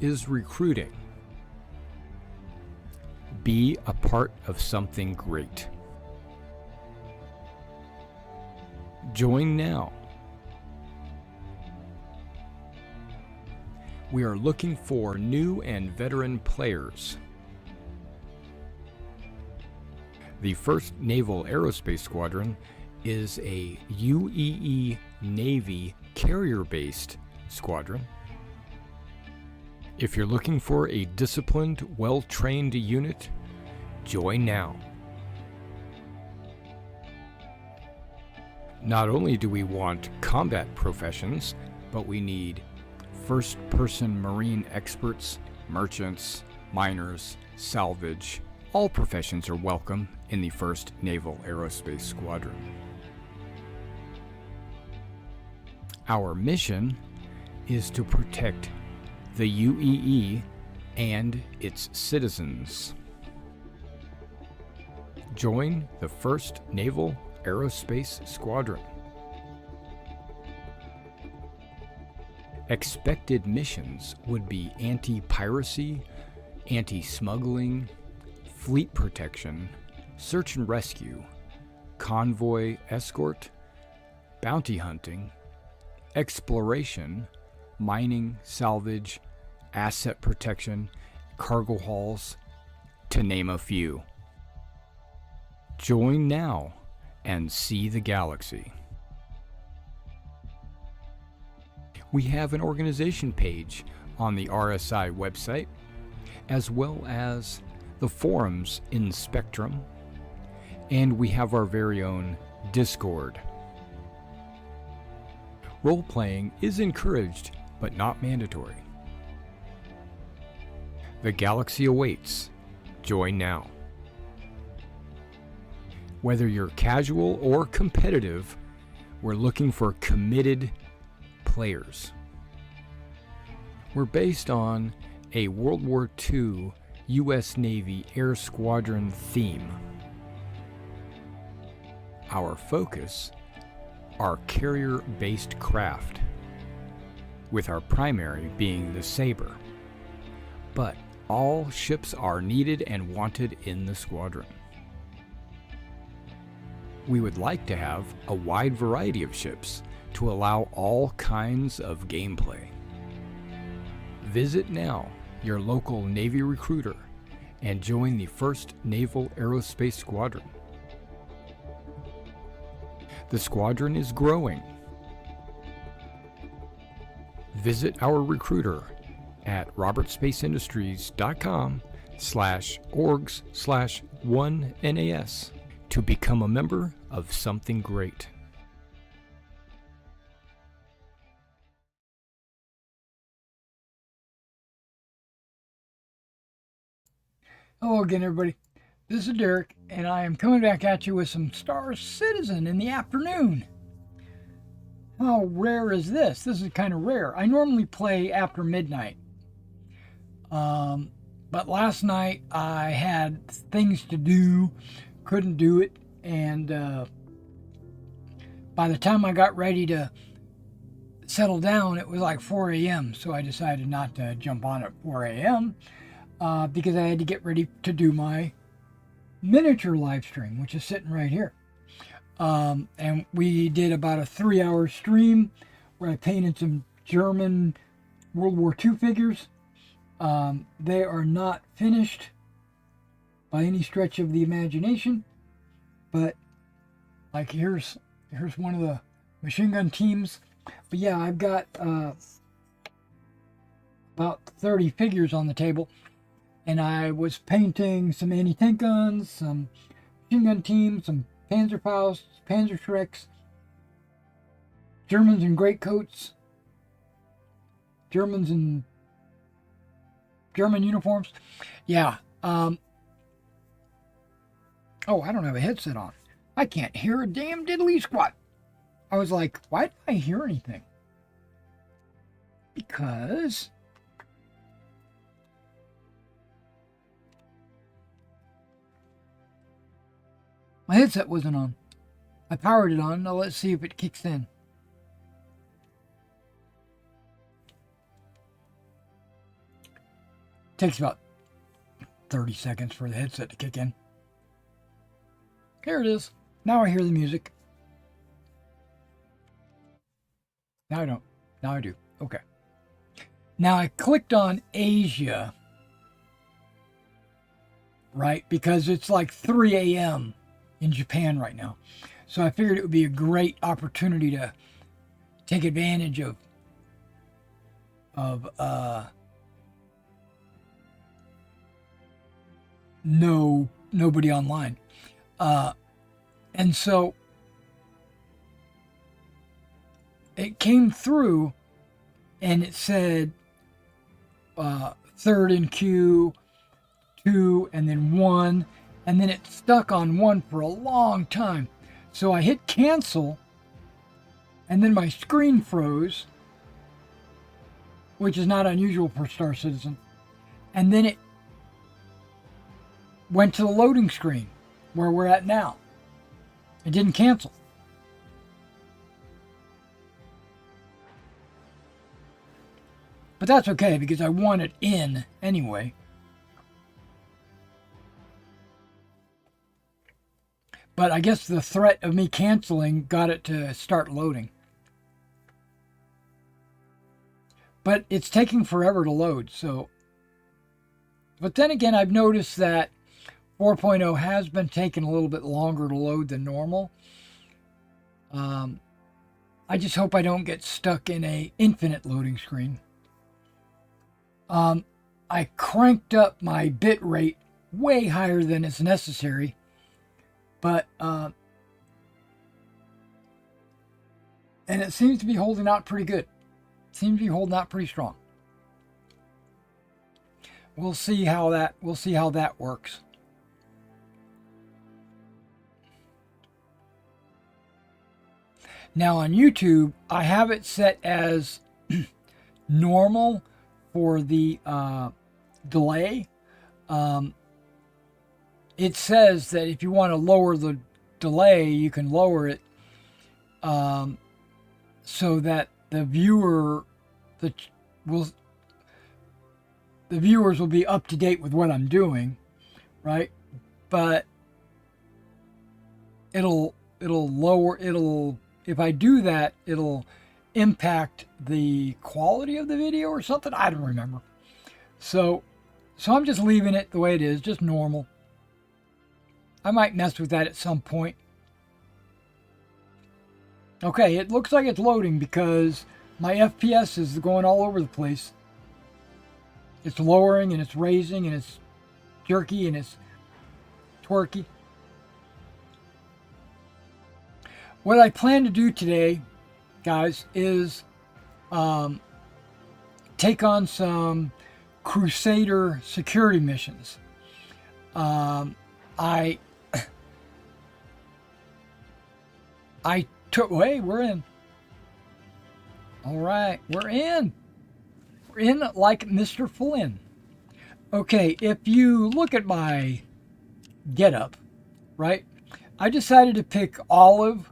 is recruiting. Be a part of something great. Join now. We are looking for new and veteran players. The 1st Naval Aerospace Squadron is a UEE Navy carrier-based squadron. If you're looking for a disciplined, well-trained unit, join now. Not only do we want combat professions, but we need first-person marine experts, merchants, miners, salvage. All professions are welcome in the 1st Naval Aerospace Squadron. Our mission is to protect the UEE and its citizens. Join the 1st Naval Aerospace Squadron. Expected missions would be anti-piracy, anti-smuggling, fleet protection, search and rescue, convoy escort, bounty hunting, exploration, mining, salvage, asset protection, cargo hauls, to name a few. Join now and see the galaxy. We have an organization page on the RSI website, as well as the forums in Spectrum, and we have our very own Discord. Role-playing is encouraged, but not mandatory. The galaxy awaits. Join now. Whether you're casual or competitive, we're looking for committed players. We're based on a World War II U.S. Navy Air Squadron theme. Our focus are carrier-based craft, with our primary being the Sabre. But all ships are needed and wanted in the squadron. We would like to have a wide variety of ships to allow all kinds of gameplay. Visit now your local Navy recruiter and join the 1st Naval Aerospace Squadron. The squadron is growing. Visit our recruiter at robertspaceindustriescom/orgs/1NAS to become a member of something great. Hello again, everybody. This is Derek, and I am coming back at you with some Star Citizen in the afternoon. How rare is this? This is kind of rare. I normally play after midnight. But last night I had things to do, couldn't do it, and by the time I got ready to settle down, it was like 4 a.m., so I decided not to jump on at 4 a.m. Because I had to get ready to do my miniature live stream, which is sitting right here. And we did about a 3-hour stream where I painted some German World War II figures. They are not finished by any stretch of the imagination, but like here's one of the machine gun teams. But yeah, I've got about 30 figures on the table. And I was painting some anti-tank guns, some machine gun teams, some Panzerfausts, Panzerschrecks, Germans in greatcoats, Germans in German uniforms. Yeah. Oh, I don't have a headset on. I can't hear a damn diddly squat. I was like, why didn't I hear anything? Because my headset wasn't on. I powered it on. Now let's see if it kicks in. Takes about 30 seconds for the headset to kick in. Here it is. Now I hear the music. Now I don't. Now I do. Okay. Now I clicked on Asia, right? Because it's like 3 a.m. in Japan right now. So I figured it would be a great opportunity to take advantage of nobody online. And so it came through and it said third in queue, 2, and then 1, and then it stuck on 1 for a long time. So I hit cancel, and then my screen froze, which is not unusual for Star Citizen. And then it went to the loading screen where we're at now. It didn't cancel. But that's okay because I want it in anyway. But I guess the threat of me canceling got it to start loading. But it's taking forever to load, so. But then again, I've noticed that 4.0 has been taking a little bit longer to load than normal. I just hope I don't get stuck in a infinite loading screen. I cranked up my bit rate way higher than is necessary, but and it seems to be holding out pretty good. Seems to be holding out pretty strong. We'll see how that works. Now on YouTube, I have it set as normal for the delay. It says that if you want to lower the delay, you can lower it so that the viewers will be up to date with what I'm doing, right? But if I do that, it'll impact the quality of the video or something. I don't remember. So I'm just leaving it the way it is, just normal. I might mess with that at some point. Okay, it looks like it's loading because my FPS is going all over the place. It's lowering and it's raising and it's jerky and it's twerky. What I plan to do today, guys, is take on some Crusader security missions. Hey, we're in. All right, we're in. We're in like Mr. Flynn. Okay, if you look at my getup, right? I decided to pick olive,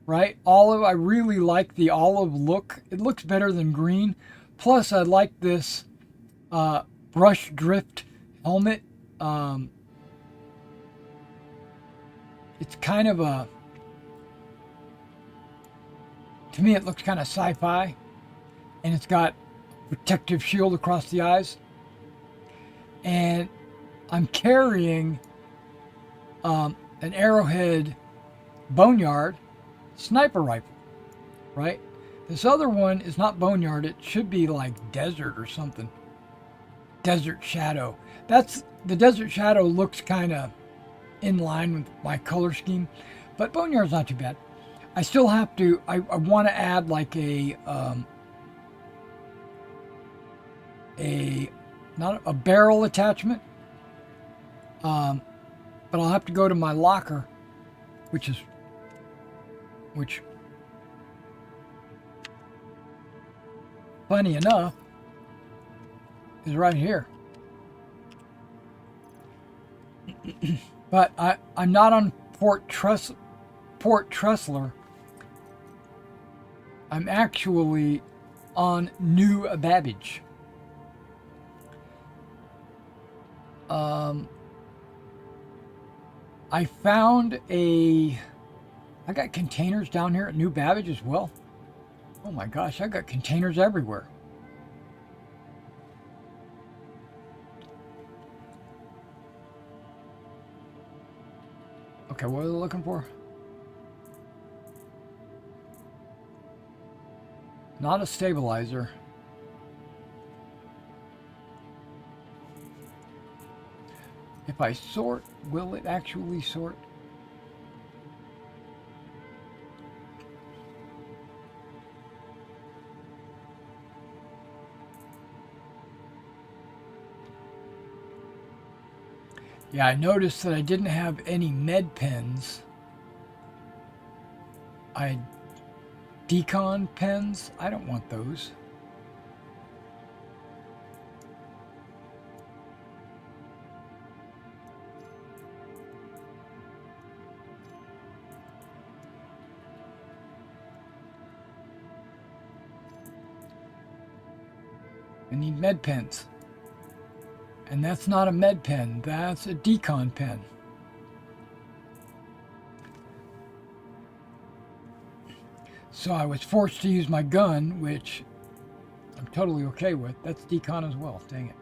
right? Olive, I really like the olive look. It looks better than green. Plus, I like this brush drift helmet. It's kind of to me, it looks kind of sci-fi, and it's got protective shield across the eyes. And I'm carrying an Arrowhead Boneyard sniper rifle, right? This other one is not Boneyard. It should be like Desert or something. Desert Shadow. The Desert Shadow looks kind of in line with my color scheme, but Boneyard's not too bad. I still have to, I want to add like not a barrel attachment, but I'll have to go to my locker, which funny enough is right here. But I'm not on Port Tressler. I'm actually on New Babbage. Um, I found I got containers down here at New Babbage as well. Oh my gosh, I got containers everywhere. Okay, what are they looking for? Not a stabilizer. If I sort, will it actually sort? Yeah, I noticed that I didn't have any med pens. I had decon pens. I don't want those. I need med pens. And that's not a med pen, that's a decon pen. So I was forced to use my gun, which I'm totally okay with. That's decon as well, dang it.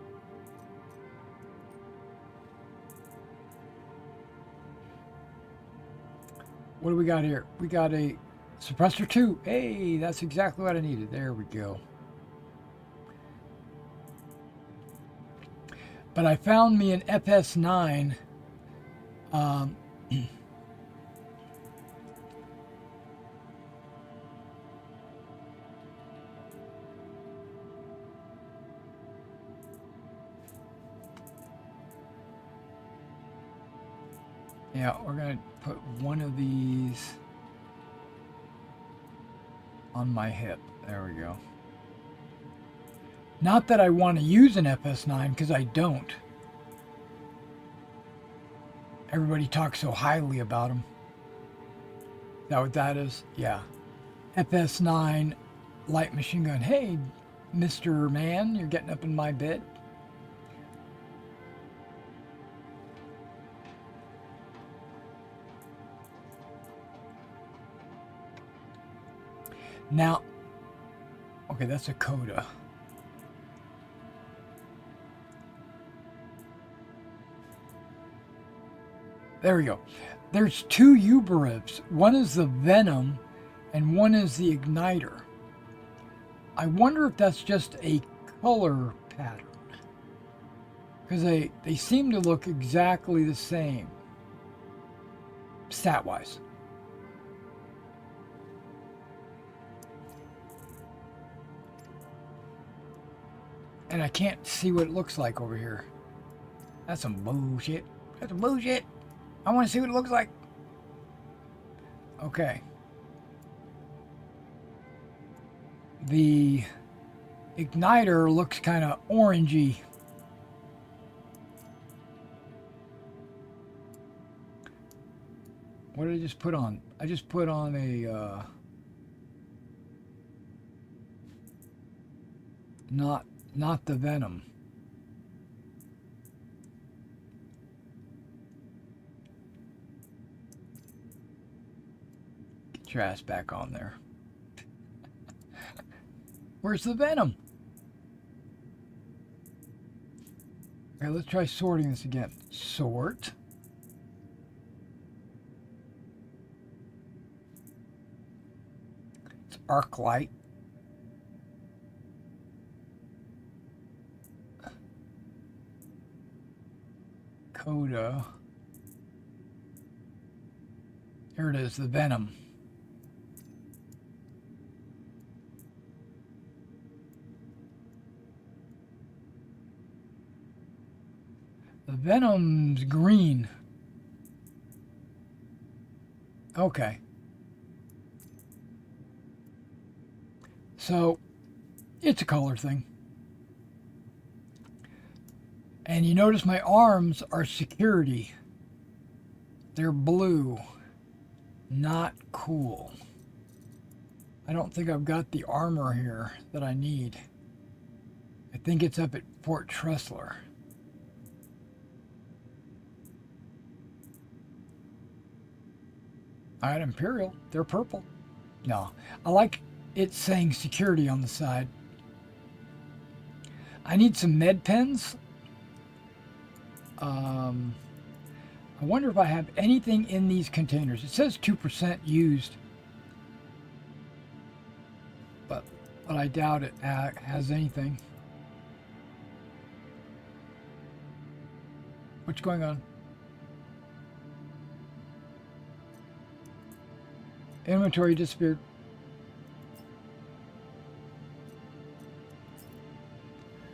What do we got here? We got a suppressor 2. Hey, that's exactly what I needed. There we go. But I found me an FS9. Yeah, we're going to put one of these on my hip. There we go. Not that I want to use an FS9, because I don't. Everybody talks so highly about them. Is that what that is? Yeah. FS9 light machine gun. Hey, Mr. Man, you're getting up in my bed. Now, okay, that's a Coda. There we go. There's two Uberivs. One is the Venom and one is the Igniter. I wonder if that's just a color pattern. Because they seem to look exactly the same. Stat-wise. And I can't see what it looks like over here. That's some bullshit. That's some bullshit. I want to see what it looks like. Okay. The Igniter looks kind of orangey. What did I just put on? I just put on a not the Venom. Get your ass back on there. Where's the Venom? Okay, let's try sorting this again. Sort. It's arc light. Coda. Here it is, the Venom. The Venom's green. Okay. So, it's a color thing. And you notice my arms are security. They're blue. Not cool. I don't think I've got the armor here that I need. I think it's up at Fort Tressler. Alright, Imperial. They're purple. No. I like it saying security on the side. I need some med pens. I wonder if I have anything in these containers. It says 2% used. But I doubt it has anything. What's going on? Inventory disappeared.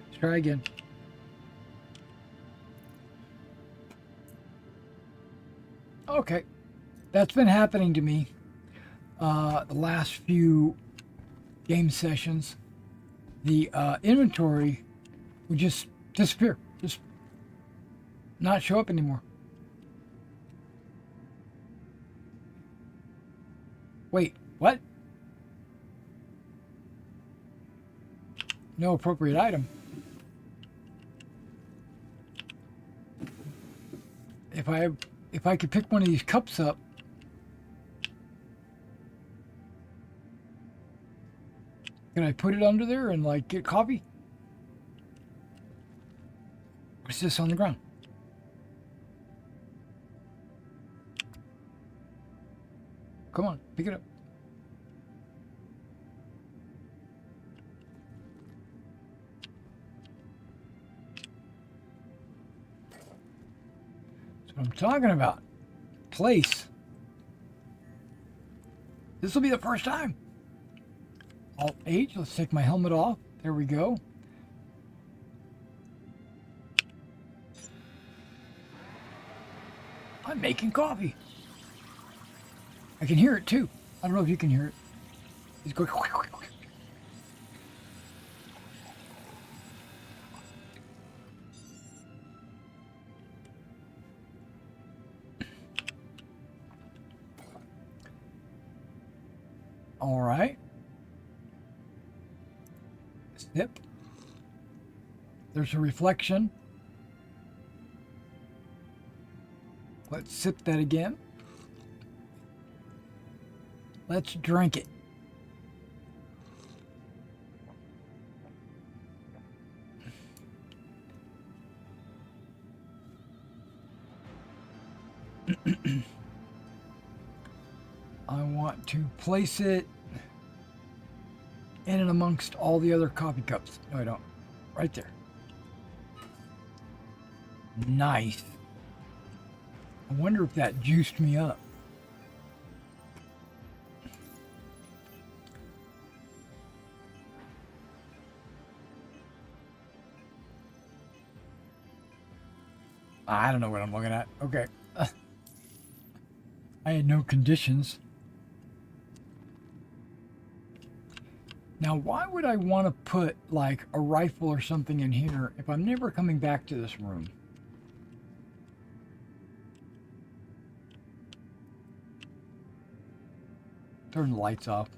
Let's try again. Okay. That's been happening to me the last few game sessions. The inventory would just disappear. Just not show up anymore. Wait, what? No appropriate item. If I could pick one of these cups up. Can I put it under there and like get coffee? What's this on the ground? Come on, pick it up. That's what I'm talking about. Place. This will be the first time. Alt H, let's take my helmet off. There we go. I'm making coffee. I can hear it too. I don't know if you can hear it. It's going. All right. Sip. There's a reflection. Let's sip that again. Let's drink it. I want to place it in and amongst all the other coffee cups. No, I don't. Right there. Nice. I wonder if that juiced me up. I don't know what I'm looking at. Okay. I had no conditions. Now, why would I want to put like a rifle or something in here if I'm never coming back to this room? Turn the lights off.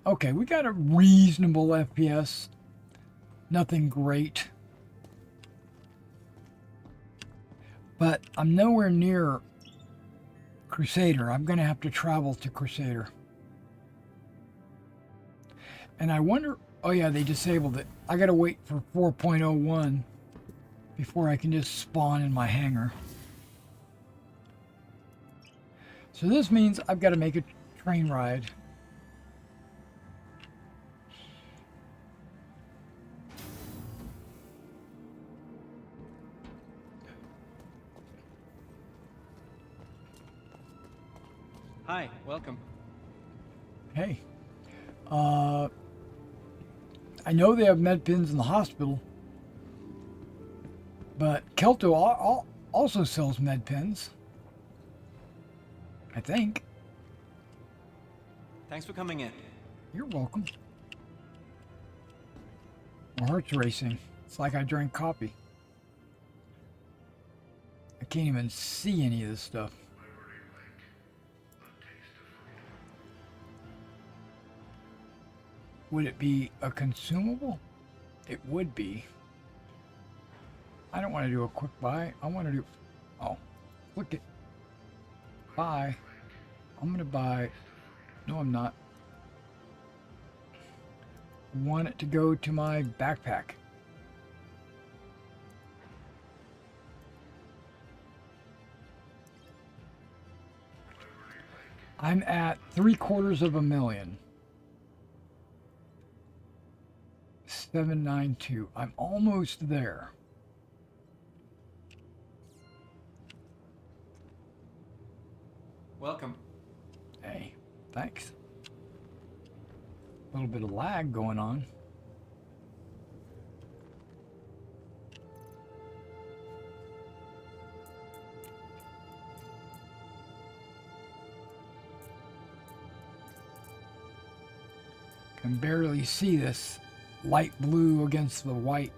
Okay, we got a reasonable FPS. Nothing great. But I'm nowhere near Crusader. I'm going to have to travel to Crusader. And I wonder... Oh yeah, they disabled it. I got to wait for 4.01 before I can just spawn in my hangar. So this means I've got to make a train ride. Hi, welcome. Hey. I know they have med pins in the hospital. But Kelto also sells med pins. I think. Thanks for coming in. You're welcome. My heart's racing. It's like I drank coffee. I can't even see any of this stuff. Would it be a consumable? It would be. I don't want to do a quick buy. I want to do... Oh, look it. Buy. I'm gonna buy. No, I'm not. I want it to go to my backpack. I'm at 750,000. 792. I'm almost there. Welcome. Hey, thanks. A little bit of lag going on. Can barely see this light blue against the white.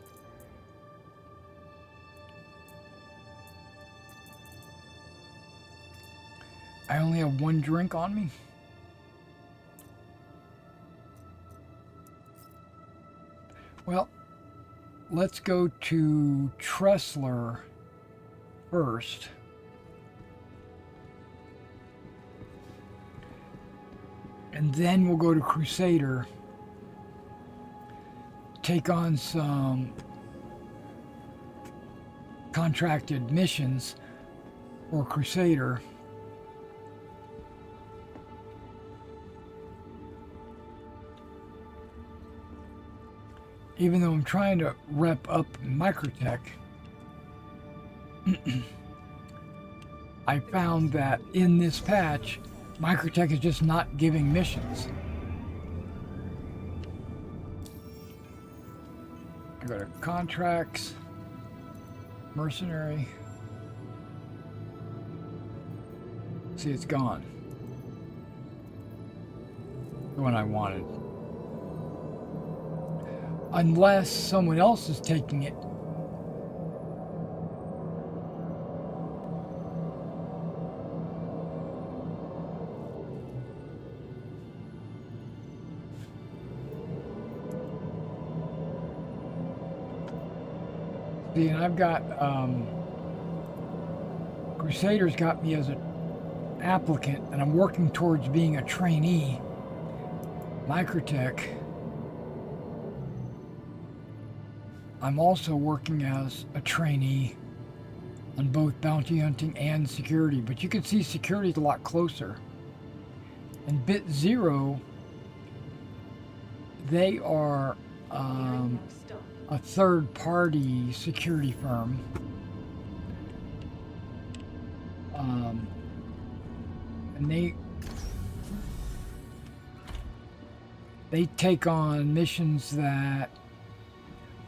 I only have one drink on me. Well, let's go to Tressler first. And then we'll go to Crusader. Take on some contracted missions for Crusader. Even though I'm trying to rep up Microtech, I found that in this patch, Microtech is just not giving missions. I go to contracts, mercenary. See, it's gone. The one I wanted. Unless someone else is taking it. See, and I've got Crusader's got me as an applicant, and I'm working towards being a trainee. Microtech, I'm also working as a trainee on both bounty hunting and security, but you can see security is a lot closer. And Bit Zero, they are a third-party security firm. And they take on missions that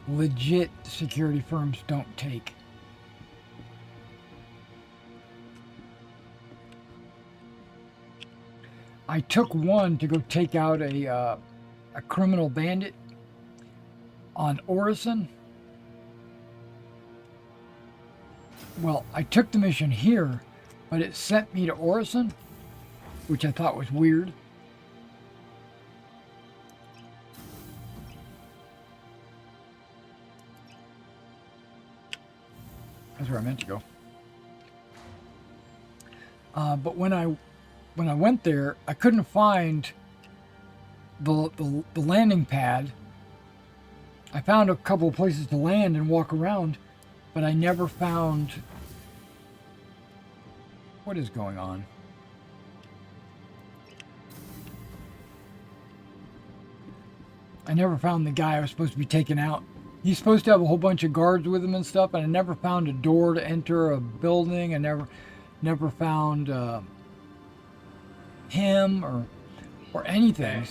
legit security firms don't take. I took one to go take out a criminal bandit on Orison. Well, I took the mission here, but it sent me to Orison, which I thought was weird. That's where I meant to go. But when I went there, I couldn't find the landing pad. I found a couple of places to land and walk around, but I never found what is going on. I never found the guy I was supposed to be taking out. He's supposed to have a whole bunch of guards with him and stuff, and I never found a door to enter a building. I never found him or anything.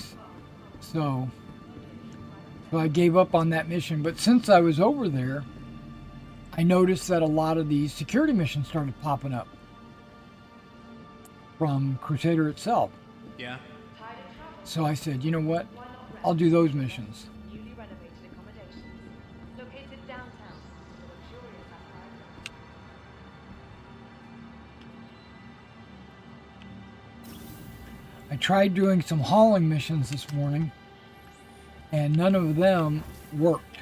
So I gave up on that mission. But since I was over there, I noticed that a lot of these security missions started popping up from Crusader itself. Yeah. So I said, you know what? I'll do those missions. Newly renovated accommodations located downtown. Luxurious apparatus. I tried doing some hauling missions this morning, and none of them worked.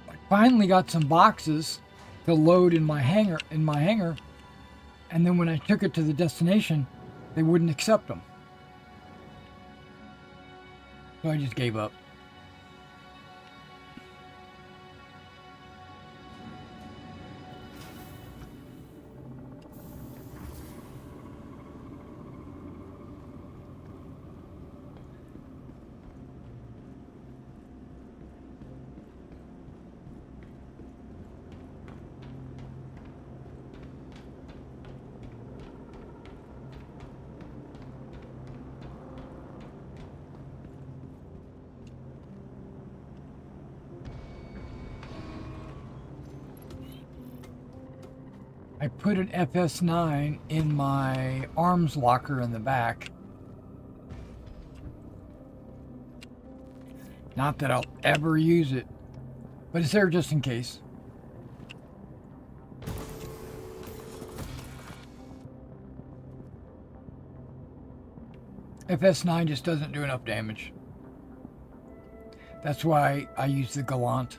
I finally got some boxes to load in my hangar, and then when I took it to the destination, they wouldn't accept them. So I just gave up. I put an FS9 in my arms locker in the back. Not that I'll ever use it, but it's there just in case. FS9 just doesn't do enough damage. That's why I use the Gallant.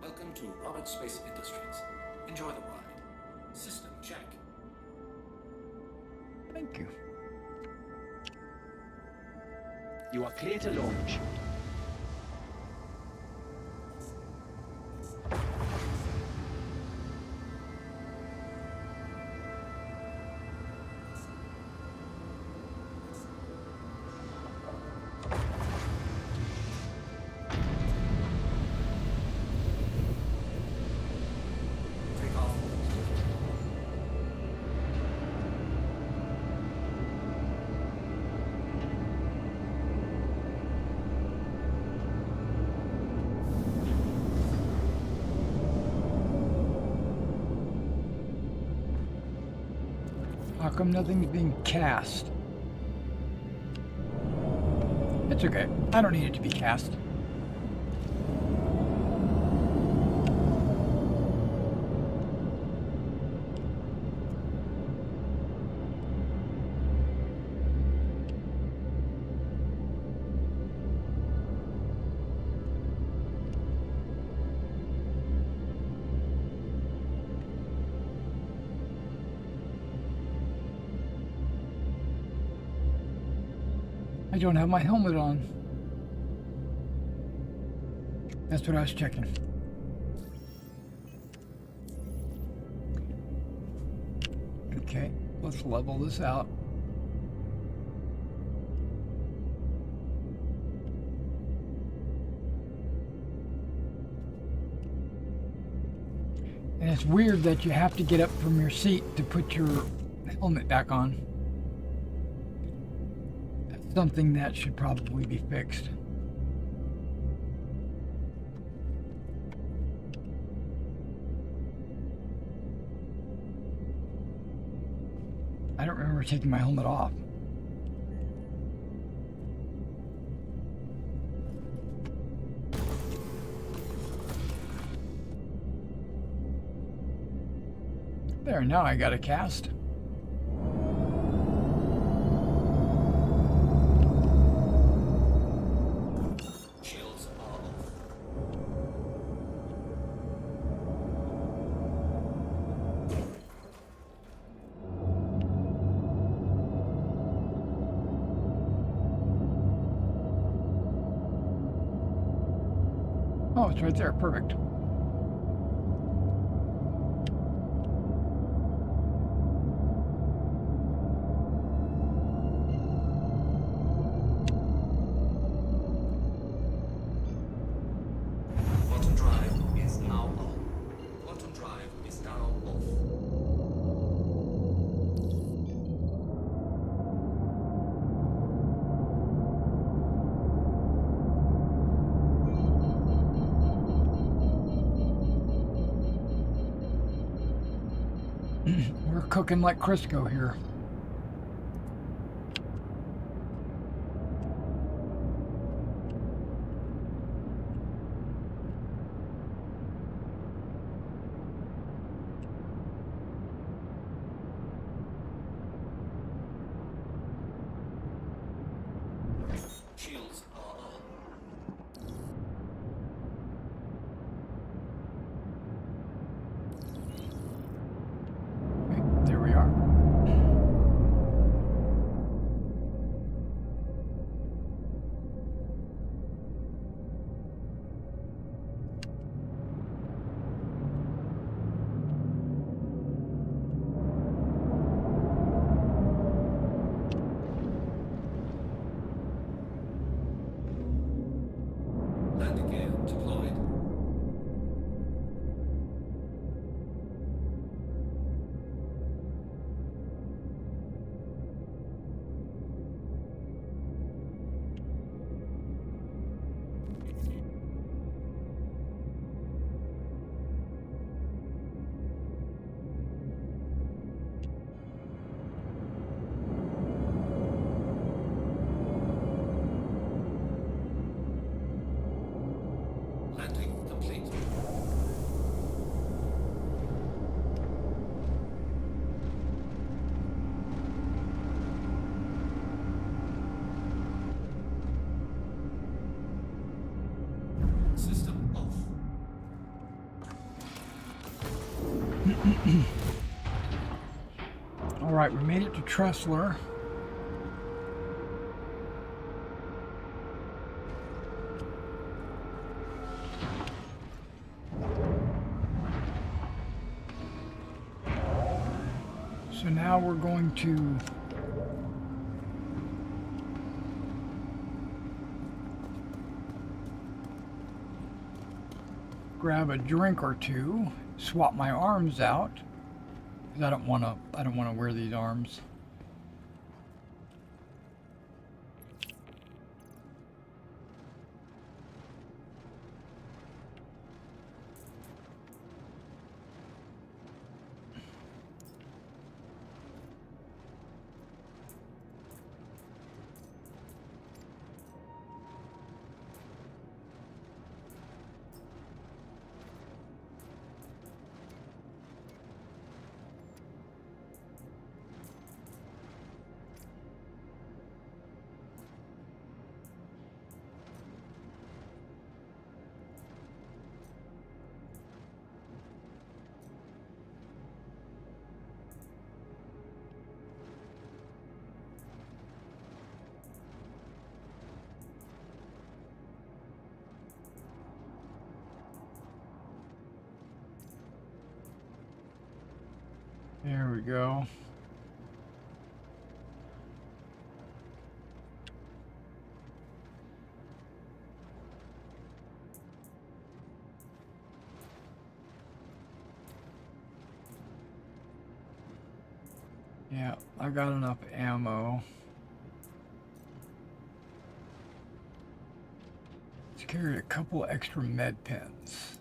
Welcome to Robert Space Industries. Enjoy the ride. System check. Thank you. You are clear to launch. Take off. How come nothing's being cast? It's okay. I don't need it to be cast. I don't have my helmet on. That's what I was checking. Okay, let's level this out. And it's weird that you have to get up from your seat to put your helmet back on. That's something that should probably be fixed. I don't remember taking my helmet off. There, now I got a cast. Shields are off. Oh, it's right there. Perfect. Quantum drive is now on. Quantum drive is now off. We're cooking like Crisco here. Shields are on. All right, we made it to Tressler. So now we're going to grab a drink or two, swap my arms out, because I don't want to wear these arms. There we go. Yeah, I got enough ammo. Let's carry a couple extra med pens.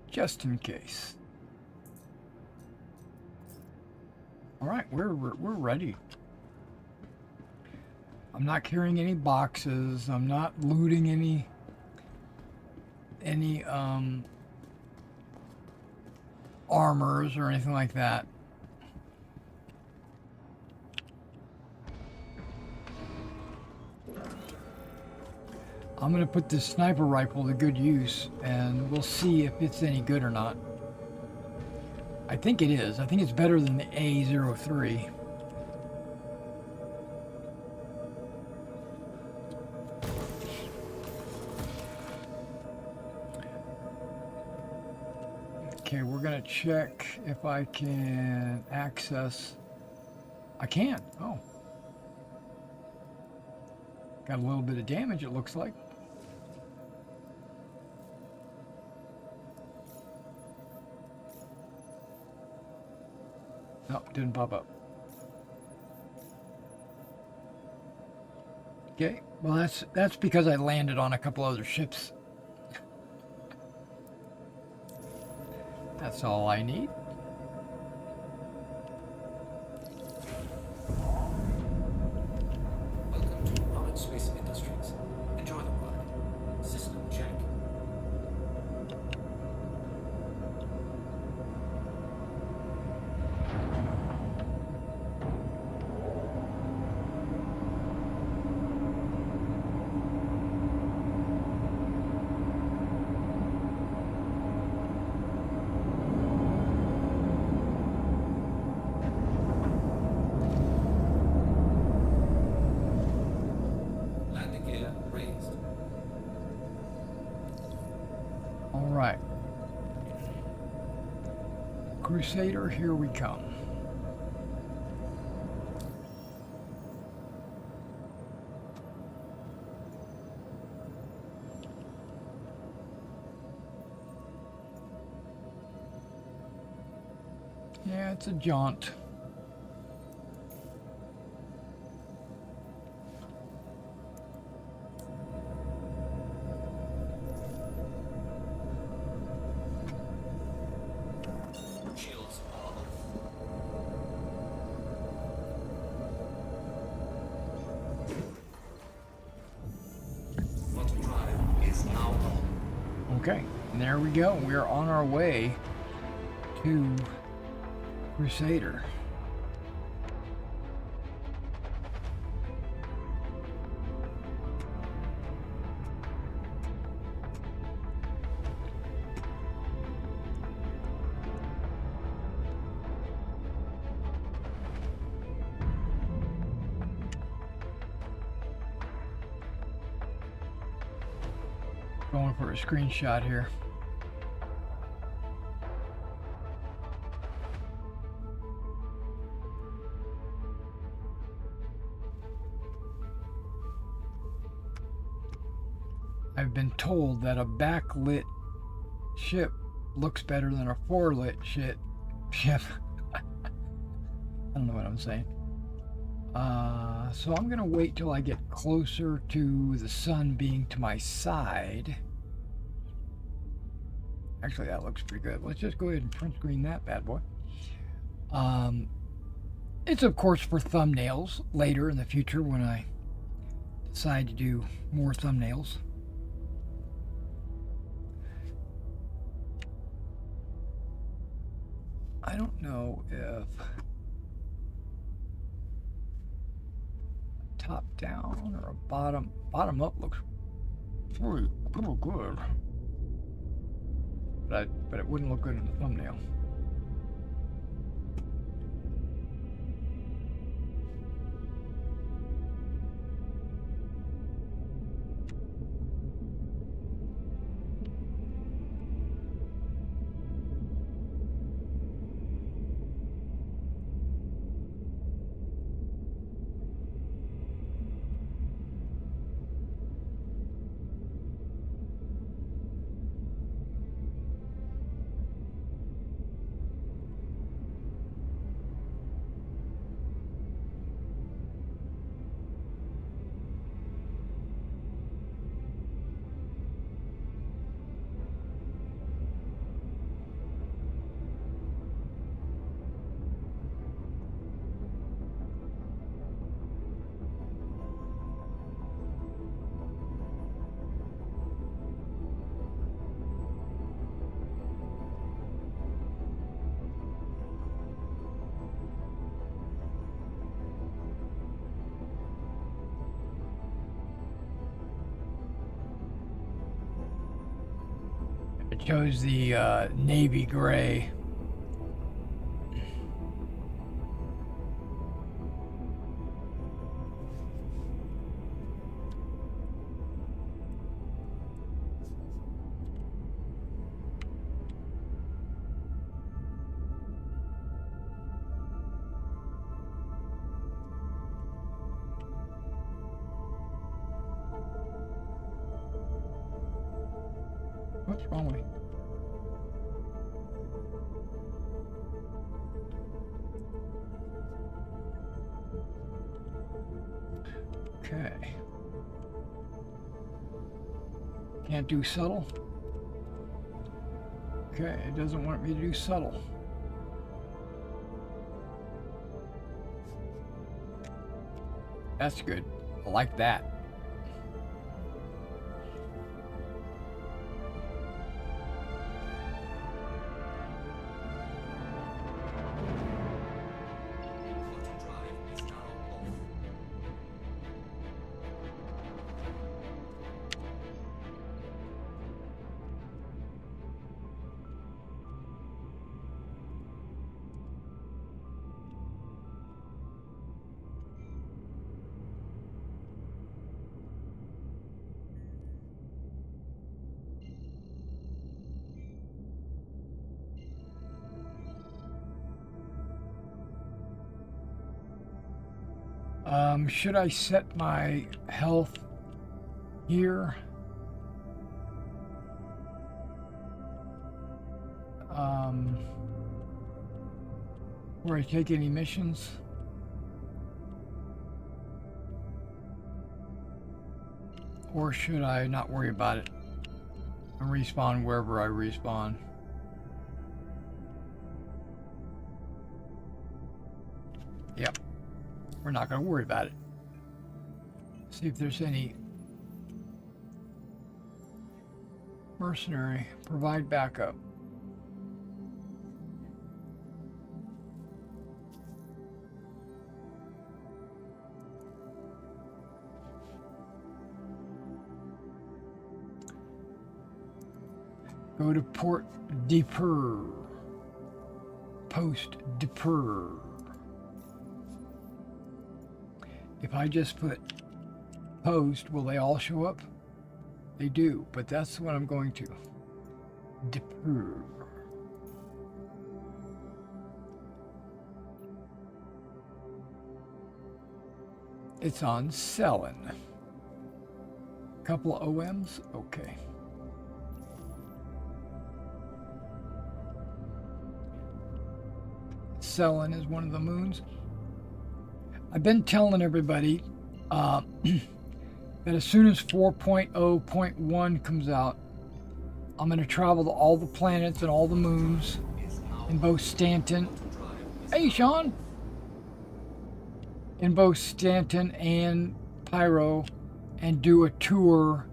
Just in case. All right, we're ready. I'm not carrying any boxes. I'm not looting any armors or anything like that. I'm going to put this sniper rifle to good use, and we'll see if it's any good or not. I think it is. I think it's better than the A03. Okay, we're going to check if I can access... I can. Oh. Got a little bit of damage, it looks like. Nope, didn't pop up. Okay, well that's because I landed on a couple other ships. That's all I need. Welcome to Rocket Space Industries. Enjoy the ride. System check. Landing gear raised. All right. Crusader, here we come. Yeah, it's a jaunt. Shields are off. Quantum drive is now on. Okay, and there we go. We're on our way to Crusader. going for a screenshot here. I've been told that a backlit ship looks better than a forelit ship. I don't know what I'm saying. So I'm going to wait till I get closer to the sun being to my side. Actually, that looks pretty good. Let's just go ahead and print screen that bad boy. It's of course for thumbnails later in the future when I decide to do more thumbnails. I don't know if top down or a bottom up looks pretty good, but it wouldn't look good in the thumbnail. It shows the navy gray. What's wrong with me? Okay. Can't do subtle. Okay, it doesn't want me to do subtle. That's good. I like that. Quantum drive is now off. Should I set my health here? Where I take any missions? Or should I not worry about it and respawn wherever I respawn? Yep. We're not going to worry about it. See if there's any mercenary. Provide backup. Go to Port Deper. Post Deper. If I just put post, will they all show up? They do, but that's what I'm going to. Dipper. It's on selling. Couple of OMs? Okay. Selling is one of the moons. I've been telling everybody that as soon as 4.0.1 comes out, I'm going to travel to all the planets and all the moons in both Stanton. Hey, Sean! In both Stanton and Pyro, and do a tour,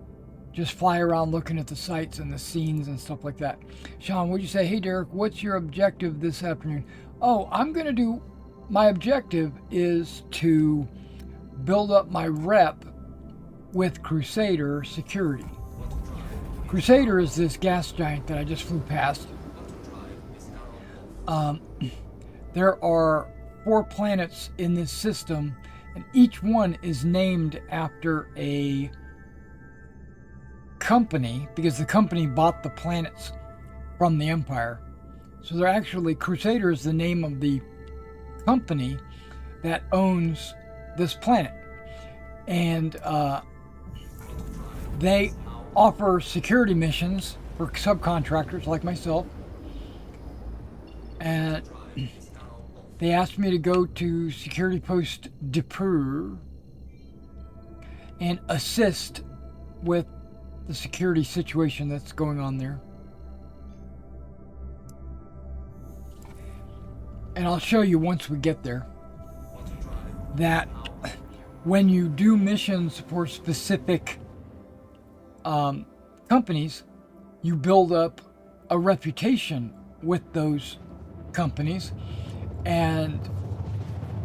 just fly around looking at the sights and the scenes and stuff like that. Sean, would you say, hey Derek, what's your objective this afternoon? Oh, my objective is to build up my rep with Crusader Security. Crusader is this gas giant that I just flew past. There are 4 planets in this system, and each one is named after a company, because the company bought the planets from the Empire. So they're actually, Crusader is the name of the company that owns this planet. And they offer security missions for subcontractors like myself. And they asked me to go to Security Post Dipper and assist with the security situation that's going on there. And I'll show you once we get there that when you do missions for specific companies, you build up a reputation with those companies, and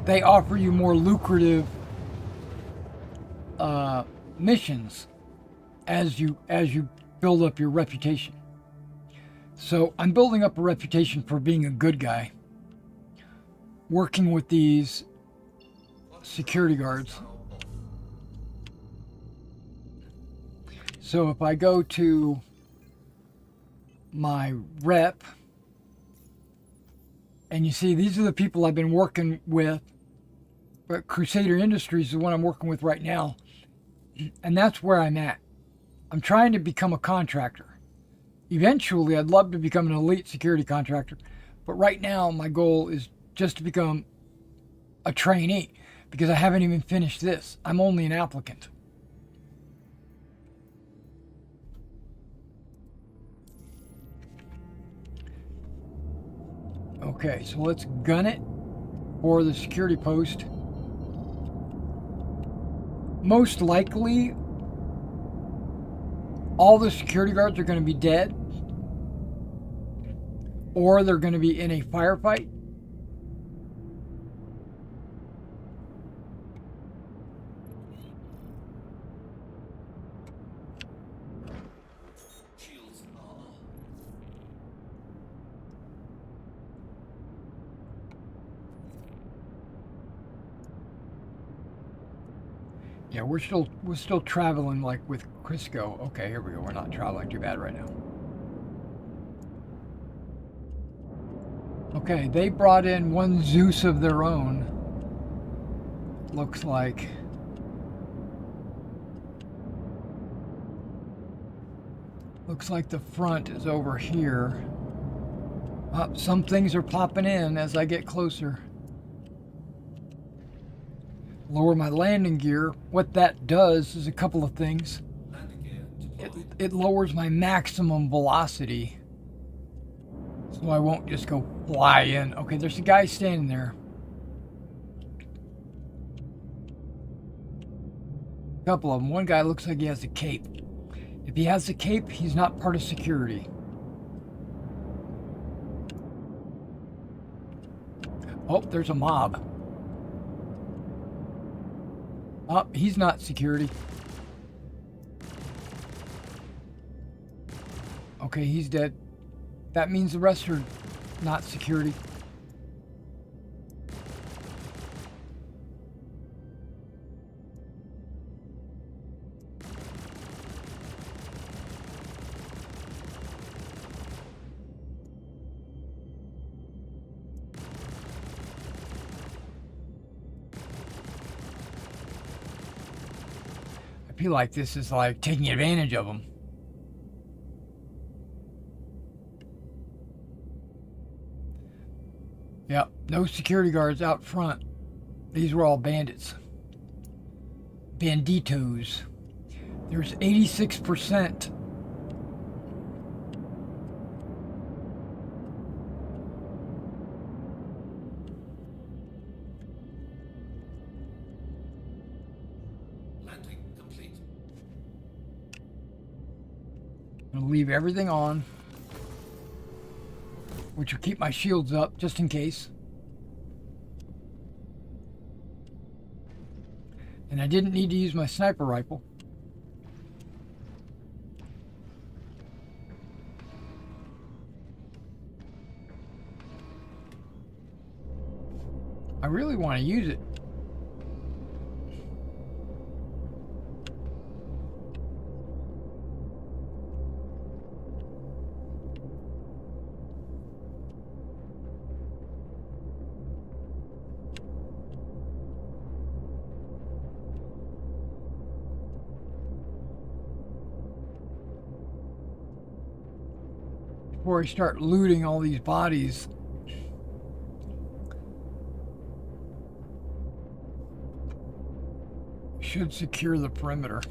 they offer you more lucrative missions as you build up your reputation. So I'm building up a reputation for being a good guy, working with these security guards. So if I go to my rep, and you see these are the people I've been working with, but Crusader Industries is the one I'm working with right now, and that's where I'm at. I'm trying to become a contractor. Eventually, I'd love to become an elite security contractor, but right now my goal is just to become a trainee, because I haven't even finished this. I'm only an applicant. Okay, so let's gun it for the security post. Most likely, all the security guards are going to be dead, or they're going to be in a firefight. Yeah, we're still traveling like with Crisco. Okay, here we go. We're not traveling too bad right now. Okay, they brought in one Zeus of their own. Looks like. Looks like the front is over here. Some things are popping in as I get closer. Lower my landing gear. What that does is a couple of things. It lowers my maximum velocity, so I won't just go fly in. Okay, there's a guy standing there. A couple of them. One guy looks like he has a cape. If he has a cape, he's not part of security. Oh, there's a mob. Oh, he's not security. Okay, he's dead. That means the rest are not security. feel like this is like taking advantage of them. Yep, no security guards out front. These were all bandits. Banditos. There's 86%. Landing complete. I'm gonna leave everything on, which will keep my shields up just in case. And I didn't need to use my sniper rifle. I really want to use it. Before I start looting all these bodies. Should secure the perimeter.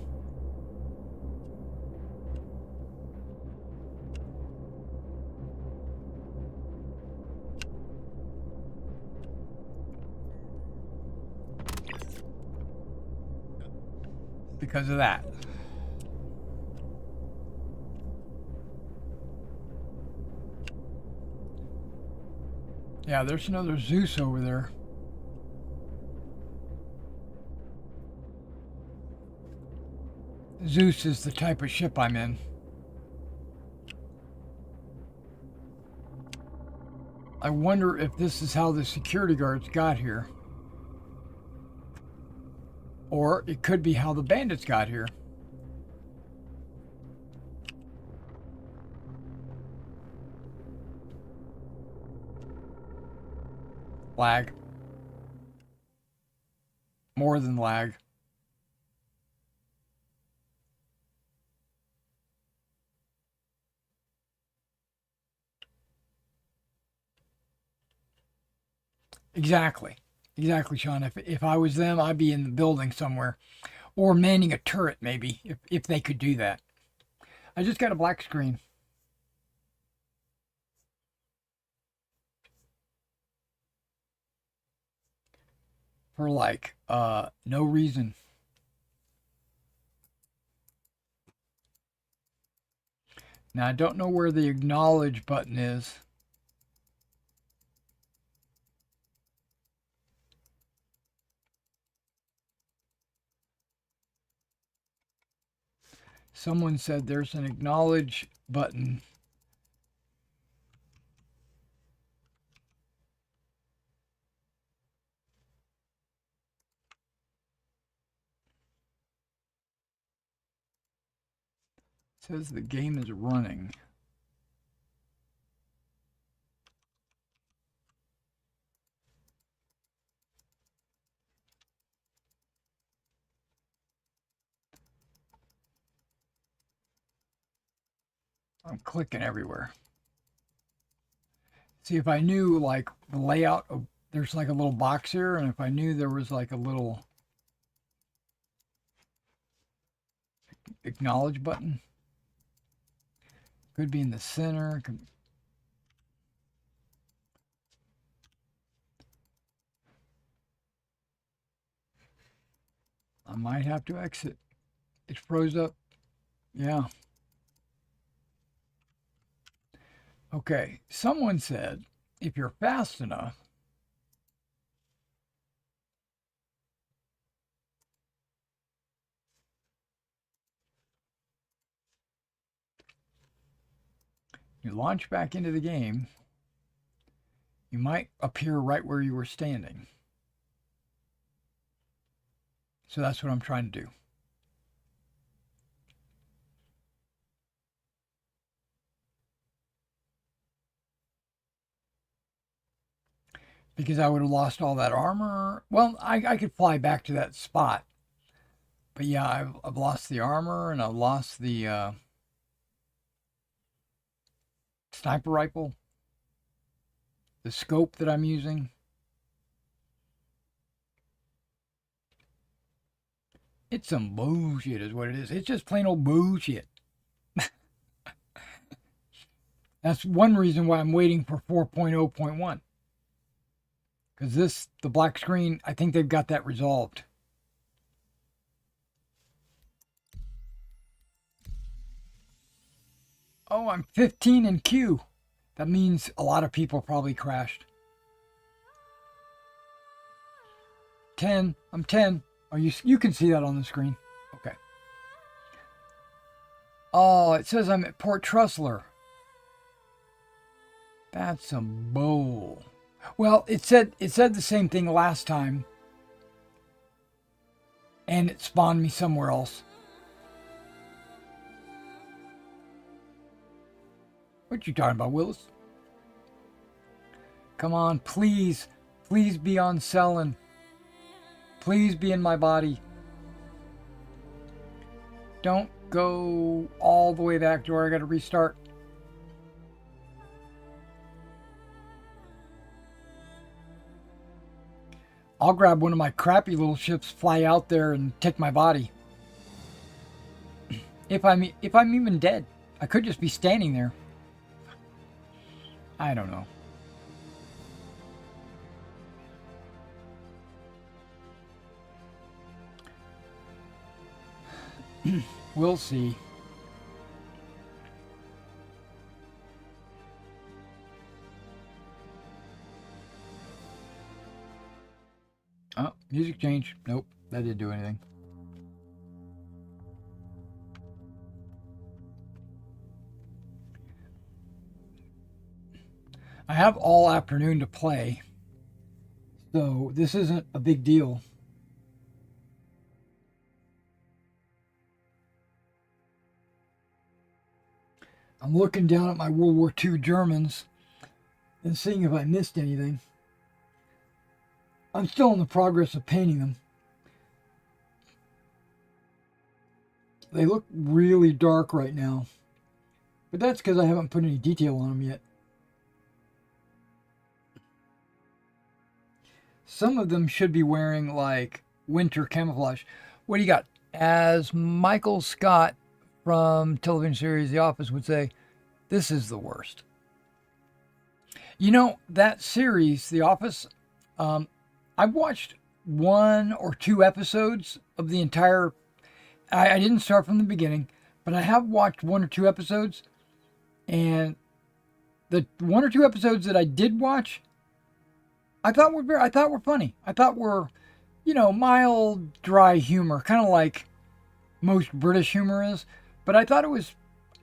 Because of that. Yeah, there's another Zeus over there. Zeus is the type of ship I'm in. I wonder if this is how the security guards got here. Or it could be how the bandits got here. Lag. More than lag. Exactly. Exactly, Sean. If I was them, I'd be in the building somewhere. Or manning a turret, maybe, if they could do that. I just got a black screen. For like, no reason. Now, I don't know where the acknowledge button is. Someone said there's an acknowledge button. It says the game is running. I'm clicking everywhere. See, if I knew like the layout of, there's like a little box here, and if I knew there was like a little acknowledge button, could be in the center. I might have to exit. It froze up. Yeah. Okay, someone said if you're fast enough, you launch back into the game, you might appear right where you were standing. So that's what I'm trying to do. Because I would have lost all that armor. Well, I could fly back to that spot, But yeah, I've lost the armor and I've lost the sniper rifle, the scope that I'm using. It's some bullshit is what it is. It's just plain old bullshit. That's one reason why I'm waiting for 4.0.1. Because the black screen, I think they've got that resolved. Oh, I'm 15 in queue. That means a lot of people probably crashed. 10. I'm 10. Oh, you can see that on the screen. Okay. Oh, it says I'm at Port Trussler. That's some bull. Well, it said the same thing last time. And it spawned me somewhere else. What you talking about, Willis? Come on, please. Please be on Selin. Please be in my body. Don't go all the way back to where I gotta restart. I'll grab one of my crappy little ships, fly out there, and take my body. If I'm even dead, I could just be standing there. I don't know. We'll see. Oh, music change. Nope, that didn't do anything. I have all afternoon to play, so this isn't a big deal. I'm looking down at my World War II Germans and seeing if I missed anything. I'm still in the progress of painting them. They look really dark right now, but that's because I haven't put any detail on them yet. Some of them should be wearing like winter camouflage. What do you got? As Michael Scott from television series The Office would say, this is the worst. You know, that series, The Office, I've watched 1 or 2 episodes of the entire... I didn't start from the beginning, but I have watched 1 or 2 episodes, and the 1 or 2 episodes that I did watch, I thought were funny. I thought were, mild, dry humor, kind of like most British humor is. But I thought it was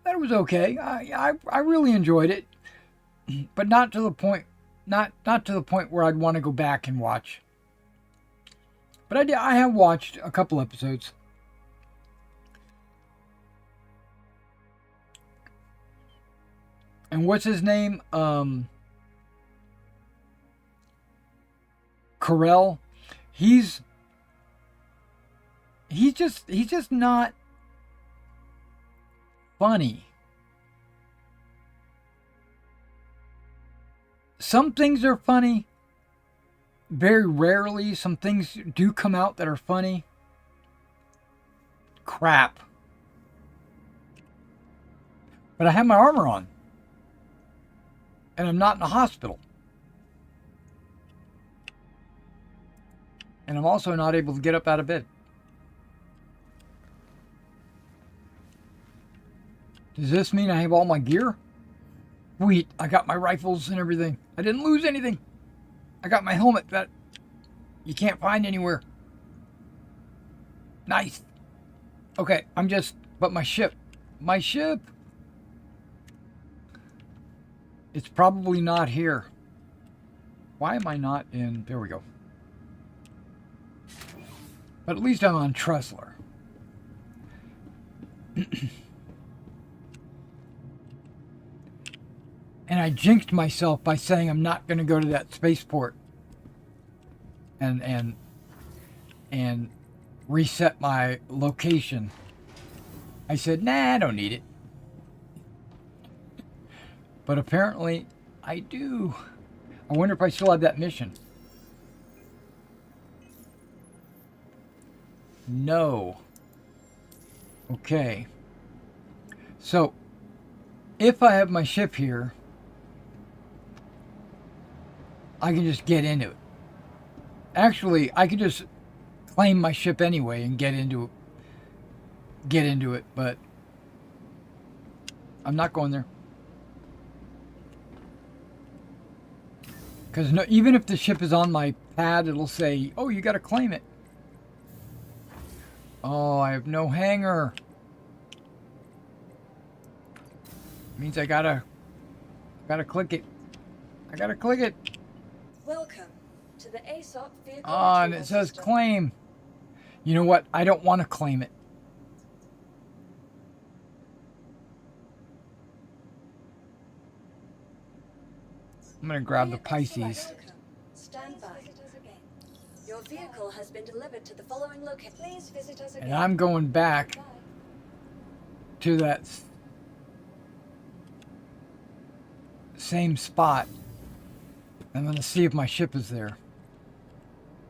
okay. I really enjoyed it, but not to the point where I'd want to go back and watch. But I have watched a couple episodes. And what's his name? Carell. He's just not funny. Some things are funny. Very rarely, some things do come out that are funny. Crap. But I have my armor on. And I'm not in a hospital. And I'm also not able to get up out of bed. Does this mean I have all my gear? Sweet, I got my rifles and everything. I didn't lose anything. I got my helmet that you can't find anywhere. Nice. Okay, but my ship. It's probably not here. Why am I not in? There we go. But at least I'm on Trussler. And I jinxed myself by saying I'm not going to go to that spaceport. And reset my location. I said, nah, I don't need it. But apparently, I do. I wonder if I still have that mission. No. Okay. So, if I have my ship here, I can just get into it. Actually, I can just claim my ship anyway and get into it, but I'm not going there. Because no, even if the ship is on my pad, it'll say, oh, you got to claim it. Oh, I have no hangar. Means I gotta click it. I gotta click it. Welcome to the ASOP vehicle. Oh, and it says claim. You know what? I don't want to claim it. I'm gonna grab the Pisces. Stand by. Your vehicle has been delivered to the following location. Please visit us again. And I'm going back to that same spot. I'm going to see if my ship is there.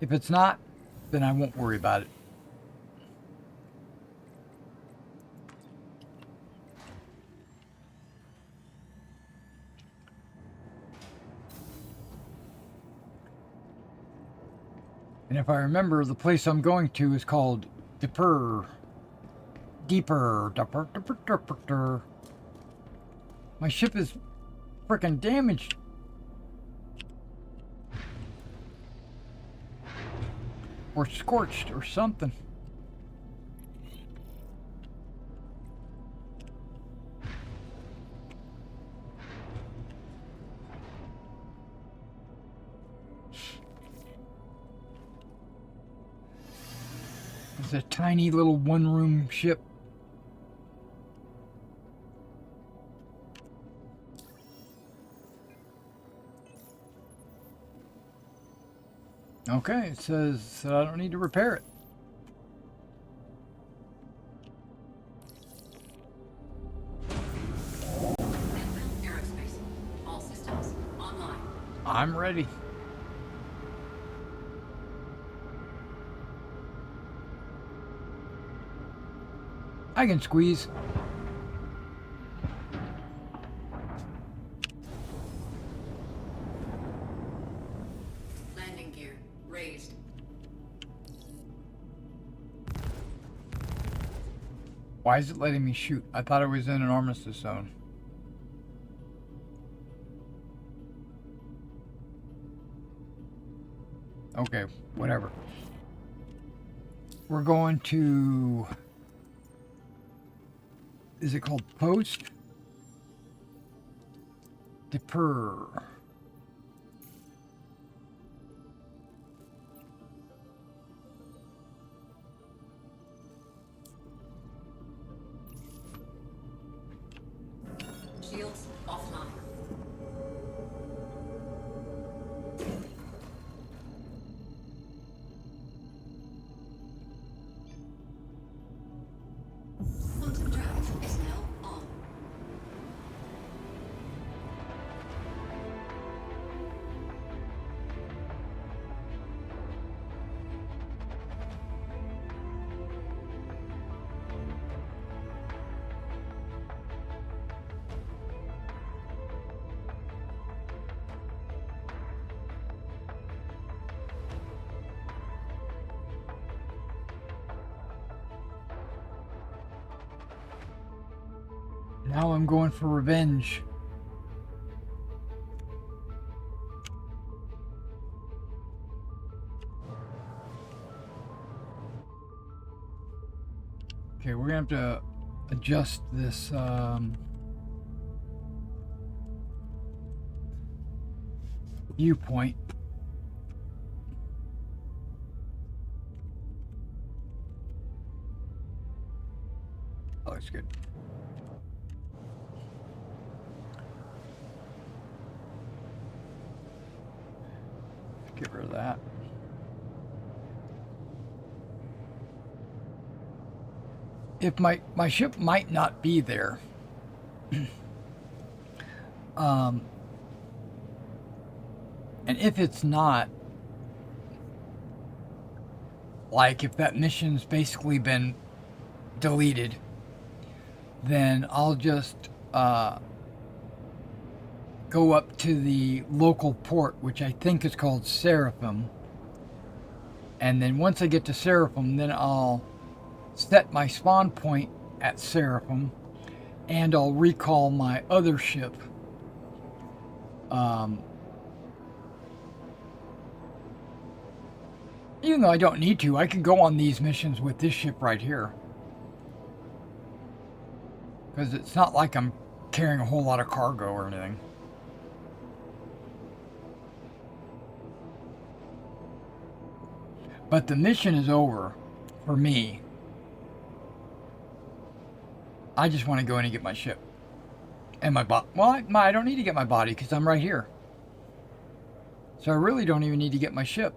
If it's not, then I won't worry about it. And if I remember, the place I'm going to is called Deeper. My ship is freaking damaged. Or scorched or something. It's a tiny little one-room ship. Okay, it says that I don't need to repair it. Aerospace. All systems online. I'm ready. I can squeeze. Landing gear raised. Why is it letting me shoot? I thought I was in an armistice zone. Okay, whatever. We're going to... Is it called Post? Deeper. Shields offline. Quantum drive is now on. Now I'm going for revenge. Okay, we're gonna have to adjust this viewpoint. Oh, that's good. Get rid of that. if my ship might not be there. And if it's not, like if that mission's basically been deleted, then I'll just go up to the local port, which I think is called Seraphim. And then once I get to Seraphim, then I'll set my spawn point at Seraphim, and I'll recall my other ship. Even though I don't need to, I can go on these missions with this ship right here. Because it's not like I'm carrying a whole lot of cargo or anything. But the mission is over for me. I just want to go in and get my ship. And my body. Well, I don't need to get my body because I'm right here. So I really don't even need to get my ship.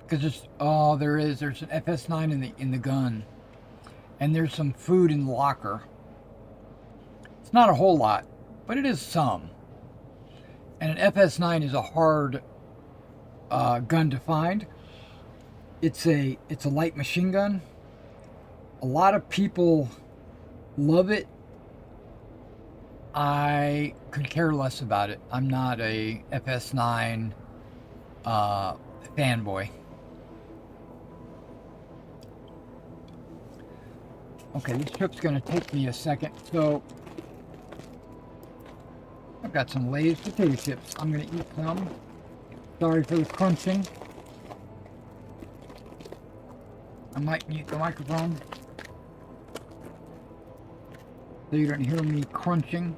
Because there's an FS9 in the gun. And there's some food in the locker. It's not a whole lot, but it is some. And an FS9 is a hard gun to find. It's a light machine gun. A lot of people love it. I could care less about it. I'm not a FS9 fanboy. Okay, this trip's gonna take me a second, so I've got some Lay's potato chips. I'm gonna eat some. Sorry for the crunching. I might mute the microphone so you don't hear me crunching.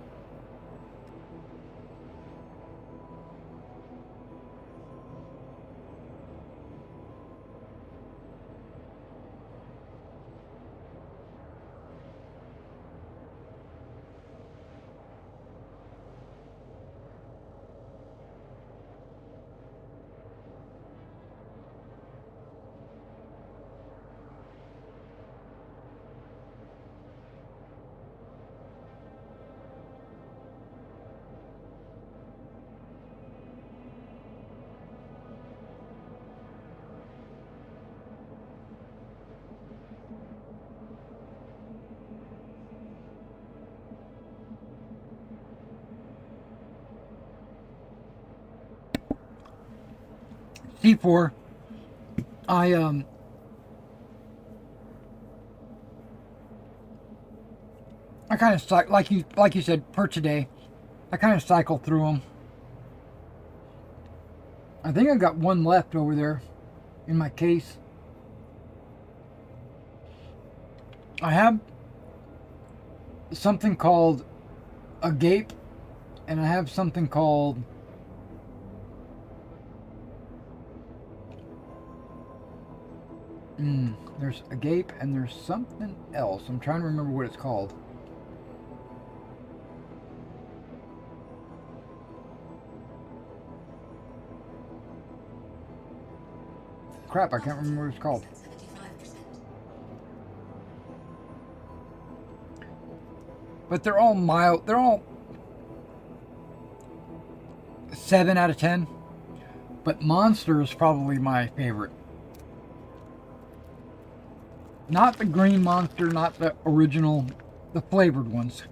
C4. I kind of like you said, per today. I kind of cycle through them. I think I got one left over there in my case. I have something called a gape, and I have something called there's a gape and there's something else. I'm trying to remember what it's called. Crap, I can't remember what it's called. 75%. But they're all mild. They're all 7 out of 10. But Monster is probably my favorite. Not the green Monster, not the original, the flavored ones.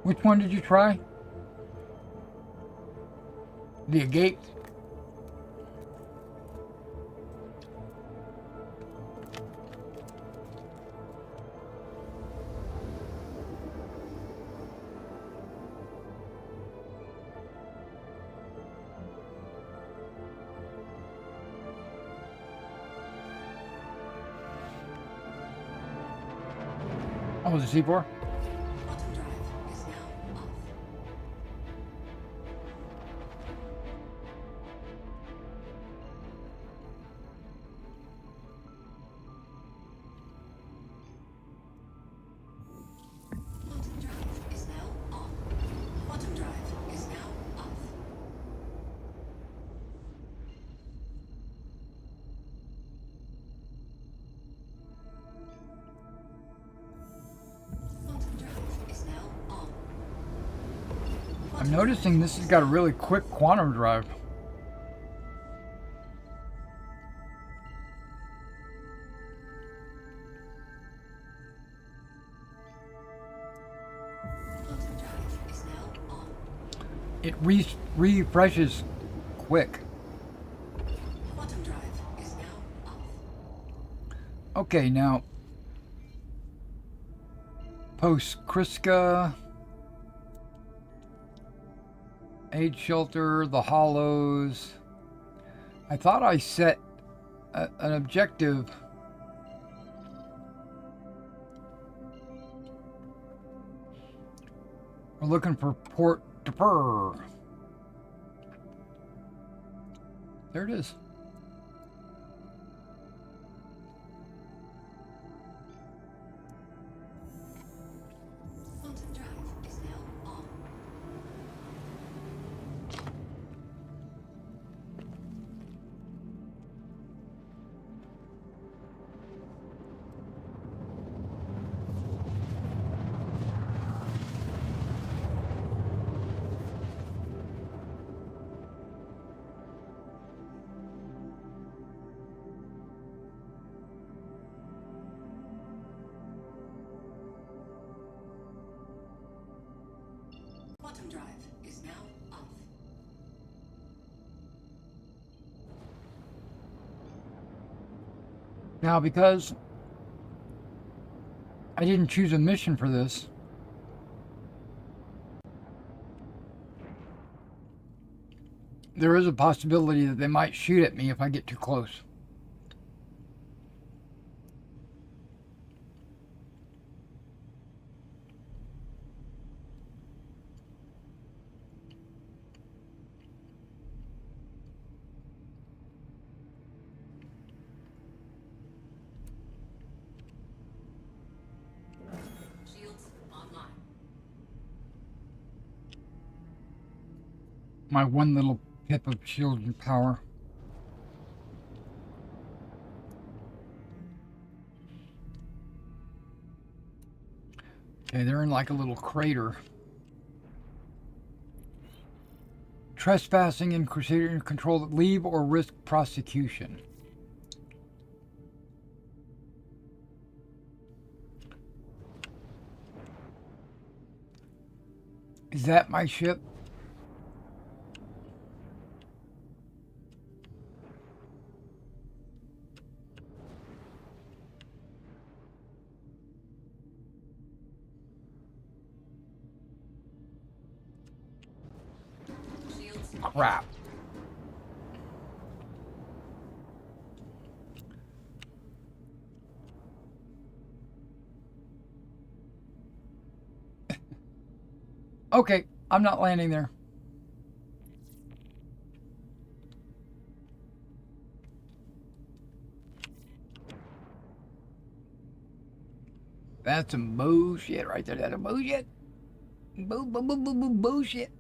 Which one did you try? The agape? Oh, was it C4? Quantum drive is now off. I'm noticing this has got a really quick quantum drive. Quantum drive is now on. It refreshes quick. Quantum drive is now off. Okay, now post Kriska, Aid Shelter, the Hollows. I thought I set an objective. We're looking for Port Defer. There it is. Quantum drive is now on. Quantum drive is now off. Now, because I didn't choose a mission for this, there is a possibility that they might shoot at me if I get too close. Shields online. My one little pip of shield and power. Okay, they're in like a little crater. Trespassing in Crusader control, leave or risk prosecution. Is that my ship? Shields Crap. Okay, I'm not landing there. That's some bullshit right there. That's a bullshit. Bullshit.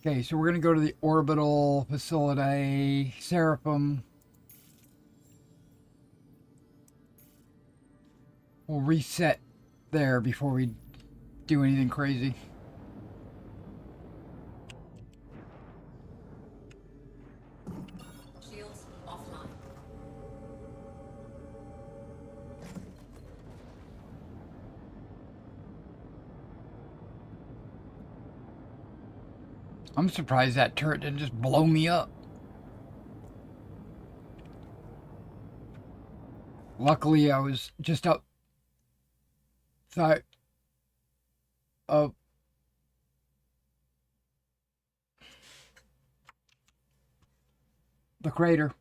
Okay, so we're going to go to the orbital facility, Seraphim. We'll reset there before we do anything crazy. shields offline. I'm surprised that turret didn't just blow me up. Luckily, I was just outside of the crater.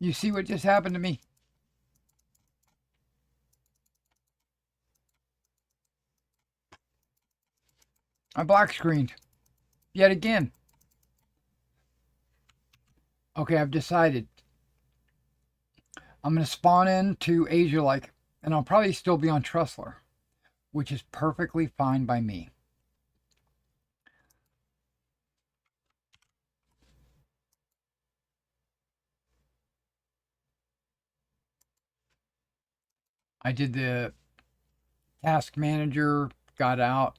You see what just happened to me? I black screened. Yet again. Okay, I've decided. I'm going to spawn into Asia and I'll probably still be on Trussler, which is perfectly fine by me. I did the task manager, got out.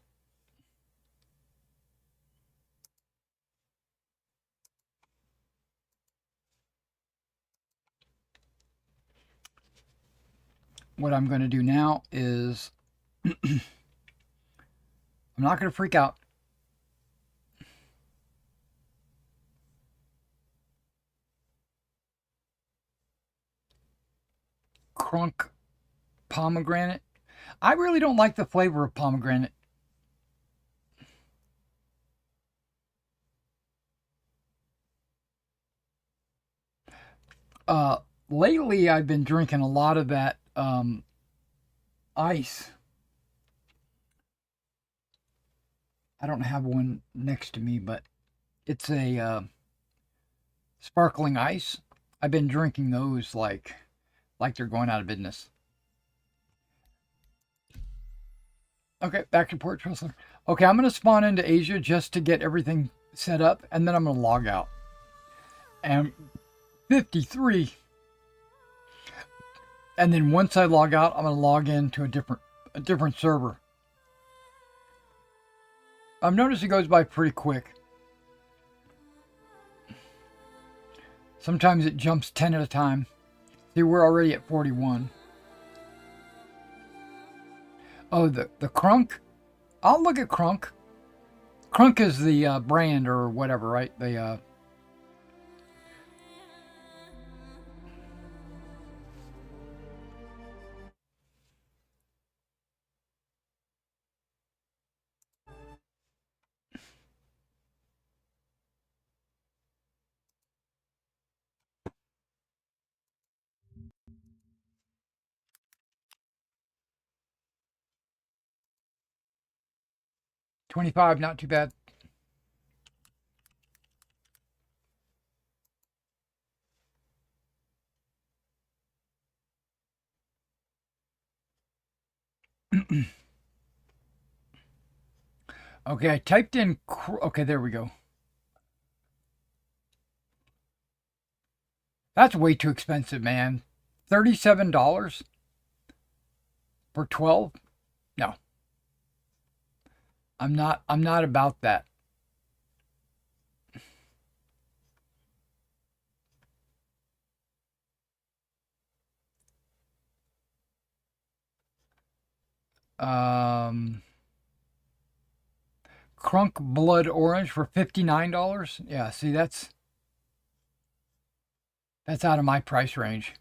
What I'm going to do now is I'm not going to freak out. Crunk pomegranate. I really don't like the flavor of pomegranate. Lately I've been drinking a lot of that ice. I don't have one next to me, but it's a sparkling ice. I've been drinking those like they're going out of business. Okay, back to Port Trussler. Okay, I'm going to spawn into Asia just to get everything set up, and then I'm going to log out. And 53. And then once I log out, I'm going to log into a different server. I've noticed it goes by pretty quick. Sometimes it jumps 10 at a time. See, we're already at 41. Oh, the Crunk? I'll look at Crunk. Crunk is the brand or whatever, right? The $25, not too bad. Okay, I typed in. Okay, there we go. That's way too expensive, man. $37 for 12? No. I'm not about that. Crunk Blood Orange for $59. Yeah, see that's out of my price range.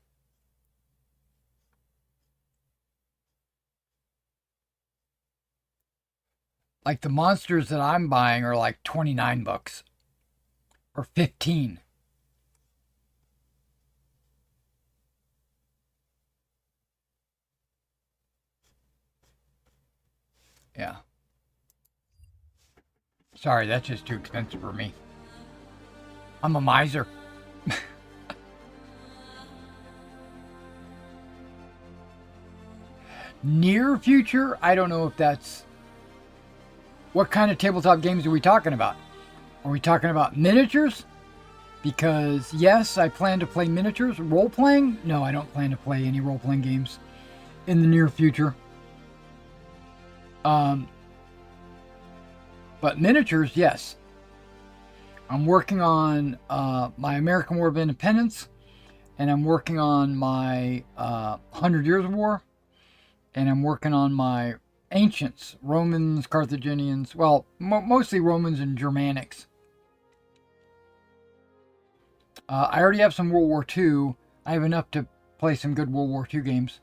Like the monsters that I'm buying are like $29 or 15. Yeah. Sorry, that's just too expensive for me. I'm a miser. Near future, I don't know if that's... What kind of tabletop games are we talking about? Are we talking about miniatures? Because yes, I plan to play miniatures. Role-playing? No, I don't plan to play any role-playing games in the near future. But miniatures, yes. I'm working on my American War of Independence, and I'm working on my 100 Years of War, and I'm working on my ancients, Romans, Carthaginians, well, mostly Romans and Germanics. I already have some World War II. I have enough to play some good World War II games.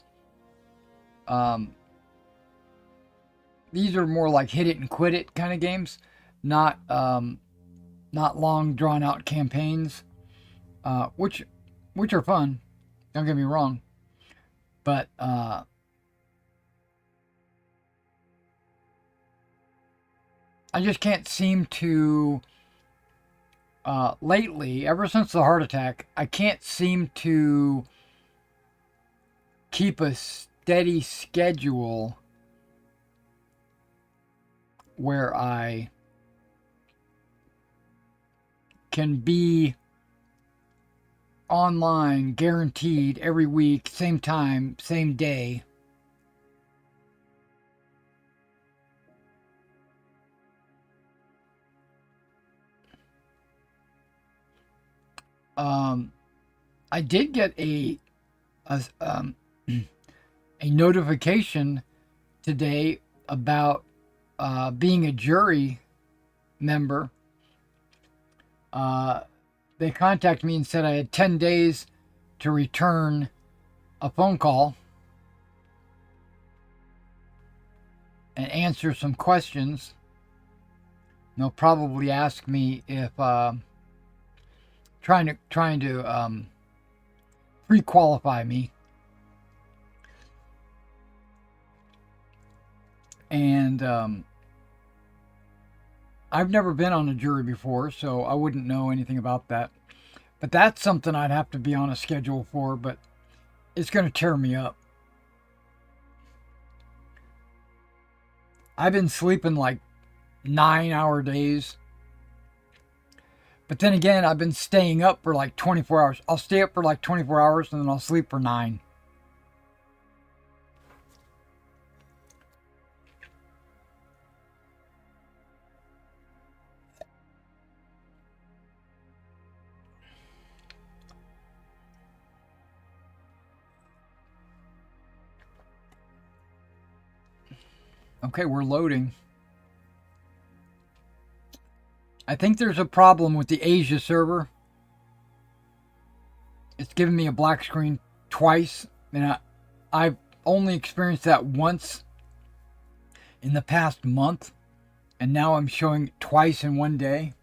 These are more like hit it and quit it kind of games, not long drawn out campaigns, which are fun. Don't get me wrong, but I just can't seem to lately, ever since the heart attack, I can't seem to keep a steady schedule where I can be online guaranteed every week, same time, same day. I did get a a notification today about being a jury member. They contacted me and said I had 10 days to return a phone call and answer some questions. They'll probably ask me if trying to pre-qualify me. And I've never been on a jury before, so I wouldn't know anything about that. But that's something I'd have to be on a schedule for, but it's going to tear me up. I've been sleeping like 9-hour days. But then again, I've been staying up for like 24 hours. I'll stay up for like 24 hours and then I'll sleep for 9. Okay, we're loading. I think there's a problem with the Asia server. It's given me a black screen twice, and I've only experienced that once in the past month, and now I'm showing it twice in one day.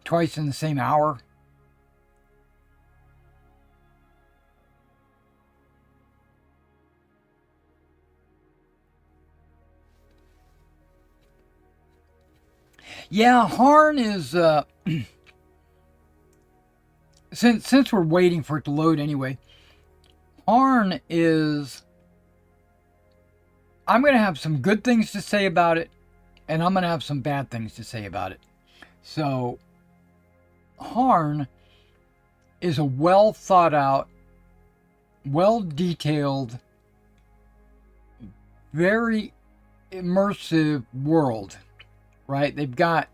Twice in the same hour. Yeah, Harn is since we're waiting for it to load anyway. Harn is, I'm going to have some good things to say about it, and I'm going to have some bad things to say about it. So Harn is a well thought out, well detailed, very immersive world. Right? They've got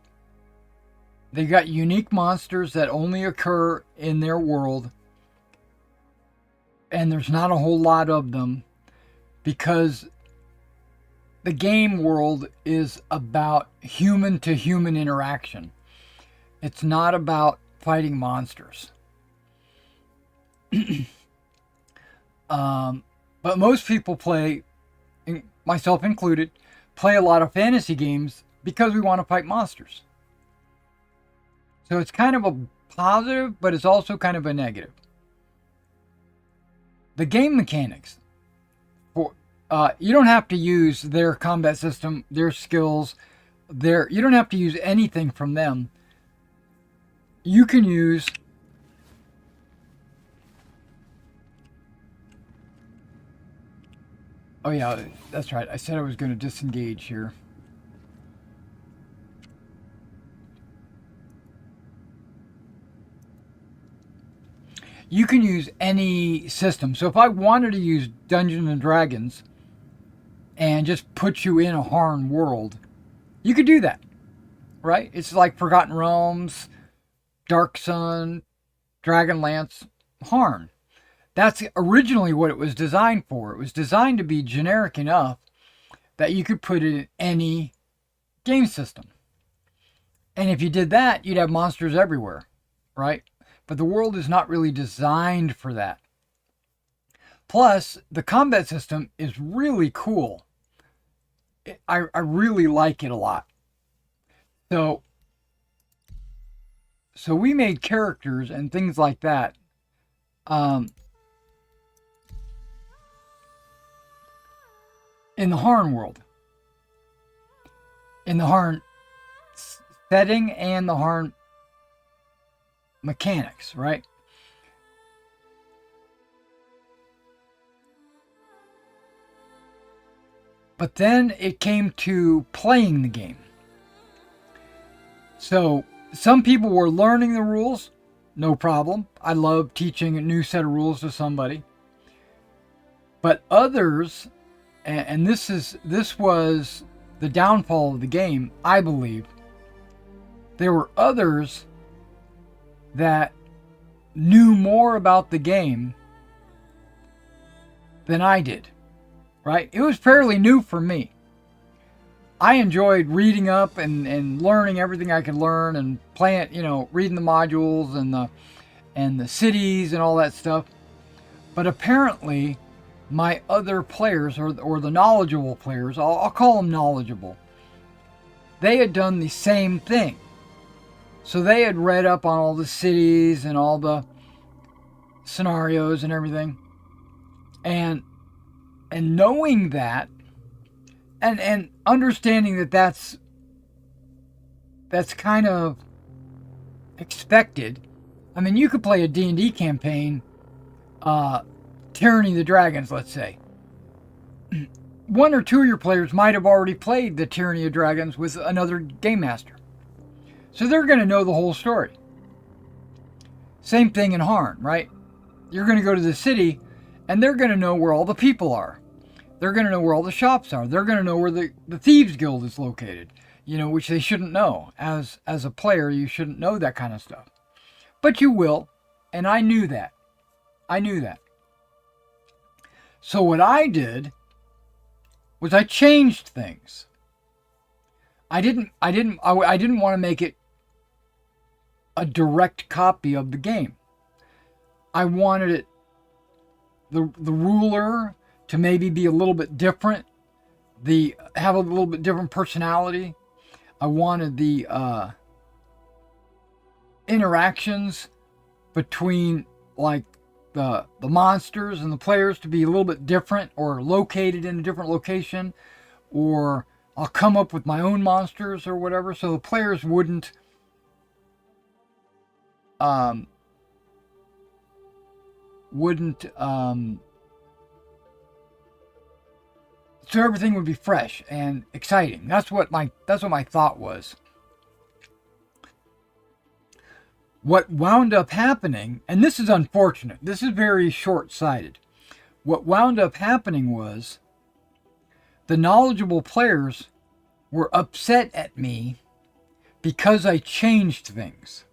unique monsters that only occur in their world. And there's not a whole lot of them because the game world is about human to human interaction. It's not about fighting monsters. But most people play, myself included, play a lot of fantasy games because we want to fight monsters. So it's kind of a positive, but it's also kind of a negative. The game mechanics, for you don't have to use their combat system, their skills, you don't have to use anything from them. You can use oh yeah, that's right. I said I was going to disengage here. You can use any system. So if I wanted to use Dungeons and Dragons and just put you in a Harn world, you could do that, right? It's like Forgotten Realms, Dark Sun, Dragonlance, Harn. That's originally what it was designed for. It was designed to be generic enough that you could put it in any game system. And if you did that, you'd have monsters everywhere, right? But the world is not really designed for that. Plus, the combat system is really cool. I really like it a lot. So we made characters and things like that. In the Harn world. in the Harn setting and the Harn mechanics, right? But then it came to playing the game. So some people were learning the rules, no problem. I love teaching a new set of rules to somebody. But others, and this was the downfall of the game, I believe. There were others that knew more about the game than I did, right? It was fairly new for me. I enjoyed reading up and learning everything I could learn and playing, reading the modules and the cities and all that stuff. But apparently, my other players, or the knowledgeable players, I'll call them knowledgeable, they had done the same thing. So they had read up on all the cities and all the scenarios and everything. And knowing that, and understanding that that's kind of expected. I mean, you could play a D&D campaign, Tyranny of the Dragons, let's say. One or two of your players might have already played the Tyranny of Dragons with another game master. So they're going to know the whole story. Same thing in Harn, right? You're going to go to the city, and they're going to know where all the people are. They're going to know where all the shops are. They're going to know where the Thieves Guild is located, which they shouldn't know. As a player, you shouldn't know that kind of stuff. But you will, and I knew that. So what I did was I changed things. I didn't want to make it a direct copy of the game. I wanted it, the ruler, to maybe be a little bit different, have a little bit different personality. I wanted the interactions between like the monsters and the players to be a little bit different, or located in a different location, or I'll come up with my own monsters or whatever, so the players wouldn't so everything would be fresh and exciting. That's what my thought was. What wound up happening, and this is unfortunate, this is very short-sighted. What wound up happening was the knowledgeable players were upset at me because I changed things.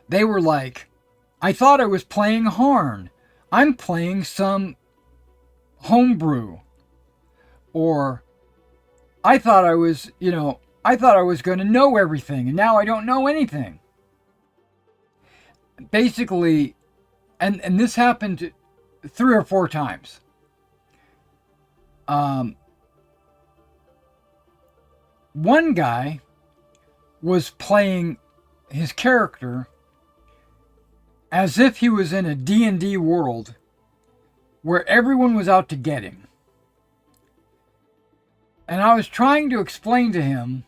They were like, I thought I was playing Harn. I'm playing some homebrew. Or I thought I was going to know everything, and now I don't know anything. Basically, and this happened 3 or 4 times. One guy was playing his character as if he was in a D&D world where everyone was out to get him. And I was trying to explain to him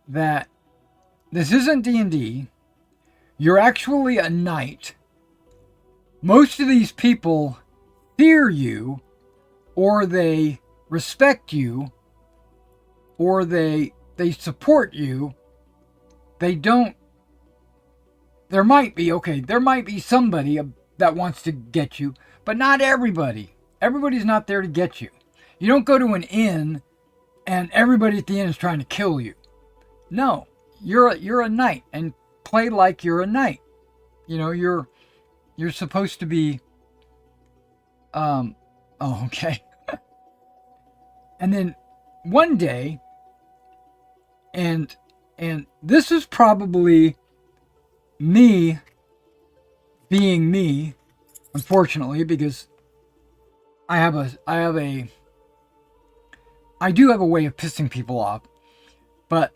that this isn't D&D. You're actually a knight. Most of these people fear you, or they respect you, or they support you. They don't. There might be somebody that wants to get you, but not everybody. Everybody's not there to get you. You don't go to an inn and everybody at the inn is trying to kill you. No, you're a knight, and play like you're a knight. You're supposed to be. Okay. And then one day, and this is probably me being me, unfortunately, because I do have a way of pissing people off, but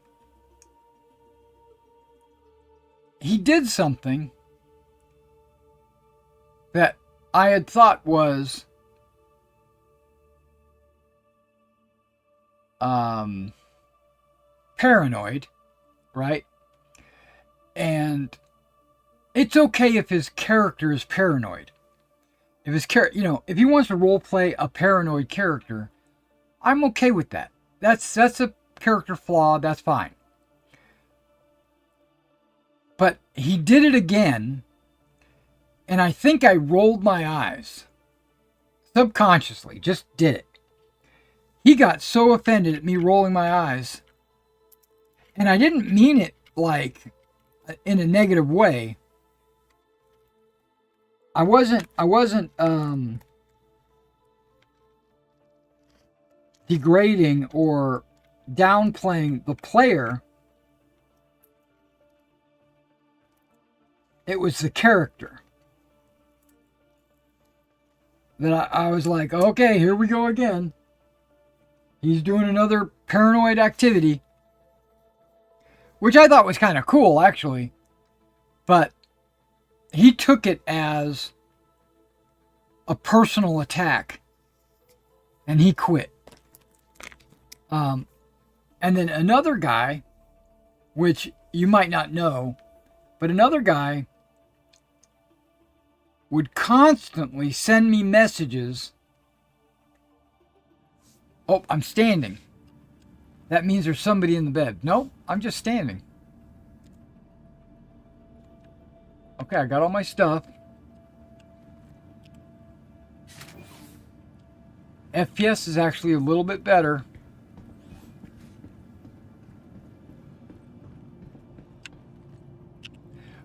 he did something that I had thought was paranoid, right? And it's okay if his character is paranoid. If his if he wants to role play a paranoid character, I'm okay with that. That's a character flaw. That's fine. But he did it again, and I think I rolled my eyes subconsciously. Just did it. He got so offended at me rolling my eyes, and I didn't mean it like in a negative way. I wasn't degrading or downplaying the player. It was the character that I was like, okay, here we go again. He's doing another paranoid activity, which I thought was kind of cool, actually. But he took it as a personal attack, and he quit. And then another guy, which you might not know, but another guy would constantly send me messages. Oh, I'm standing. That means there's somebody in the bed. Nope, I'm just standing. Okay, I got all my stuff. FPS is actually a little bit better.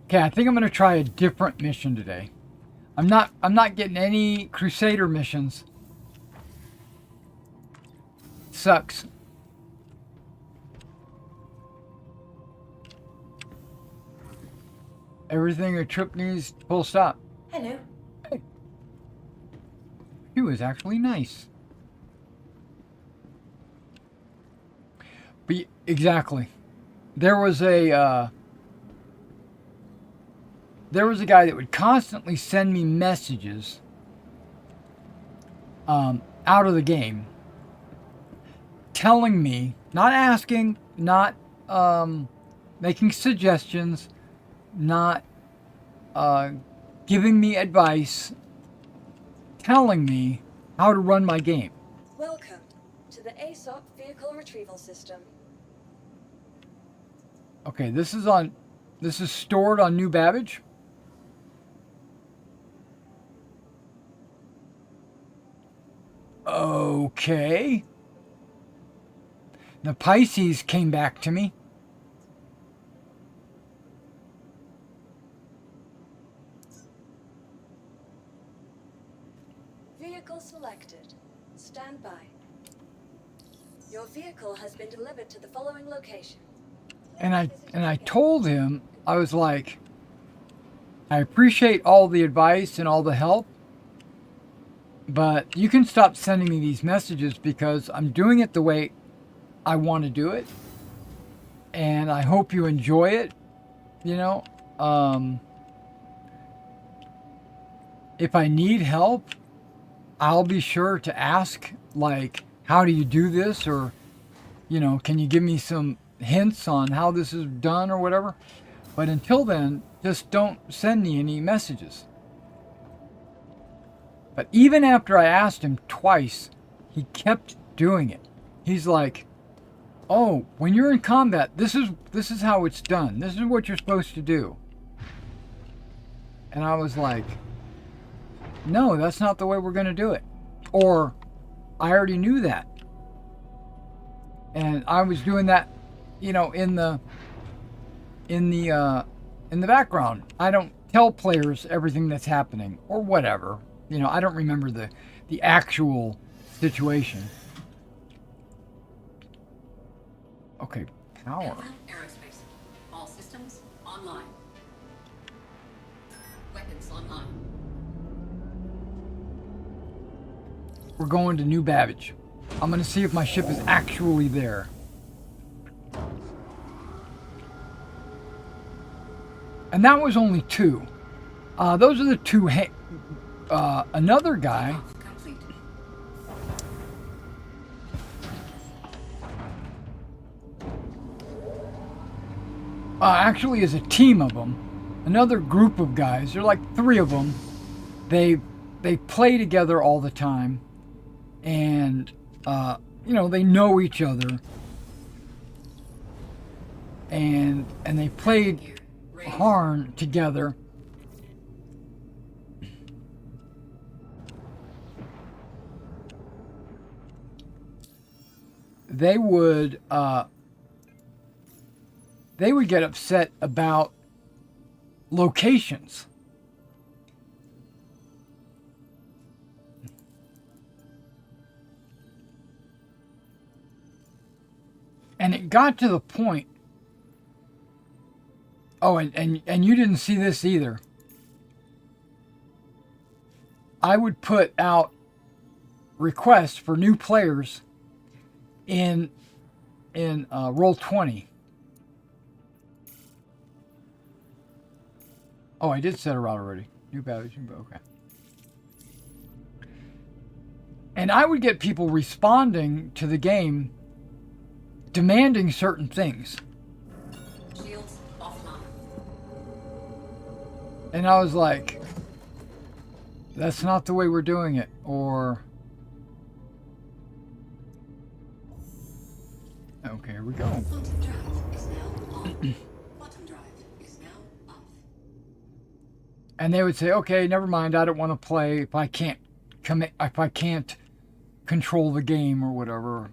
Okay, I think I'm going to try a different mission today. I'm not getting any Crusader missions. Sucks. Everything a trip needs, full stop. Hello. Hey. He was actually nice. But exactly. There was a guy that would constantly send me messages out of the game, telling me, not asking, not making suggestions, not giving me advice, telling me how to run my game. Welcome to the ASOP Vehicle Retrieval System. Okay, this is stored on New Babbage. Okay. The Pisces came back to me. Vehicle selected. Stand by. Your vehicle has been delivered to the following location. And I told him, I was like, I appreciate all the advice and all the help, but you can stop sending me these messages because I'm doing it the way I want to do it. And I hope you enjoy it, you know. If I need help, I'll be sure to ask, like, how do you do this? Or, you know, can you give me some hints on how this is done or whatever? But until then, just don't send me any messages. But even after I asked him twice, he kept doing it. He's like, oh, when you're in combat, this is how it's done. This is what you're supposed to do. And I was like, no, that's not the way we're going to do it. Or, I already knew that. And I was doing that, you know, in the background. I don't tell players everything that's happening or whatever. You know, I don't remember the actual situation. Okay, power. Inbound aerospace. All systems online. Weapons online. We're going to New Babbage. I'm going to see if my ship is actually there. And that was only two. Those are the two. Another guy. Complete. actually is a team of them, another group of guys. They're like 3 of them. They play together all the time, and you know, they know each other, and they played Harn together. They would get upset about locations. And it got to the point. Oh, and you didn't see this either. I would put out requests for new players in Roll20. Oh, I did set her out already. New batteries, okay. And I would get people responding to the game, demanding certain things. Shields offline. And I was like, that's not the way we're doing it. Or, okay, here we go. Quantum drive is now on. Quantum drive is now off. And they would say, okay, never mind, I don't want to play if I can't control the game or whatever.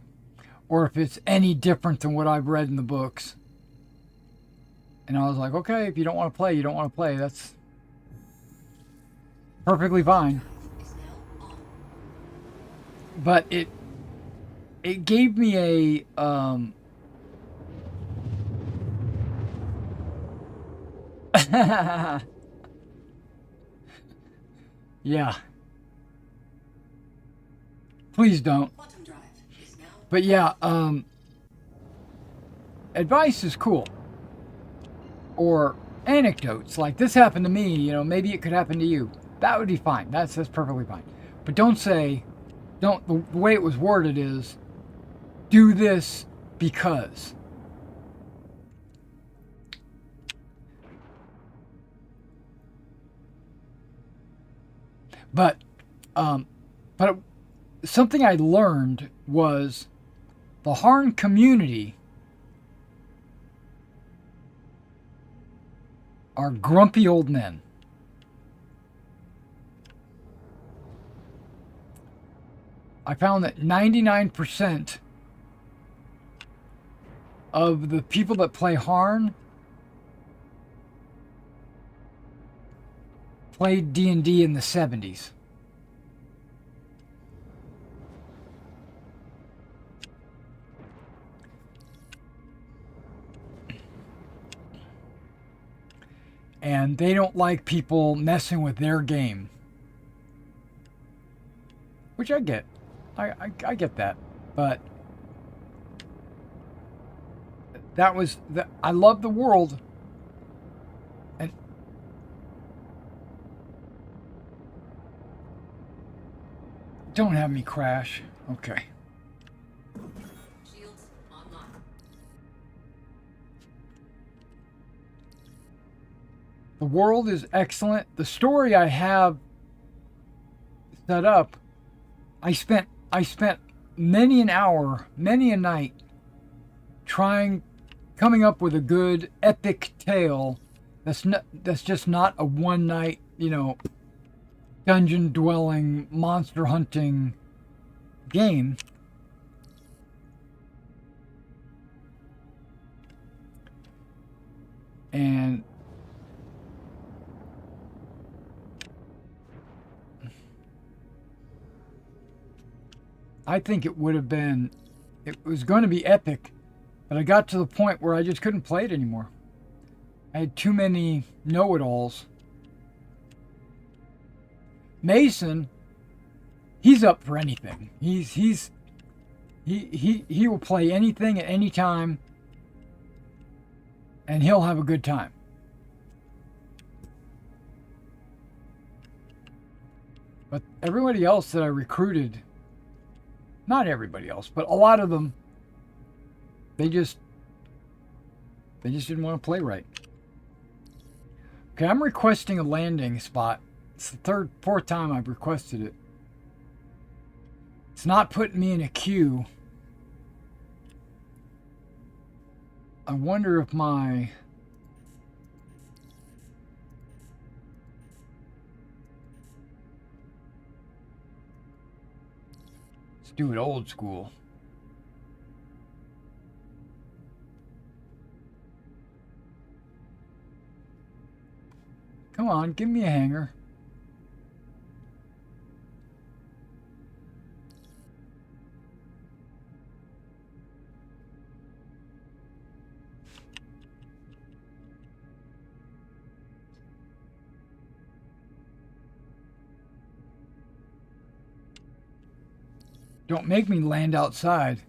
Or if it's any different than what I've read in the books. And I was like, okay, if you don't want to play, you don't want to play. That's perfectly fine. But it gave me a yeah. Please don't. But yeah, advice is cool. Or anecdotes, like this happened to me, you know, maybe it could happen to you. That would be fine. That's perfectly fine. But don't say, the way it was worded is, do this because. But something I learned was the Harn community are grumpy old men. I found that 99% of the people that play Harn played D&D in the 70s. And they don't like people messing with their game. Which I get. I get that. But that was I love the world. And don't have me crash. Okay. Shields online. The world is excellent. The story I have set up, I spent many an hour, many a night coming up with a good epic tale that's just not a one night, you know, dungeon dwelling, monster hunting game. And I think it was going to be epic, but I got to the point where I just couldn't play it anymore. I had too many know-it-alls. Mason, he's up for anything. He will play anything at any time, and he'll have a good time. But everybody else that I recruited, not everybody else, but a lot of them, they just They just didn't want to play right. Okay, I'm requesting a landing spot. It's the fourth time I've requested it. It's not putting me in a queue. I wonder if my... Let's do it old school. Come on, give me a hanger. Don't make me land outside.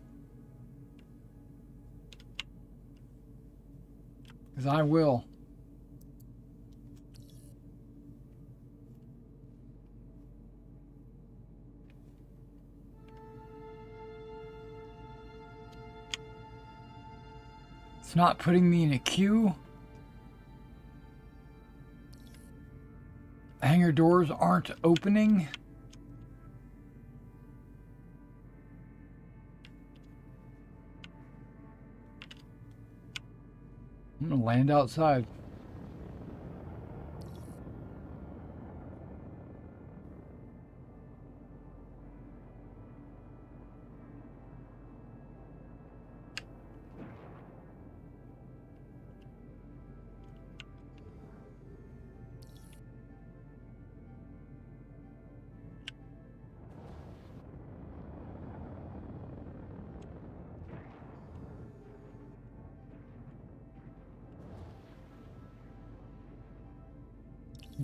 Because I will. It's not putting me in a queue. Hangar doors aren't opening. I'm gonna land outside.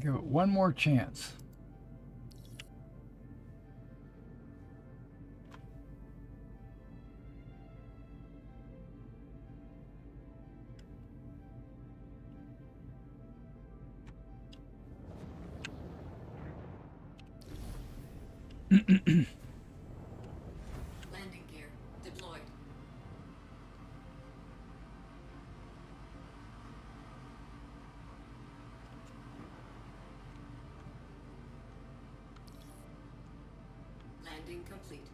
Give it one more chance. Landing gear deployed. Landing complete.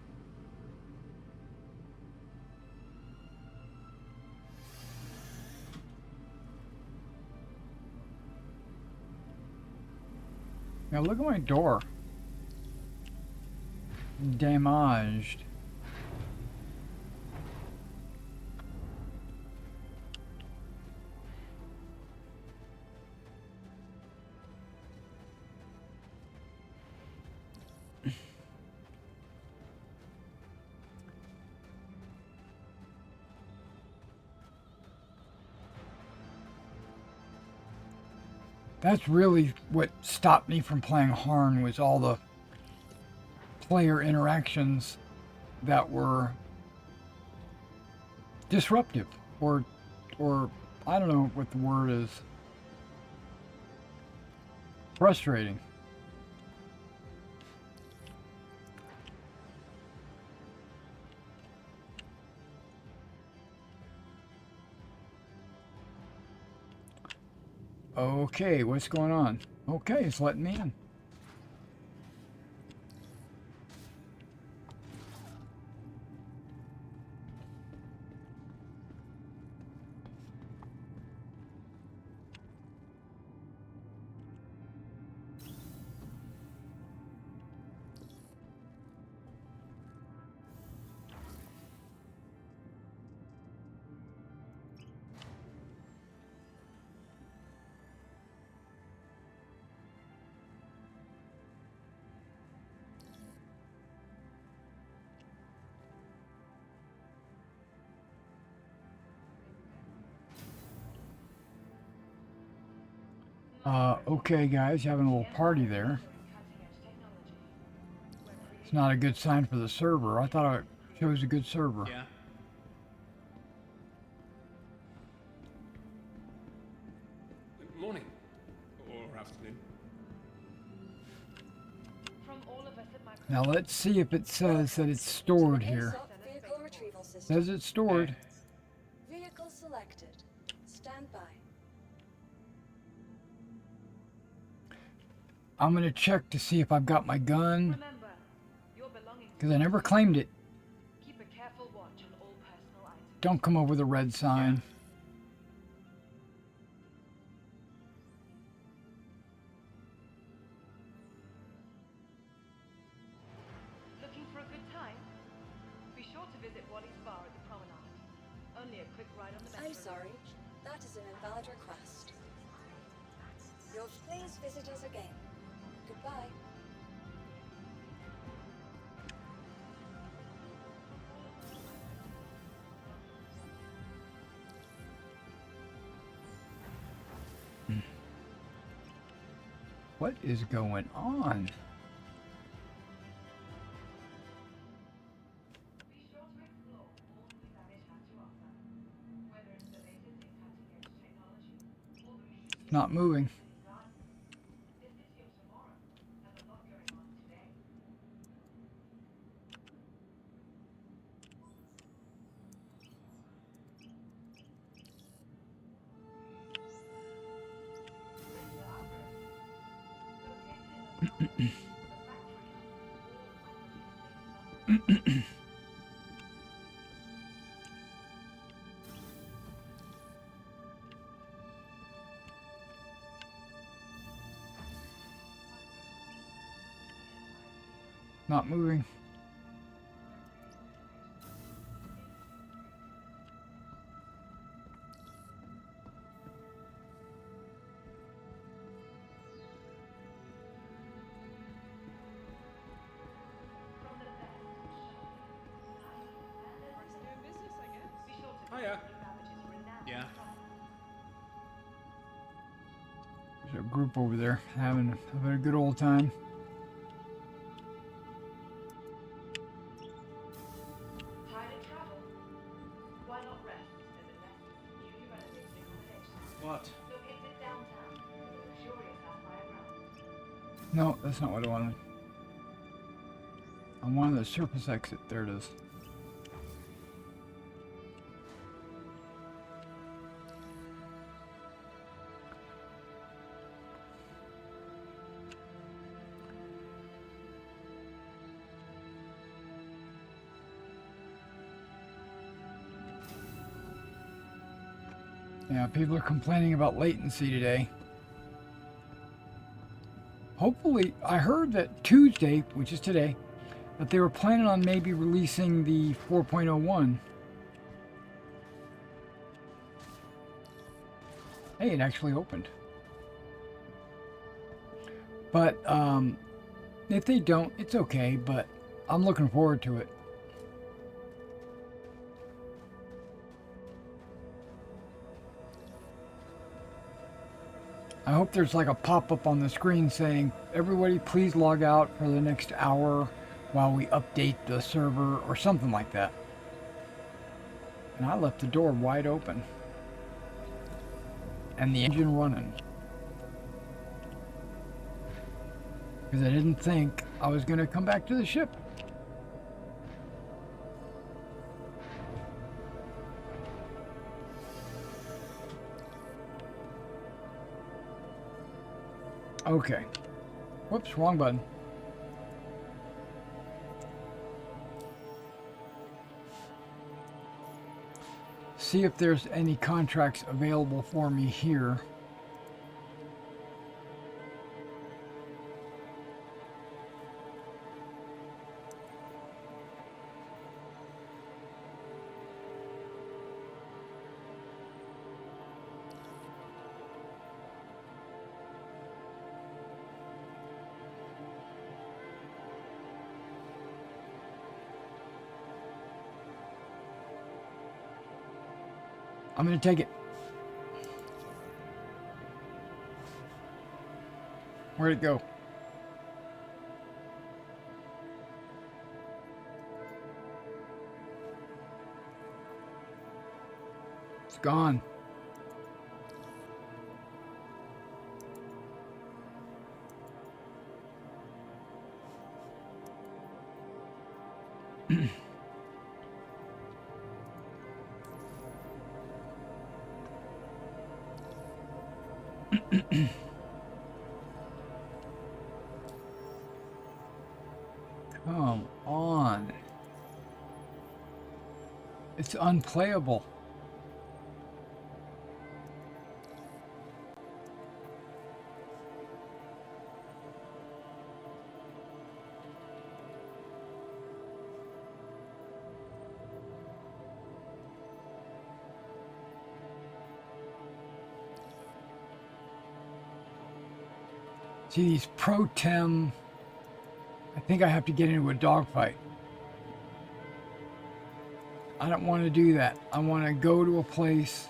Now look at my door. Damaged. That's really what stopped me from playing Harn, was all the player interactions that were disruptive, or I don't know what the word is. Frustrating. Okay, what's going on? Okay, it's letting me in. Okay guys, having a little party there. It's not a good sign for the server. I thought I chose a good server. Yeah. Morning. Or afternoon. From all of us at my Now let's see if it says that it's stored here. Vehicle retrieval system. Says it's stored. Vehicle selected. Stand by. I'm gonna check to see if I've got my gun, Remember, your belongings. because I never claimed it. Keep a careful watch on all personal items. Don't come over the red sign. Looking for a good time? Be sure to visit Wally's bar at the promenade. Only a quick ride on the metro. I'm sorry. That is an invalid request. Please visit us again. Goodbye. What is going on? Be sure to explore all the Spanish has to offer, whether it's the latest in cutting-edge technology or the museum Not moving. garden. This is your tomorrow. Has a lot going on today. Not moving. Hiya. Yeah. There's a group over there having a good old time. Tired of travel? Why not rest at the Nest's newly renovated accommodation? What? Located downtown, with a luxurious sapphire ground. No, that's not what I wanted. I wanted the surface exit. There it is. Yeah, people are complaining about latency today. Hopefully, I heard that Tuesday, which is today, that they were planning on maybe releasing the 4.01. Hey, it actually opened. But if they don't, it's okay, but I'm looking forward to it. I hope there's like a pop-up on the screen saying, everybody please log out for the next hour while we update the server or something like that. And I left the door wide open. And the engine running. Because I didn't think I was going to come back to the ship. Okay. Whoops, wrong button. See if there's any contracts available for me here. I'm going to take it. Where'd it go? It's gone. Come on. It's unplayable. See these pro-tem. I think I have to get into a dogfight. I don't want to do that. I want to go to a place,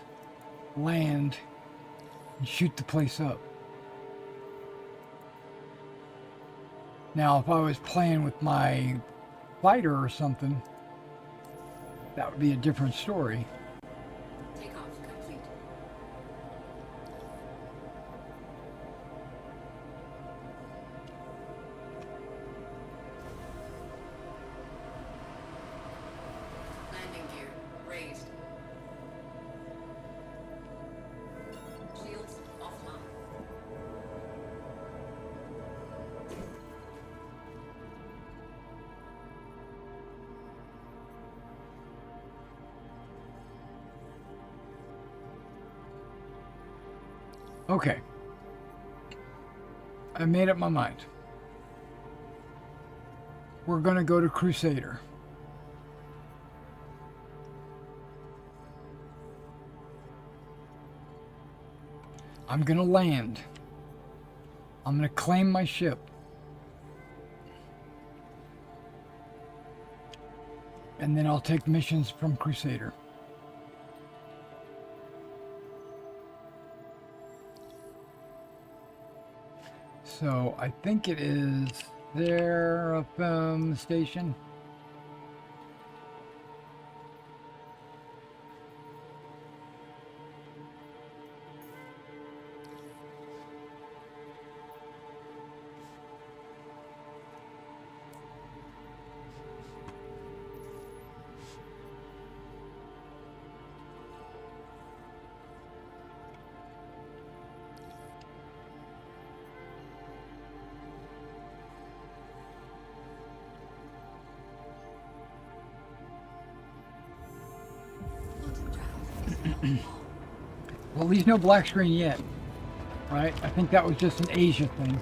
land, and shoot the place up. Now, if I was playing with my fighter or something, that would be a different story. Takeoff complete. Landing gear raised. Shields offline. Okay. I made up my mind. We're going to go to Crusader. I'm going to land. I'm going to claim my ship. And then I'll take missions from Crusader. So I think it is there up the station. Quantum drive is now on. Well, at least no black screen yet, right? I think that was just an Asia thing.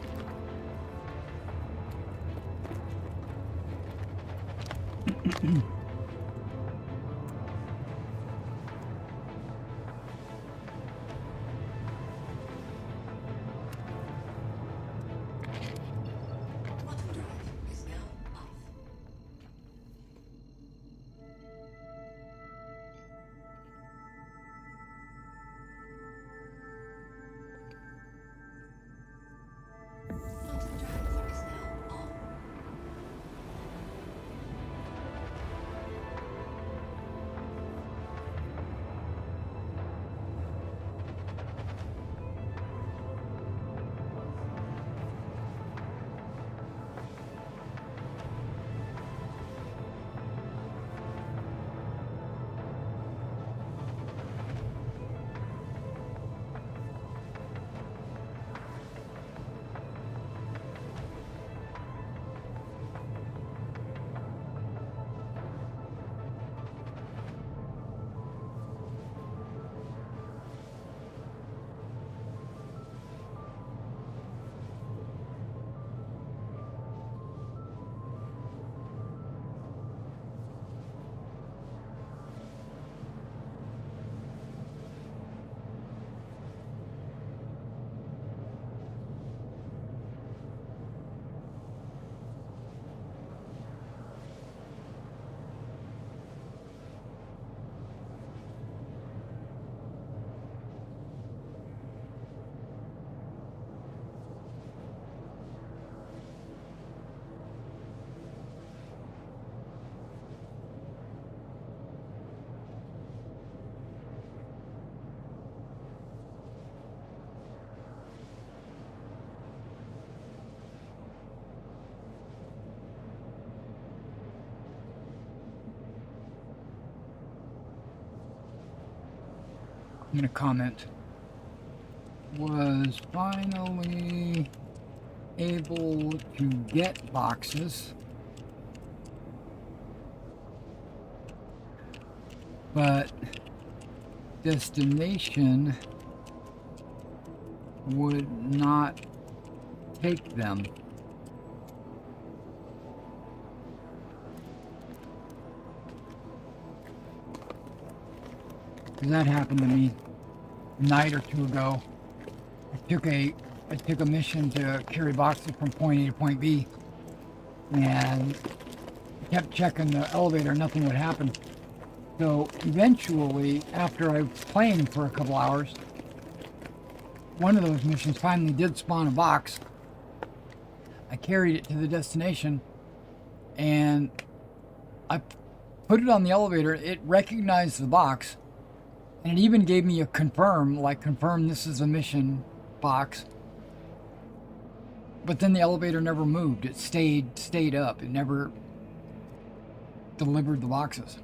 Quantum drive is now off. Quantum drive is now on. I'm going to comment. was finally able to get boxes. But destination would not take them. That happened to me a night or two ago. I took a mission to carry boxes from point A to point B, and kept checking the elevator. Nothing would happen. So eventually, after I was playing for a couple hours, one of those missions finally did spawn a box. I carried it to the destination, and I put it on the elevator. It recognized the box, and it even gave me a confirm this is a mission box. But then the elevator never moved. It stayed up. It never delivered the boxes.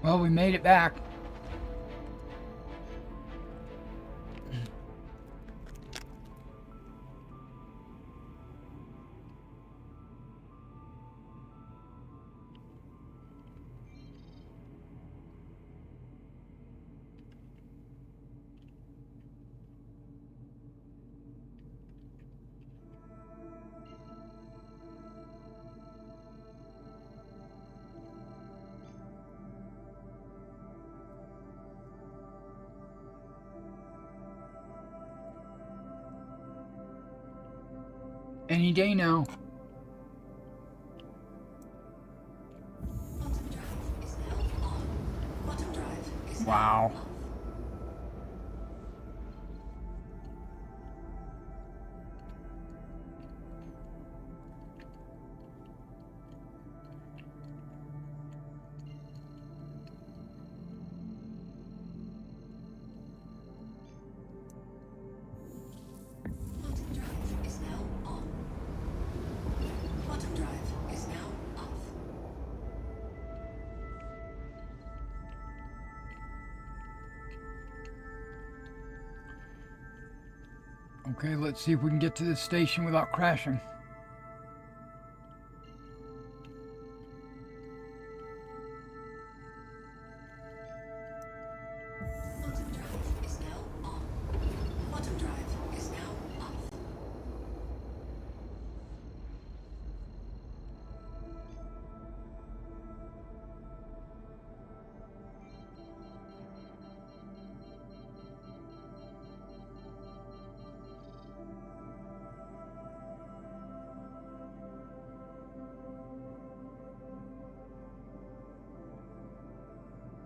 Well, we made it back. Any day now. Quantum drive is now on. Wow. off. Quantum drive is now on. Quantum drive is now off. Okay, let's see if we can get to this station without crashing. Quantum drive is now on. Quantum drive is now off.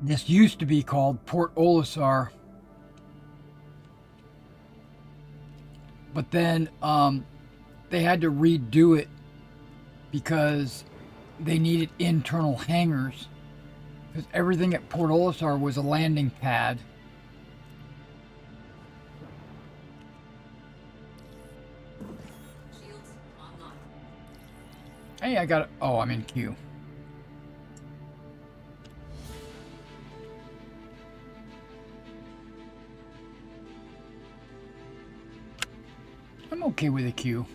This used to be called Port Olisar. But then they had to redo it because they needed internal hangars. Because everything at Port Olisar was a landing pad. Shields online. Hey, I got it. Oh, I'm in queue. I'm okay with a queue.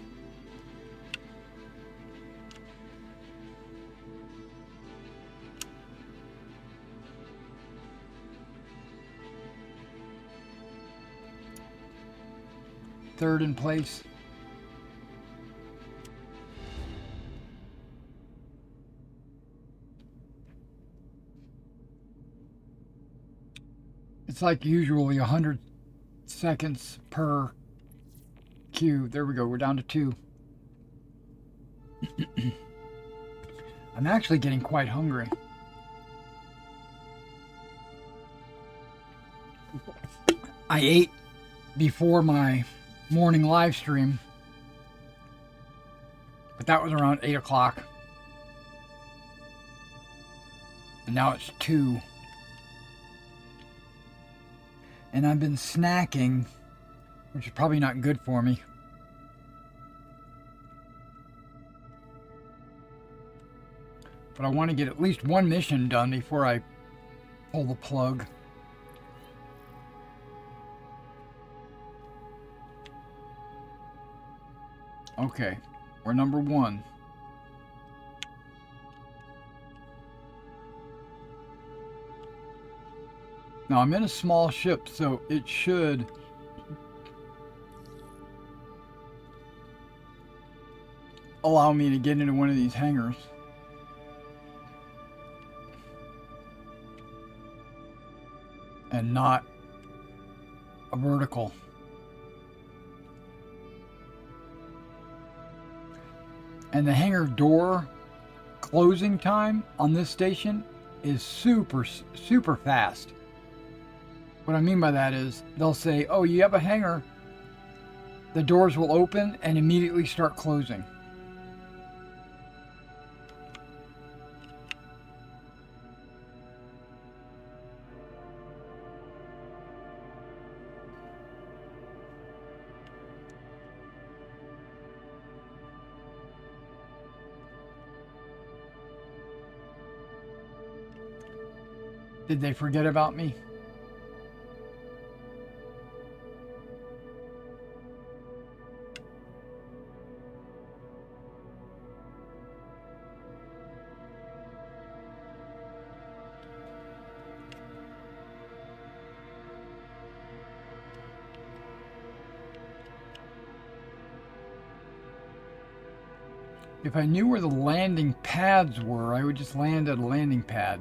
Third in place. It's like usually 100 seconds per queue. There we go. We're down to 2. I'm actually getting quite hungry. I ate before my morning live stream, but that was around 8 o'clock. And now it's 2. And I've been snacking, which is probably not good for me. But I want to get at least one mission done before I pull the plug. Okay, we're number 1. Now I'm in a small ship, so it should allow me to get into one of these hangars. And not a vertical. And the hangar door closing time on this station is super fast. What I mean by that is they'll say, oh, you have a hangar. The doors will open and immediately start closing. Did they forget about me? If I knew where the landing pads were, I would just land at a landing pad.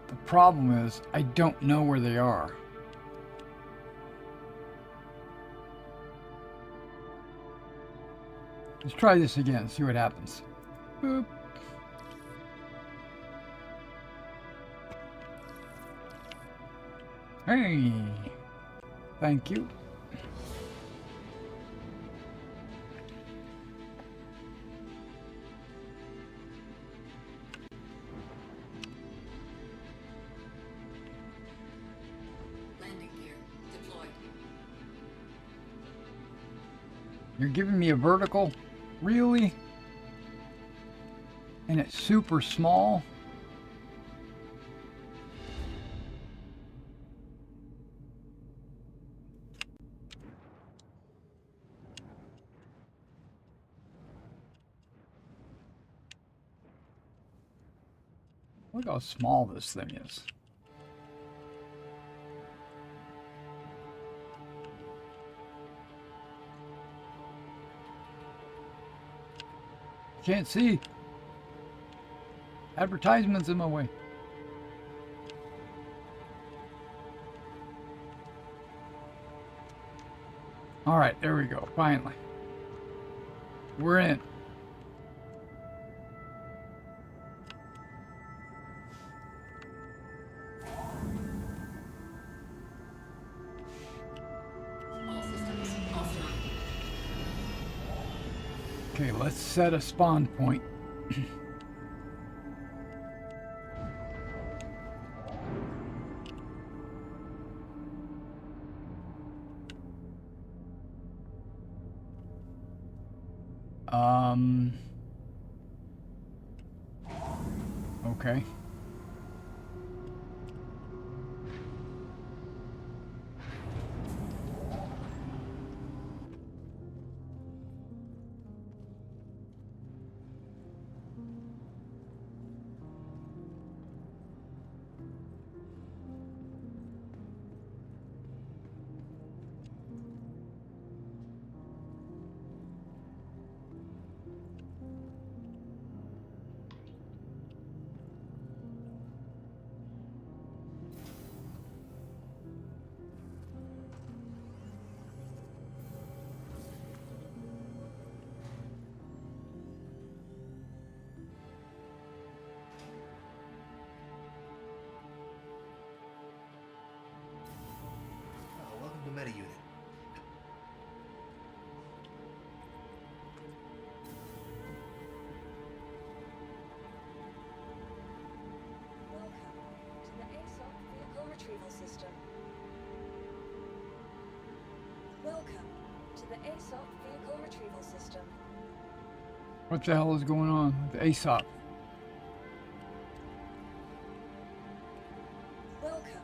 The problem is, I don't know where they are. Let's try this again, see what happens. Boop. Hey, thank you. Landing gear deployed. You're giving me a vertical? Really? And it's super small? Look how small this thing is. Can't see. Advertisements in my way. All right, there we go. Finally. We're in. All systems offline. Okay, let's set a spawn point. Okay. Welcome to Meta Unit. Welcome to the ASOP Vehicle Retrieval System. Welcome to the ASOP Vehicle Retrieval System. What the hell is going on with ASOP? Welcome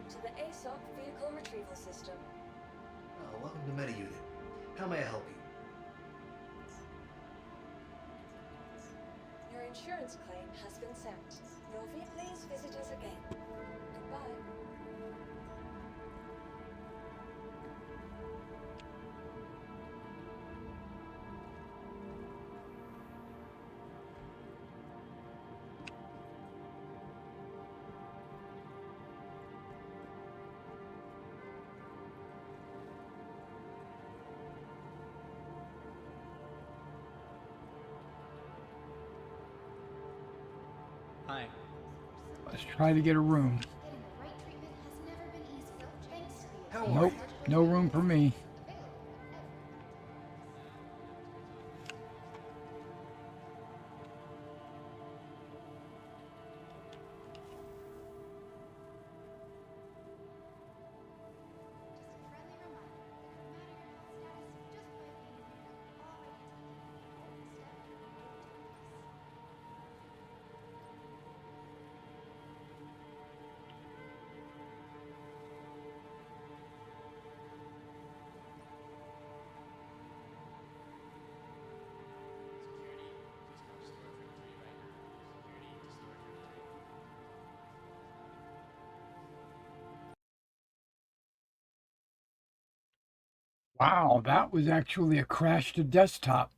to the ASOP Vehicle Retrieval System. Welcome to Meta Unit. How may I help you? Your insurance claim has been sent. Please visit us again. Goodbye. Hi. Let's try to get a room. How are Nope, you? no room for me. Wow, that was actually a crash to desktop.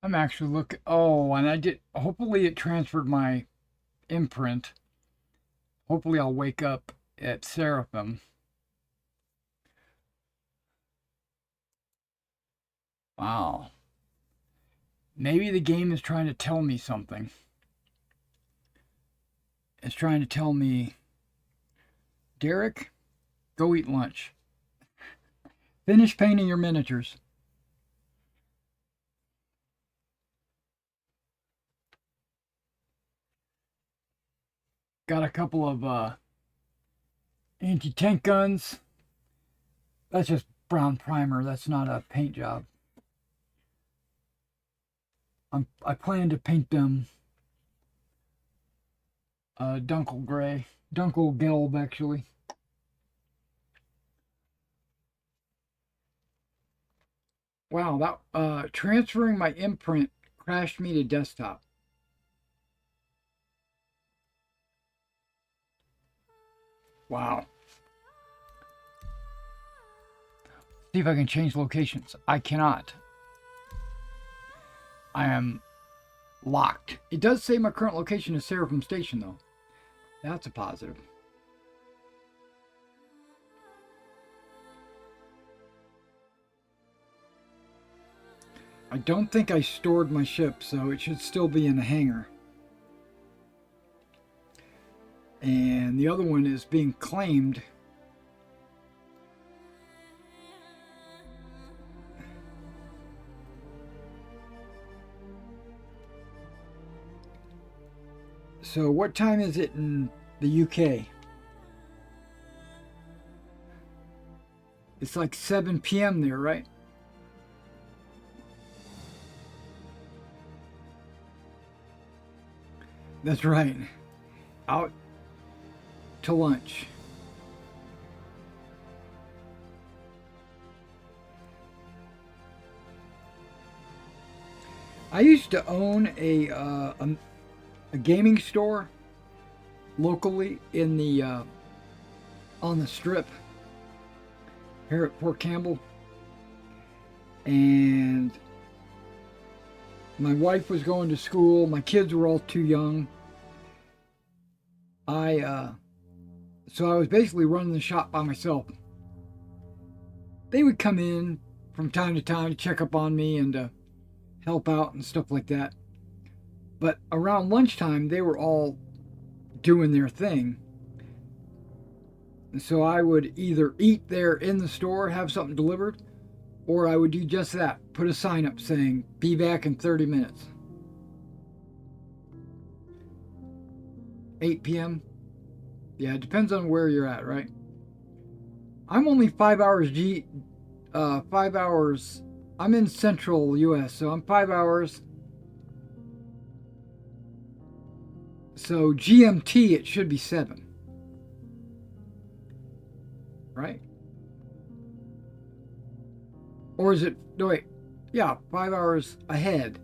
I'm actually looking. Oh, and I did. Hopefully, it transferred my imprint. Hopefully, I'll wake up at Seraphim. Wow. Maybe the game is trying to tell me something. It's trying to tell me, Derek, go eat lunch. Finish painting your miniatures. Got a couple of anti-tank guns. That's just brown primer. That's not a paint job. I plan to paint them Dunkel Gray. Dunkel Gelb, actually. Wow, that transferring my imprint crashed me to desktop. Wow. See if I can change locations. I cannot. I am locked. It does say my current location is Seraphim Station, though. That's a positive. I don't think I stored my ship, so it should still be in the hangar. And the other one is being claimed. So what time is it in the UK? It's like 7 p.m. there, right? That's right. Out to lunch. I used to own a gaming store locally in the on the strip here at Port Campbell, and my wife was going to school. My kids were all too young. So I was basically running the shop by myself. They would come in from time to time to check up on me and help out and stuff like that. But around lunchtime, they were all doing their thing. And so I would either eat there in the store, have something delivered, or I would do just that. Put a sign up saying, be back in 30 minutes. 8 p.m. Yeah, it depends on where you're at, right? I'm only 5 hours 5 hours. I'm in central US, so I'm 5 hours. So GMT, it should be 7. Right? Or is it, no wait, yeah, 5 hours ahead.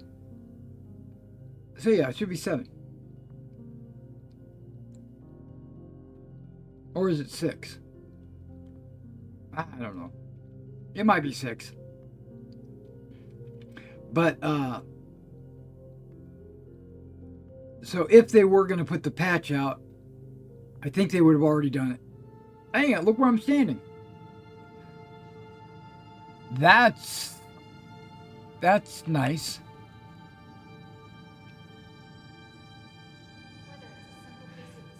So yeah, it should be 7. Or is it 6? I don't know. It might be 6. But, so if they were going to put the patch out, I think they would have already done it. Hang on, look where I'm standing. That's nice.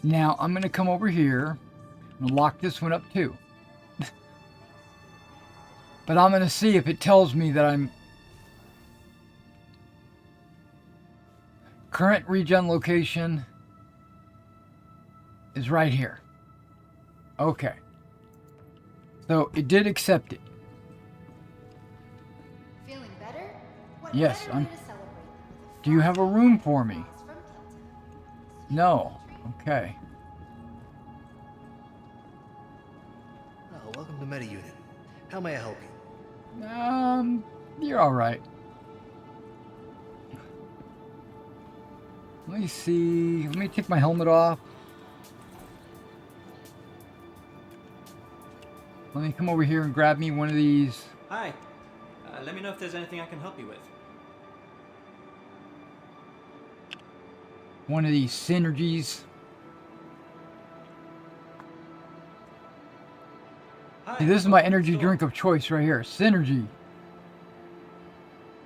Now I'm going to come over here and lock this one up too. But I'm going to see if it tells me that I'm current regen location is right here. Okay. So it did accept it. Feeling better? What Yes, better I'm. way to celebrate than with a Do you have a room for me? from Kelton? No. Okay. Oh, welcome to MetaUnit. How may I help you? You're all right. Let me see. Let me take my helmet off. Let me come over here and grab me one of these. Hi. Let me know if there's anything I can help you with. one of these synergies. Hi, See, this is my welcome to the energy store. drink of choice right here. Synergy.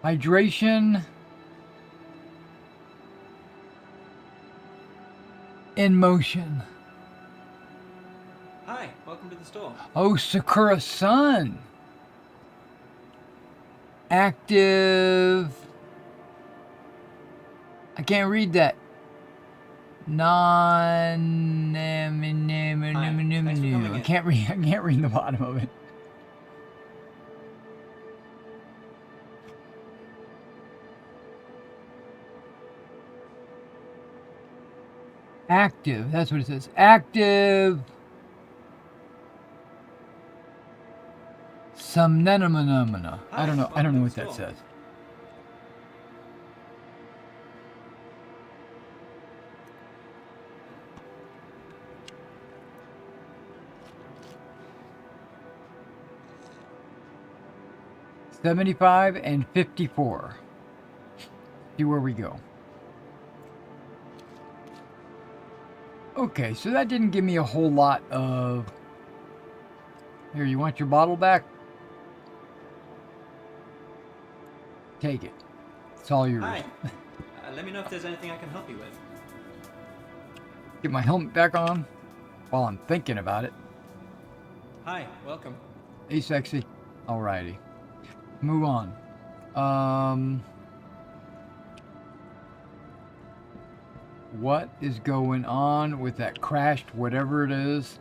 Hydration. In motion. Hi, welcome to the store. Oh, Sakura Sun. Active. I can't read that. Non. thanks for coming I in. can't read. I can't read the bottom of it. Active. That's what it says. Active. Somnenomena. I don't know. I don't know what that says. $75 and $54. See where we go. Okay, so that didn't give me a whole lot of. Here, you want your bottle back? Take it. It's all yours. Hi. Let me know if there's anything I can help you with. Get my helmet back on while I'm thinking about it. Hi, welcome. Hey, sexy. Alrighty. Move on. What is going on with that crashed whatever it is?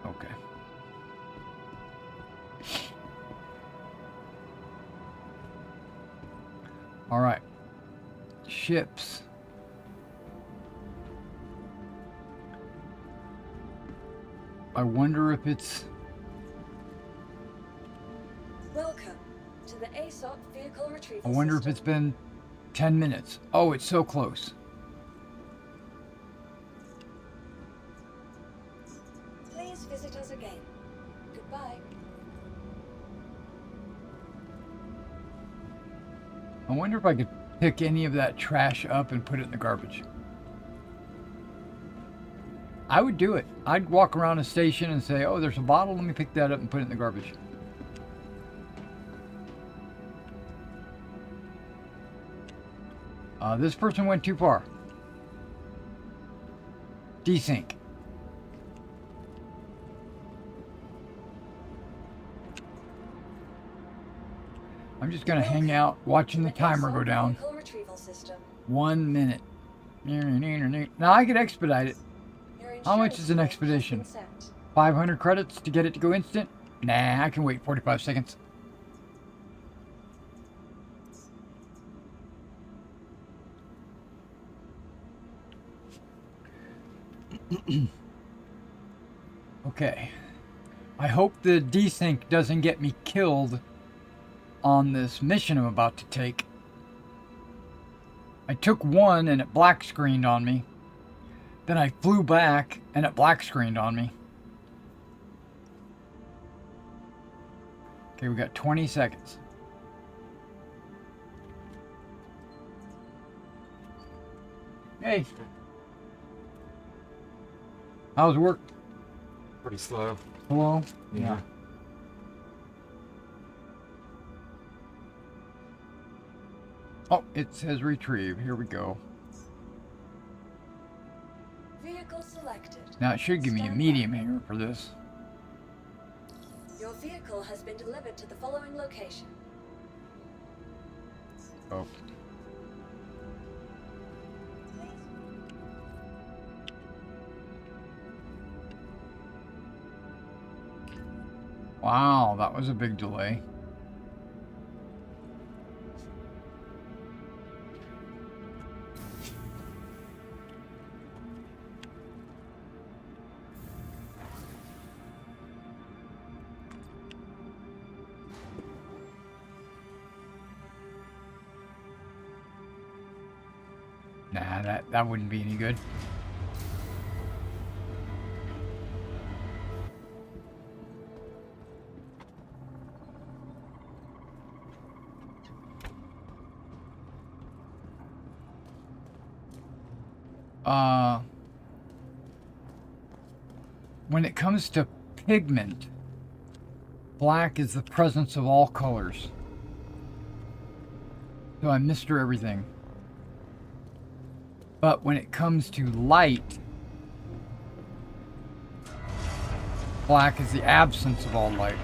Okay. All right. Ships. I wonder if it's... Welcome to the ASOP vehicle I retrieval wonder if system. it's been 10 minutes. Oh, it's so close. Please visit us again. Goodbye. I wonder if I could pick any of that trash up and put it in the garbage. I would do it. I'd walk around a station and say, oh, there's a bottle. Let me pick that up and put it in the garbage. This person went too far. Desync. I'm just going to hang out watching the timer go down. Vehicle retrieval system. 1 minute. Now I could expedite it. Your How much is an insurance claim has expedition? been set. 500 credits to get it to go instant? Nah, I can wait 45 seconds. Okay. I hope the desync doesn't get me killed on this mission I'm about to take. I took one and it black screened on me. Then I flew back and it black screened on me. Okay, we got 20 seconds. Hey. How's work? Pretty slow. Hello? Yeah. Oh, it says retrieve. Here we go. Vehicle selected. Now it should give me a Stand medium by. here for this. Your vehicle has been delivered to the following location. Oh. Wow, that was a big delay. Nah, that wouldn't be any good. when it comes to pigment, black is the presence of all colors. So I'm Mr. Everything. But when it comes to light, black is the absence of all light.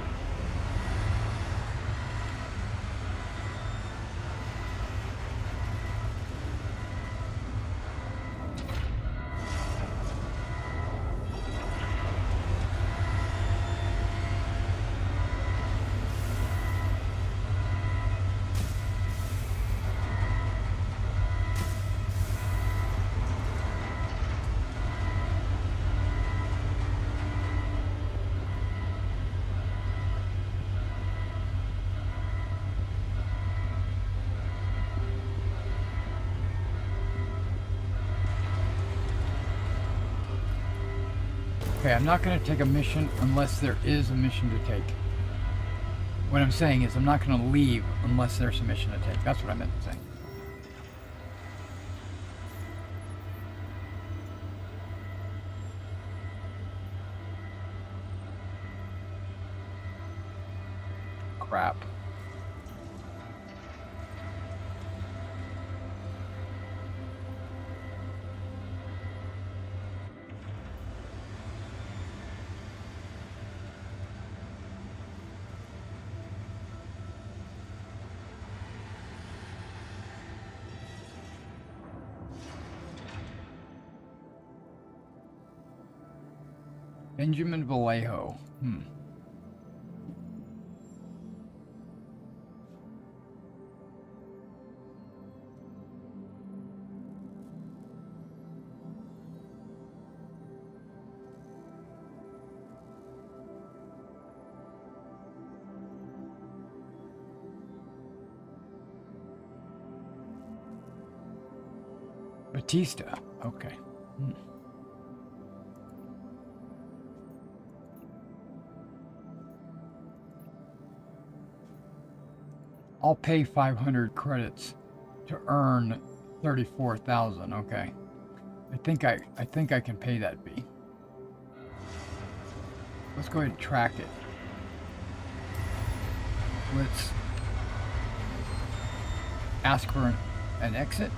Okay, I'm not going to take a mission unless there is a mission to take. What I'm saying is I'm not going to leave unless there's a mission to take. That's what I meant to say. Crap. Benjamin Vallejo. Batista. Okay. I'll pay 500 credits to earn 34,000. Okay. I think I can pay that fee. Let's go ahead and track it. Let's ask for an exit.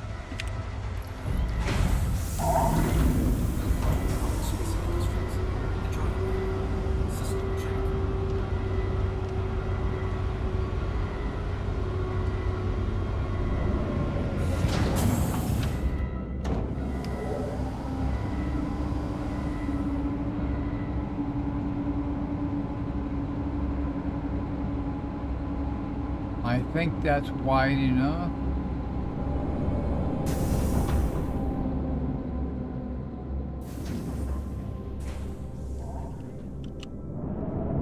I think that's wide enough.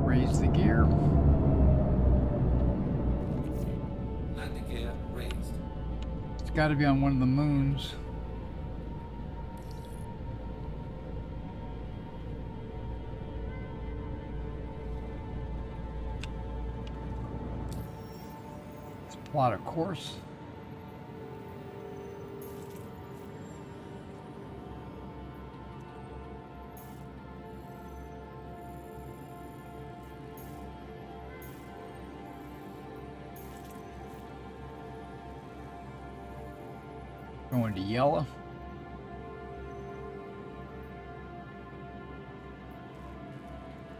Raise the gear. Landing gear raised. It's got to be on one of the moons. Plot a course. Going to yellow.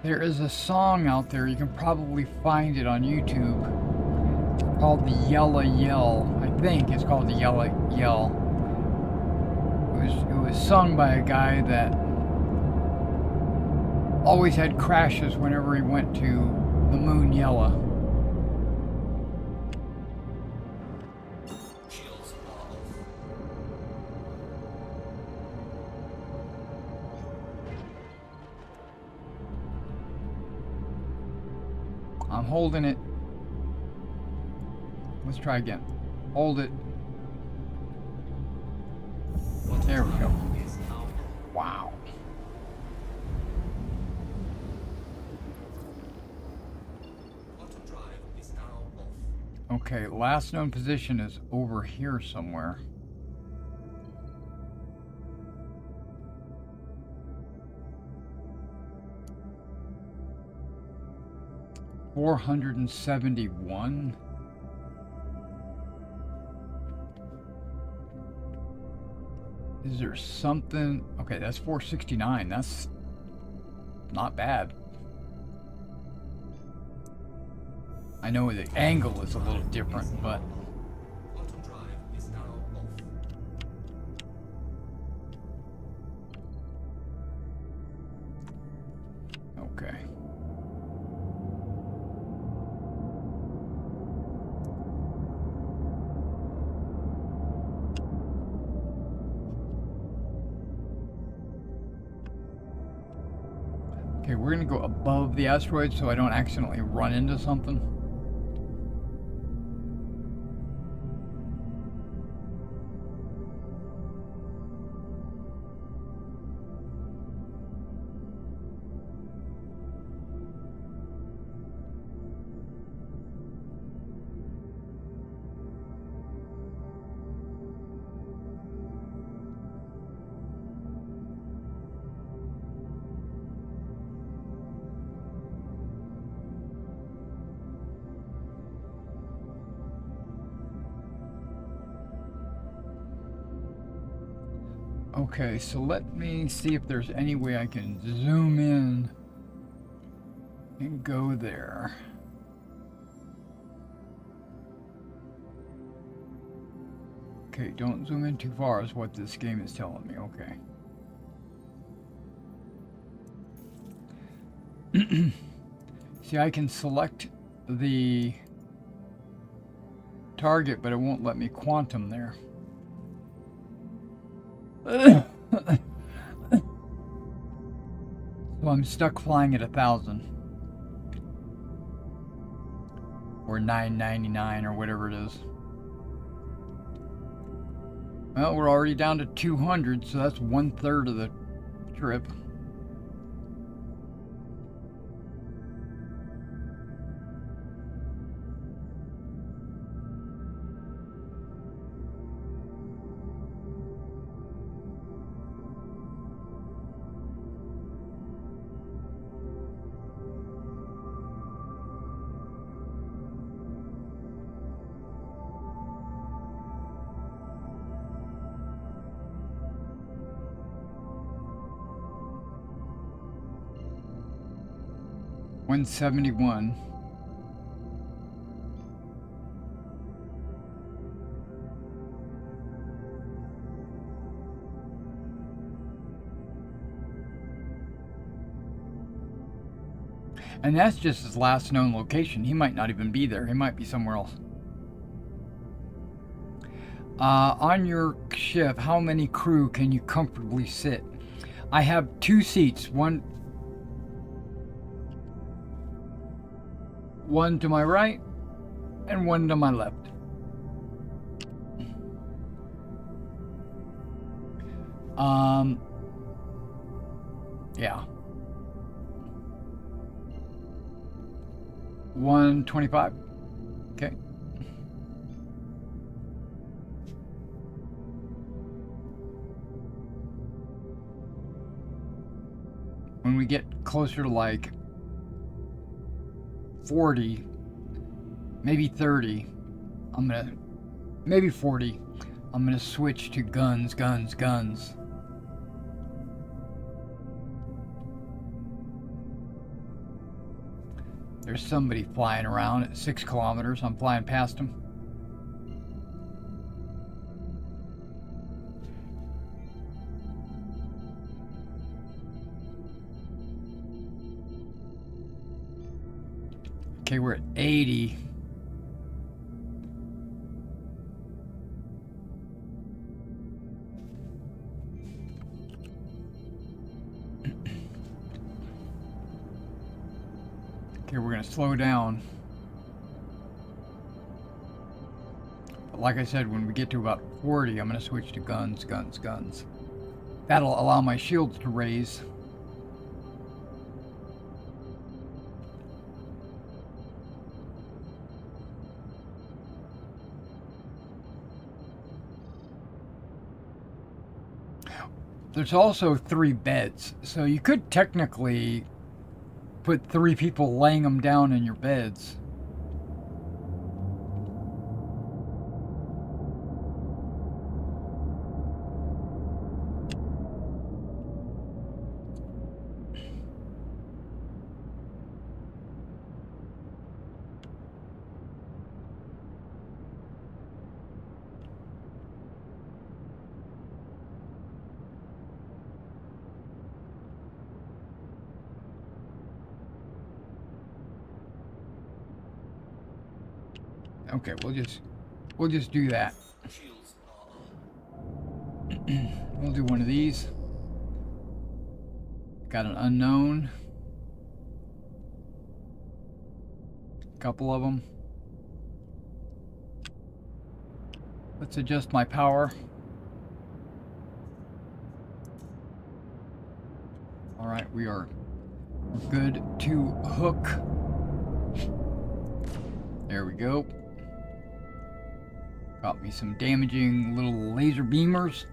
There is a song out there, you can probably find it on YouTube, called the Yella Yell. I think it's called the Yella Yell. It was sung by a guy that always had crashes whenever he went to the moon Yella. Shields are off. I'm holding it. Let's try again. Hold it. There we go. Wow. Quantum drive is now off. Okay, last known position is over here somewhere. 471. Is there something? Okay, that's 469. That's not bad. I know the angle is a little different, but Quantum drive is now off. okay. Okay, we're gonna go above the asteroid so I don't accidentally run into something. Okay, so let me see if there's any way I can zoom in and go there. Okay, don't zoom in too far is what this game is telling me. Okay. See, I can select the target, but it won't let me quantum there. So I'm stuck flying at 1,000 or 999 or whatever it is. Well, we're already down to 200, so that's 1/3 of the trip. $171. And that's just his last known location. He might not even be there. He might be somewhere else. On your ship, how many crew can you comfortably sit? I have 2 seats. One to my right and one to my left. Yeah. 125. Okay. When we get closer to like 40, maybe 30, maybe 40, I'm gonna switch to guns. There's somebody flying around at 6 kilometers. I'm flying past him. Okay, we're at 80. Okay, we're gonna slow down. But like I said, when we get to about 40, I'm gonna switch to guns. That'll allow my shields to raise. There's also 3 beds, so you could technically put 3 people laying them down in your beds. Okay, we'll just do that. Shields are on. We'll do one of these. Got an unknown. Couple of them. Let's adjust my power. All right, we're good to hook. There we go. Got me some damaging little laser beamers.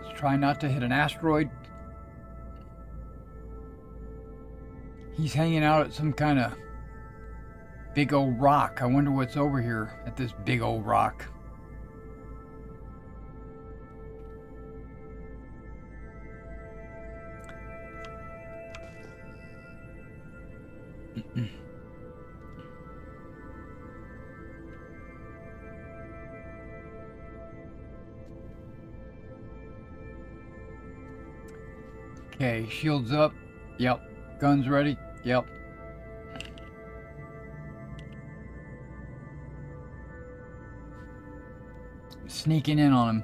Let's try not to hit an asteroid. He's hanging out at some kind of big old rock. I wonder what's over here at this big old rock. Okay, shields up. Yep. Guns ready. Yep. Sneaking in on him.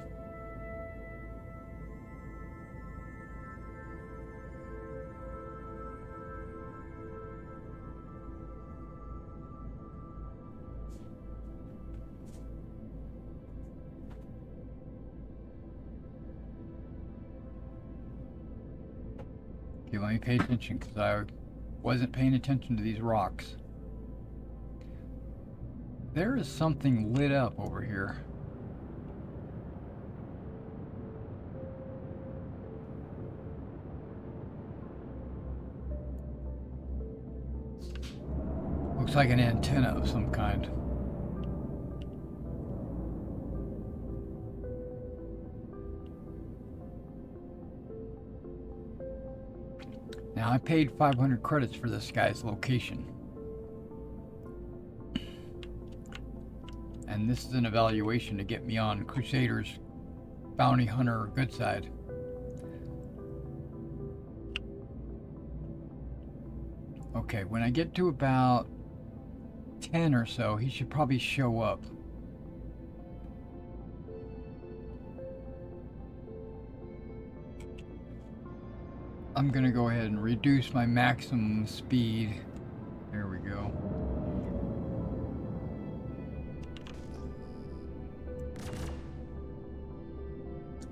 Okay, let me pay attention because I wasn't paying attention to these rocks. There is something lit up over here. Looks like an antenna of some kind. Now, I paid 500 credits for this guy's location. And this is an evaluation to get me on Crusader's bounty hunter good side. Okay, when I get to about 10 or so, he should probably show up. I'm gonna go ahead and reduce my maximum speed. There we go.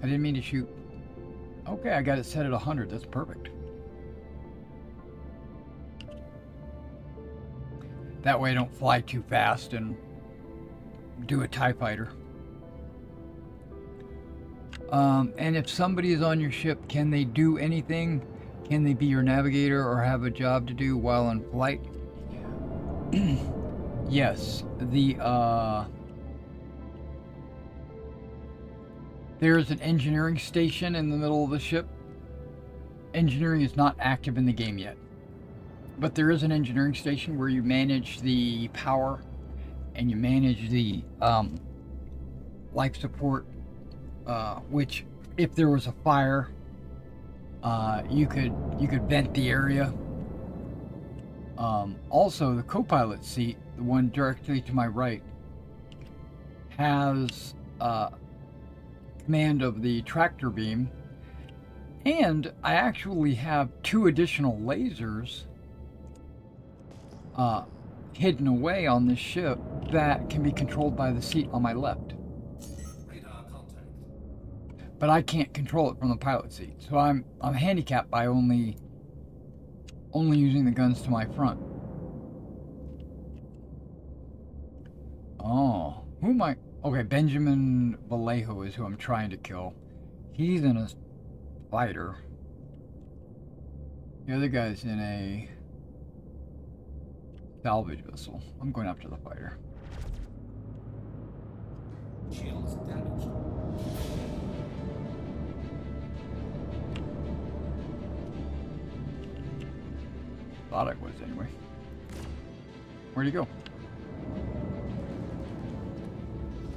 I didn't mean to shoot. Okay, I got it set at 100. That's perfect. That way I don't fly too fast and do a TIE fighter. And if somebody is on your ship, can they do anything? Can they be your navigator or have a job to do while in flight? Yes. There's an engineering station in the middle of the ship. Engineering is not active in the game yet. But there is an engineering station where you manage the power and you manage the life support, which if there was a fire, you could vent the area. Also, the co-pilot seat, the one directly to my right, has command of the tractor beam, and I actually have 2 additional lasers hidden away on this ship that can be controlled by the seat on my left. Radar contact. But I can't control it from the pilot seat, so I'm handicapped by only using the guns to my front. Oh, who am I? Okay, Benjamin Vallejo is who I'm trying to kill. He's in a fighter. The other guy's in a salvage vessel. I'm going after the fighter. Shields damaged. Thought I was anyway. Where'd he go?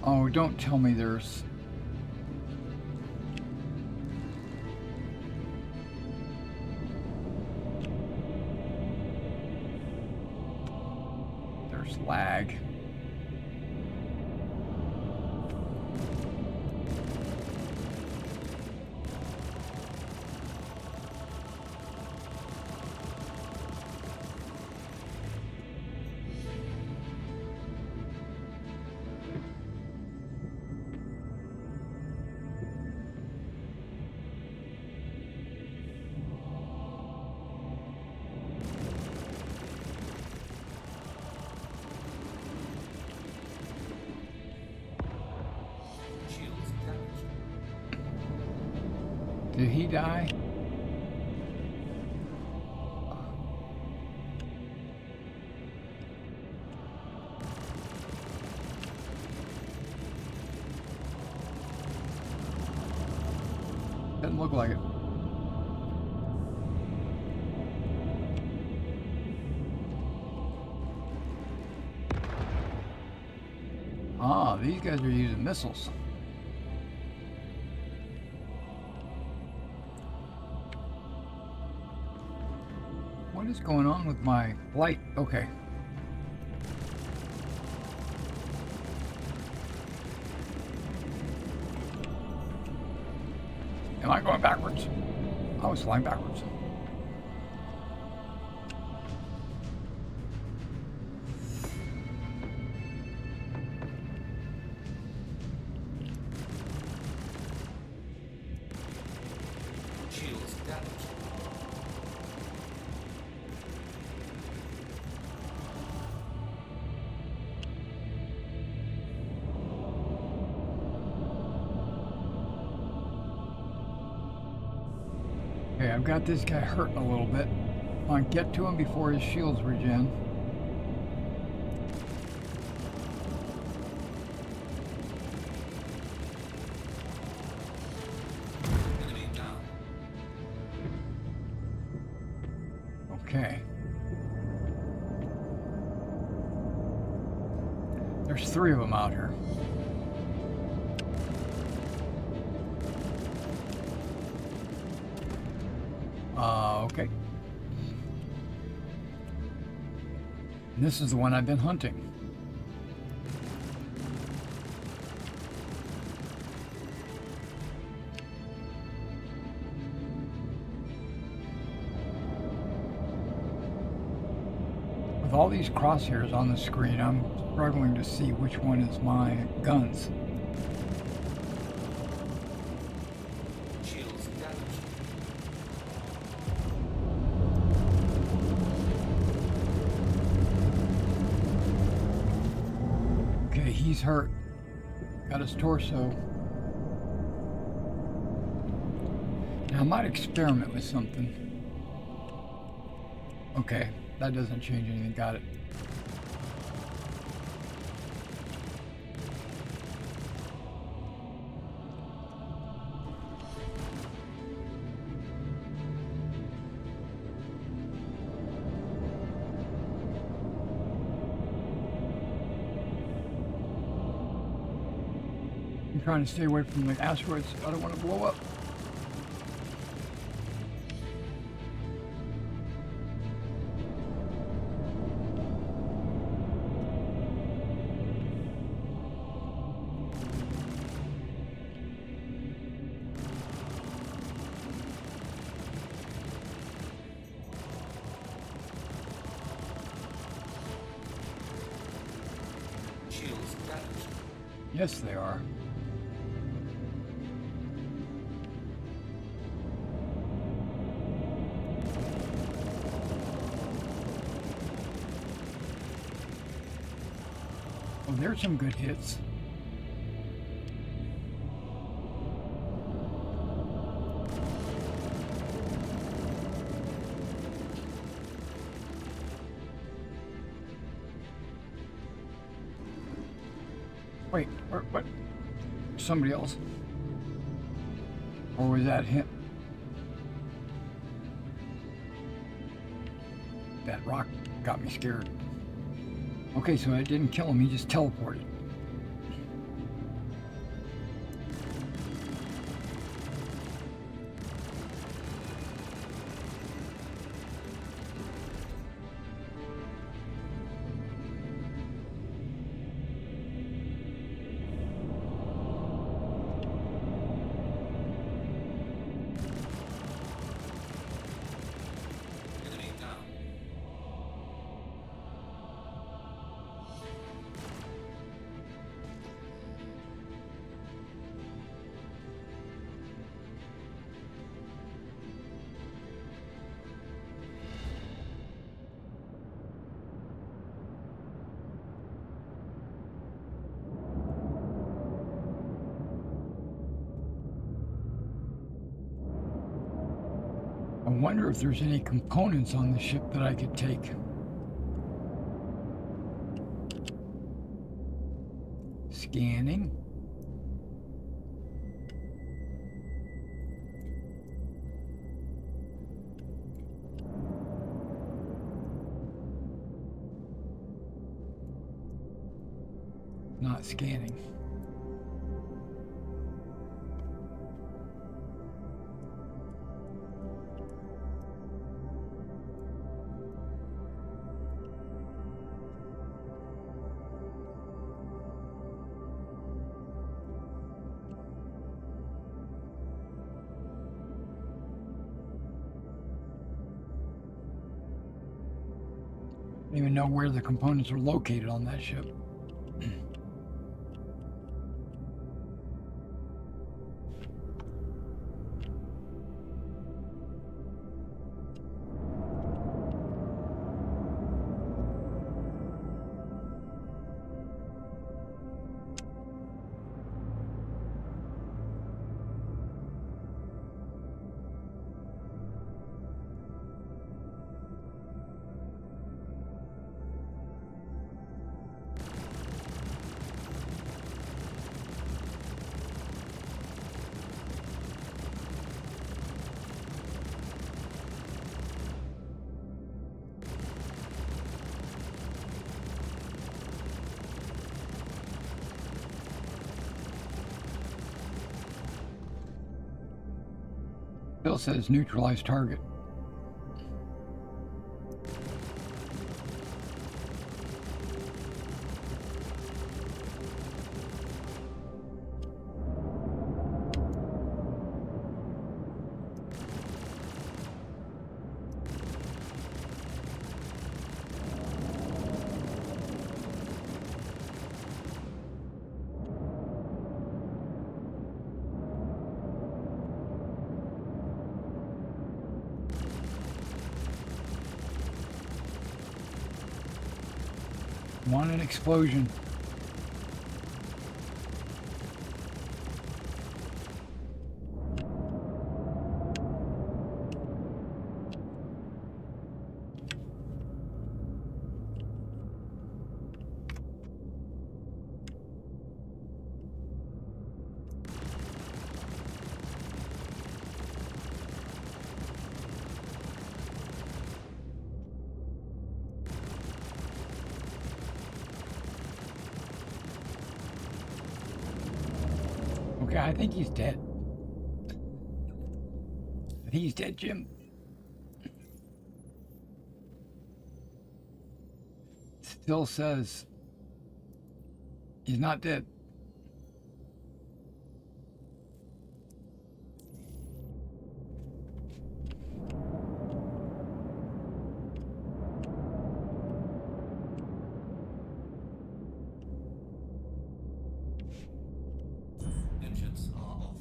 Oh, don't tell me there's... There's lag. Shields damaged. Did he die? Doesn't look like it. Ah, these guys are using missiles. What is going on with my light? Okay. Am I going backwards? I was flying backwards. Shields damaged. Okay, I've got this guy hurting a little bit. I want to get to him before his shields regen. Enemy down. Okay. There's 3 of them out here. Okay. And this is the one I've been hunting. With all these crosshairs on the screen, I'm struggling to see which one is my guns. Shields damaged. Okay, he's hurt. Got his torso. Now I might experiment with something. Okay, that doesn't change anything. Got it. I'm trying to stay away from the asteroids. I don't want to blow up. Shields damaged. Yes, they are. Oh, there's some good hits. Or what? Somebody else? Or was that him? That rock got me scared. Okay, so it didn't kill him, he just teleported. Enemy down. I wonder if there's any components on the ship that I could take. Scanning. Not scanning. I don't even know where the components are located on that ship. Bill says neutralize target. Want an explosion. Okay, I think he's dead. I think he's dead, Jim. Still says he's not dead. Engines are off.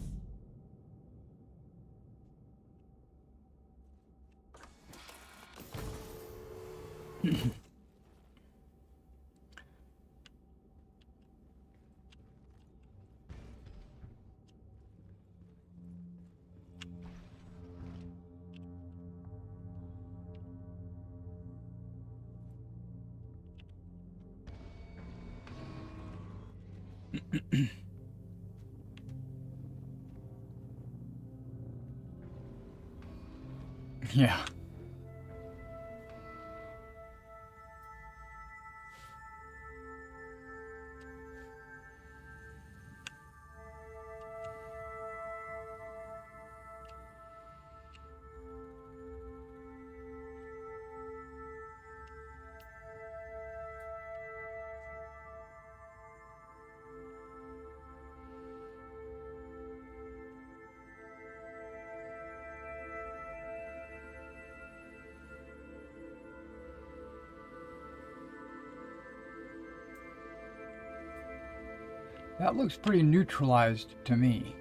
Yeah. That looks pretty neutralized to me.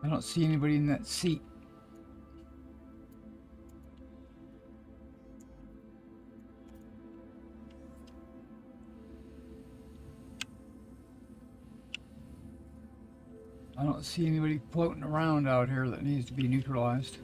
I don't see anybody in that seat. I don't see anybody floating around out here that needs to be neutralized.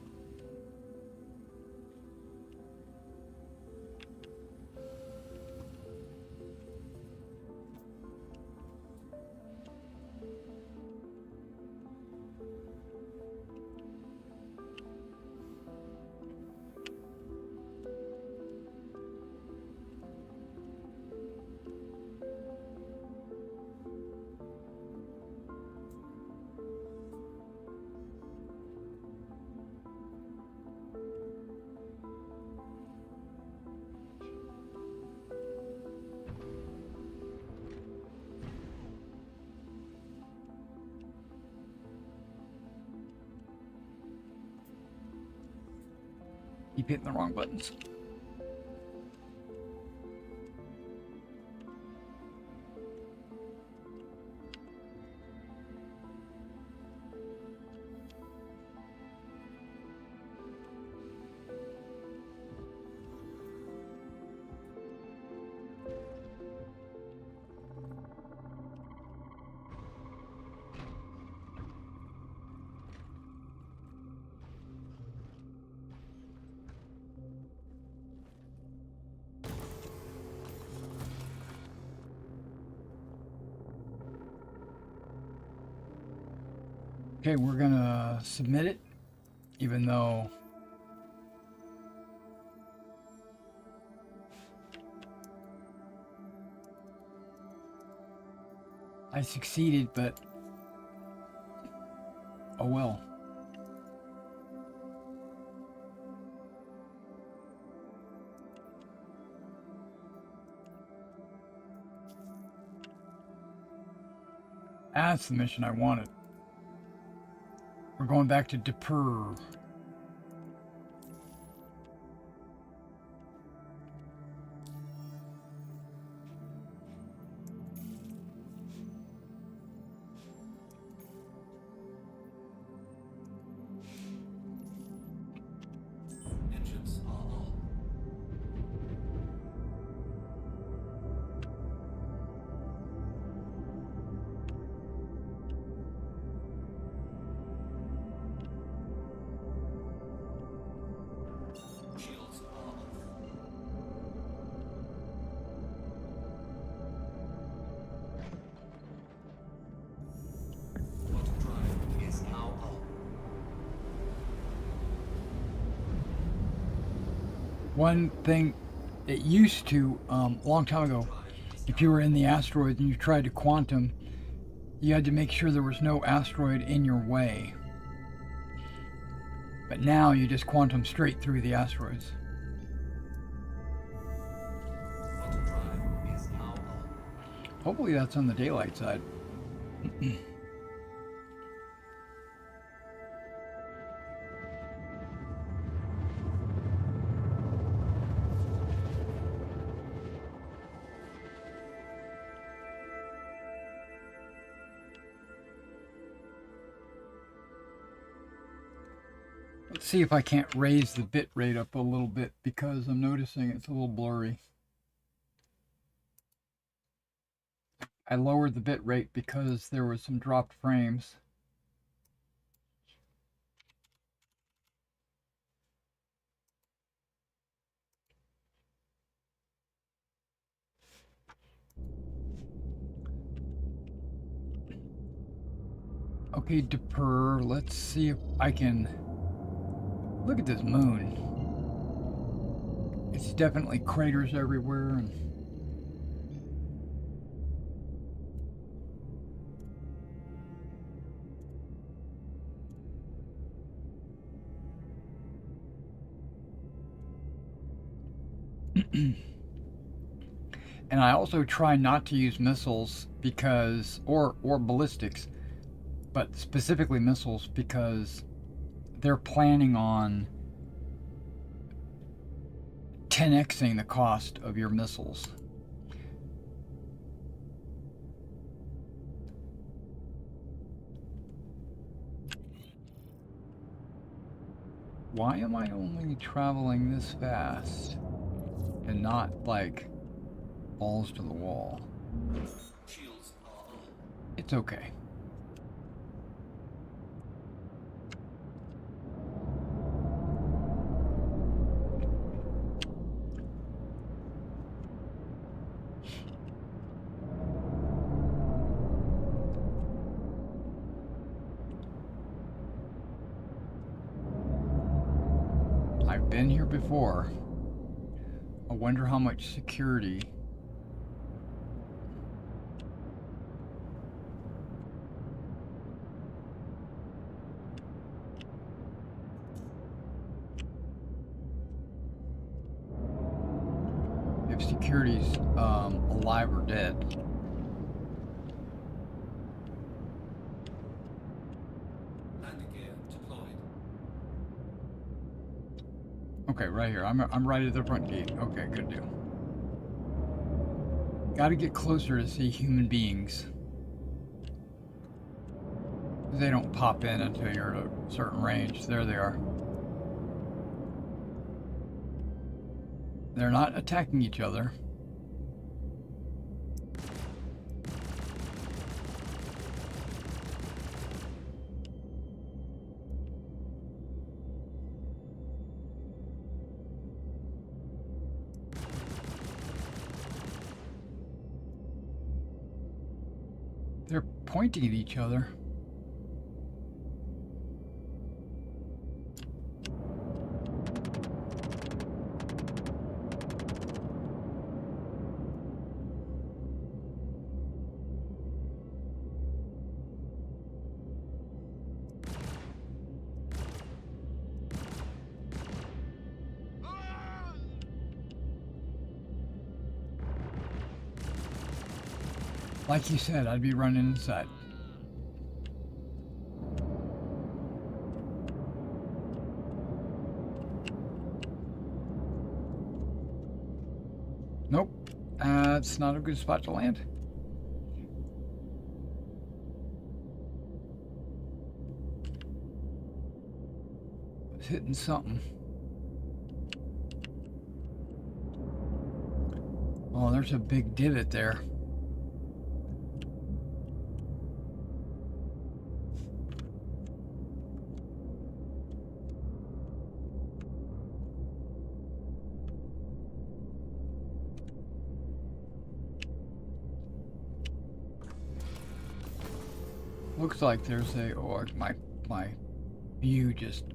Keep hitting the wrong buttons. Okay, we're gonna submit it, even though I succeeded, but oh well. That's the mission I wanted. We're going back to Depur. Engines are on. Shields are off. Quantum drive is now on. One thing, it used to, a long time ago, if you were in the asteroid and you tried to quantum, you had to make sure there was no asteroid in your way. But now you just quantum straight through the asteroids. Quantum drive is now on. Hopefully that's on the daylight side. see if I can't raise the bit rate up a little bit because I'm noticing it's a little blurry. I lowered the bit rate because there was some dropped frames. Okay, Deper, let's see if I can look at this moon. It's definitely craters everywhere. And and I also try not to use missiles because, or ballistics, but specifically missiles because they're planning on 10xing the cost of your missiles. Why am I only traveling this fast and not like balls to the wall? Shields are on. It's okay. I've been here before. I wonder how much security. If security's alive or dead. Landing gear deployed. Okay, right here. I'm right at the front gate. Okay, good deal. Got to get closer to see human beings. They don't pop in until you're at a certain range. There they are. They're not attacking each other. They're pointing at each other. Like you said, I'd be running inside. Nope, it's not a good spot to land. It's hitting something. Oh, there's a big divot there. Looks like there's a, oh, my view just,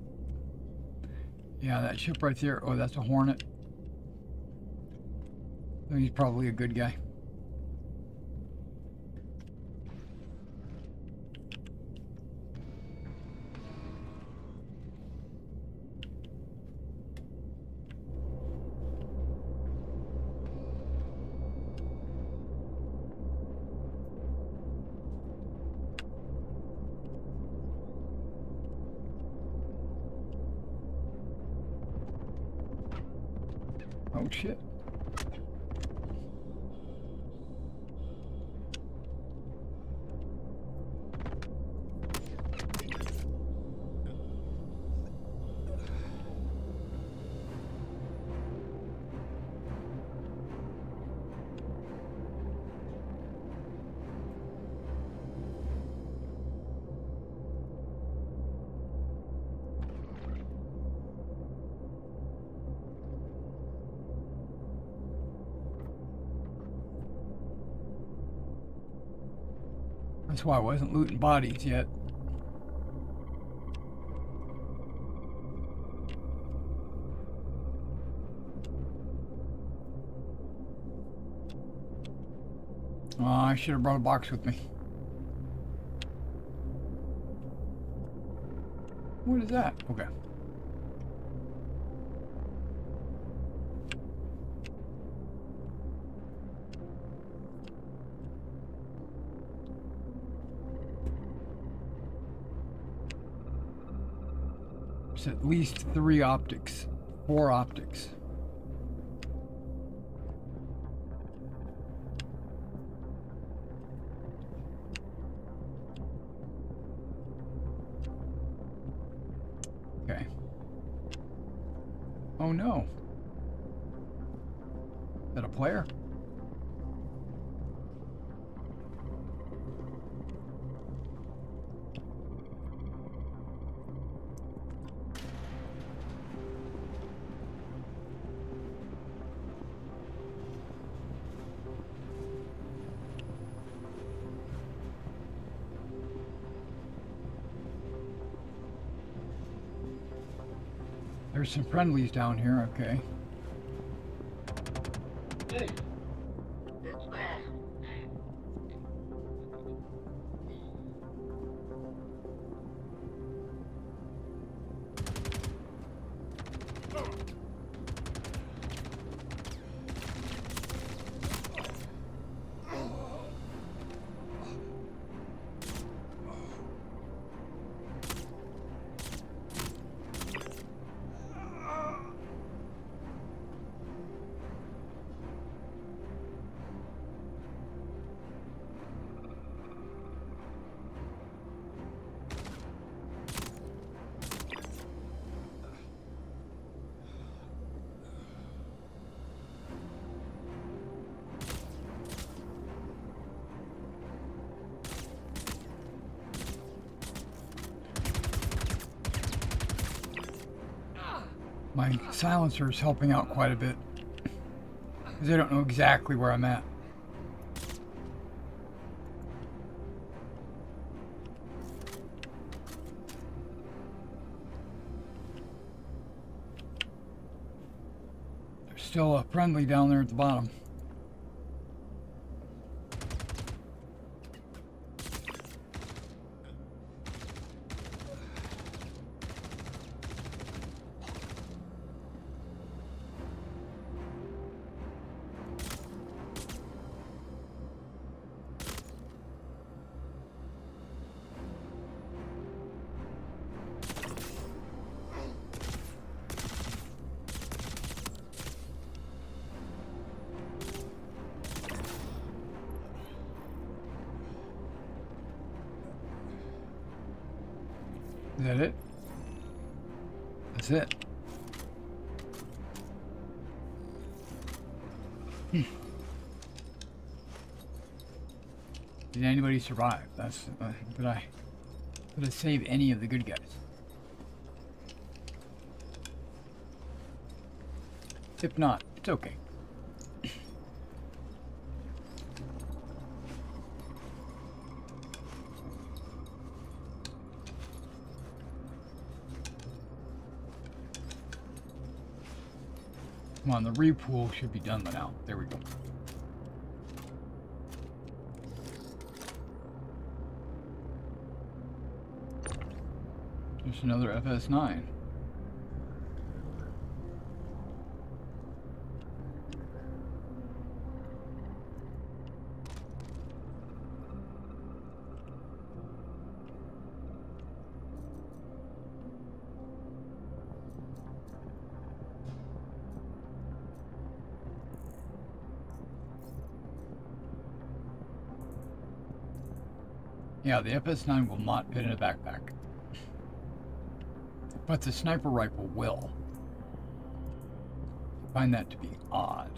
yeah, that ship right there, oh, that's a Hornet. So he's probably a good guy. Oh shit. That's why I wasn't looting bodies yet. Oh, I should have brought a box with me. What is that? Okay. There's at least 3 optics. 4 optics. Okay. Oh no. Is that a player? There's some friendlies down here, okay. My silencer is helping out quite a bit, because they don't know exactly where I'm at. There's still a friendly down there at the bottom. Is that it? That's it. Did anybody survive? That's did I save any of the good guys? If not, it's okay. Come on, the repool should be done by now. There we go. There's another FS9. Yeah, the FS9 will not fit in a backpack. But the sniper rifle will. I find that to be odd.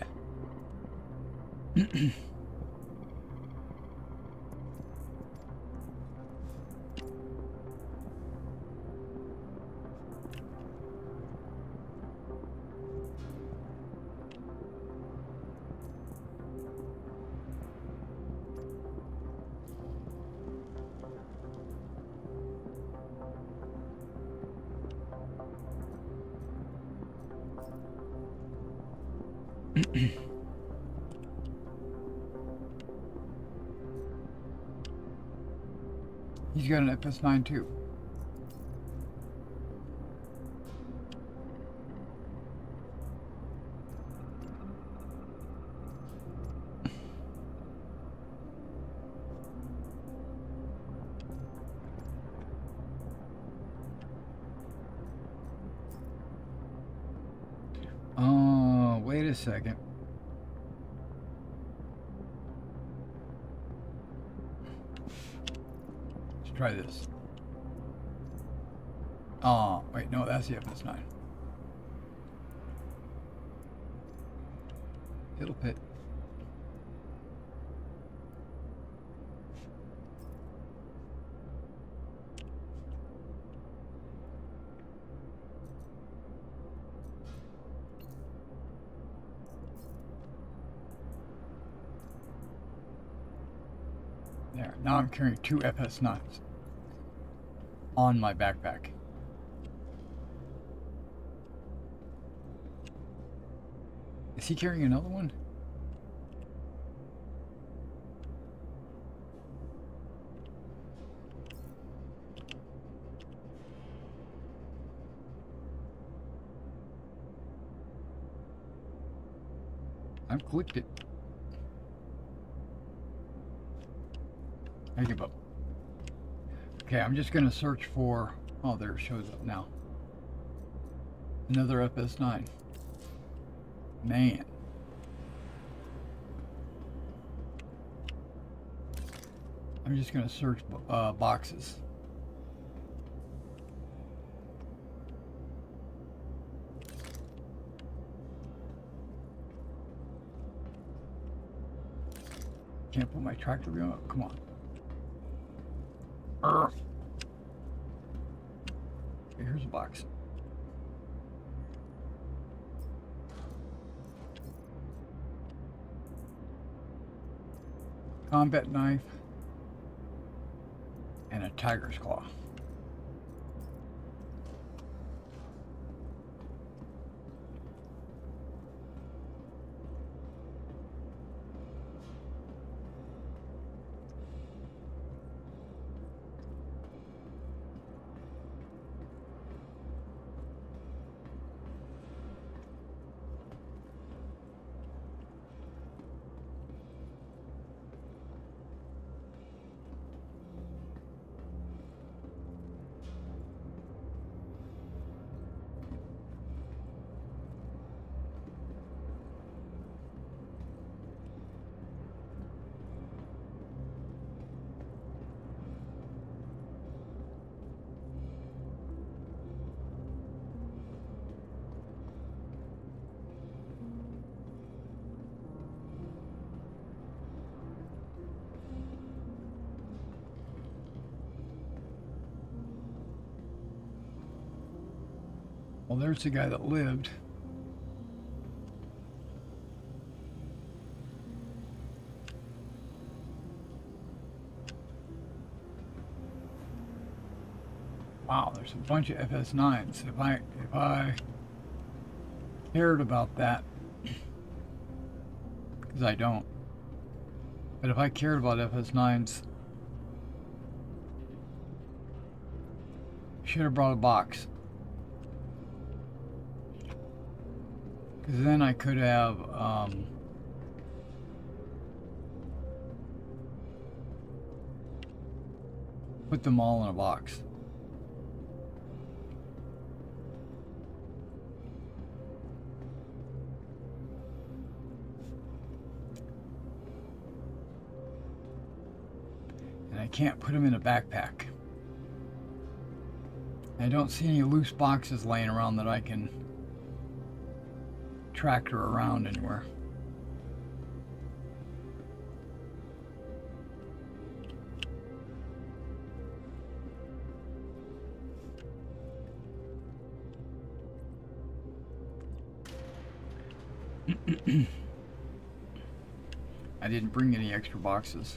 He's got an FS9 too. Wait a second. Let's try this. Oh, wait, no, that's the FS9. It'll fit. There, now I'm carrying 2 FS9s on my backpack. Is he carrying another one? I've clicked it. I give up. Okay, I'm just gonna search for, oh, there it shows up now. Another FS9. Man. I'm just gonna search boxes. Can't put my tractor wheel up, come on. Okay, here's a box. Combat knife and a tiger's claw. Well, there's the guy that lived. Wow, there's a bunch of FS9s. If I cared about that, because I don't, but if I cared about FS9s, should have brought a box. Because then I could have put them all in a box. And I can't put them in a backpack. I don't see any loose boxes laying around that I can tractor around anywhere. I didn't bring any extra boxes.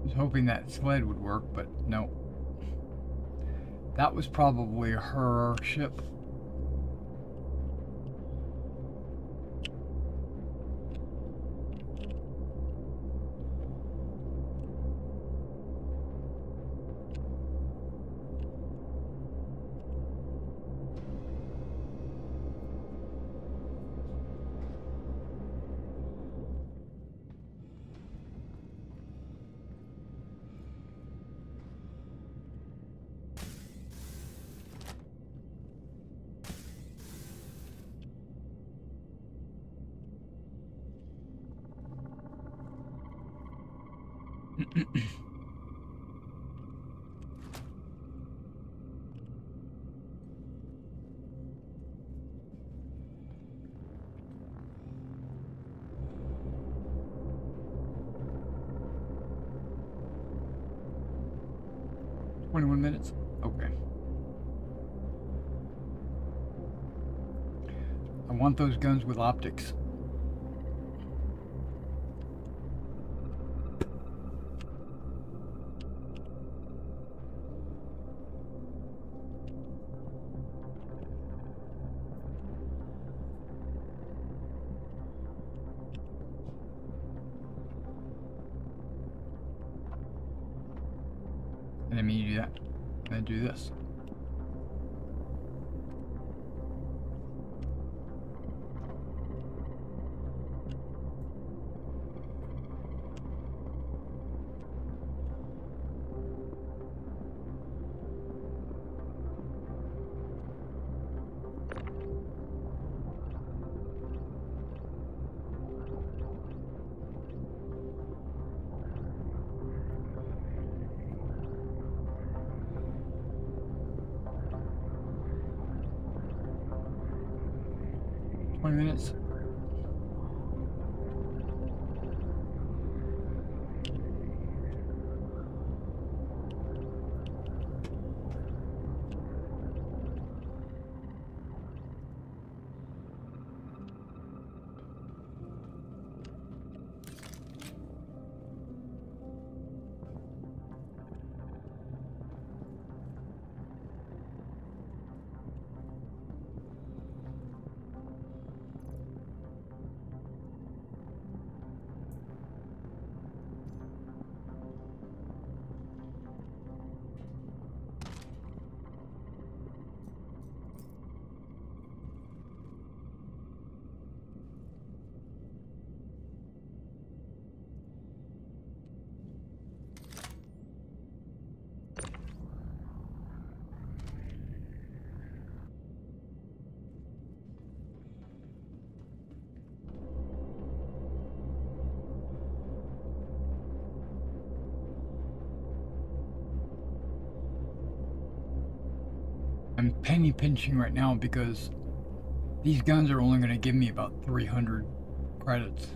was hoping that sled would work, but no. That was probably her ship. Minutes? Okay. I want those guns with optics. I didn't mean to do that. I'm gonna do this. Minutes. I'm penny pinching right now because these guns are only going to give me about 300 credits.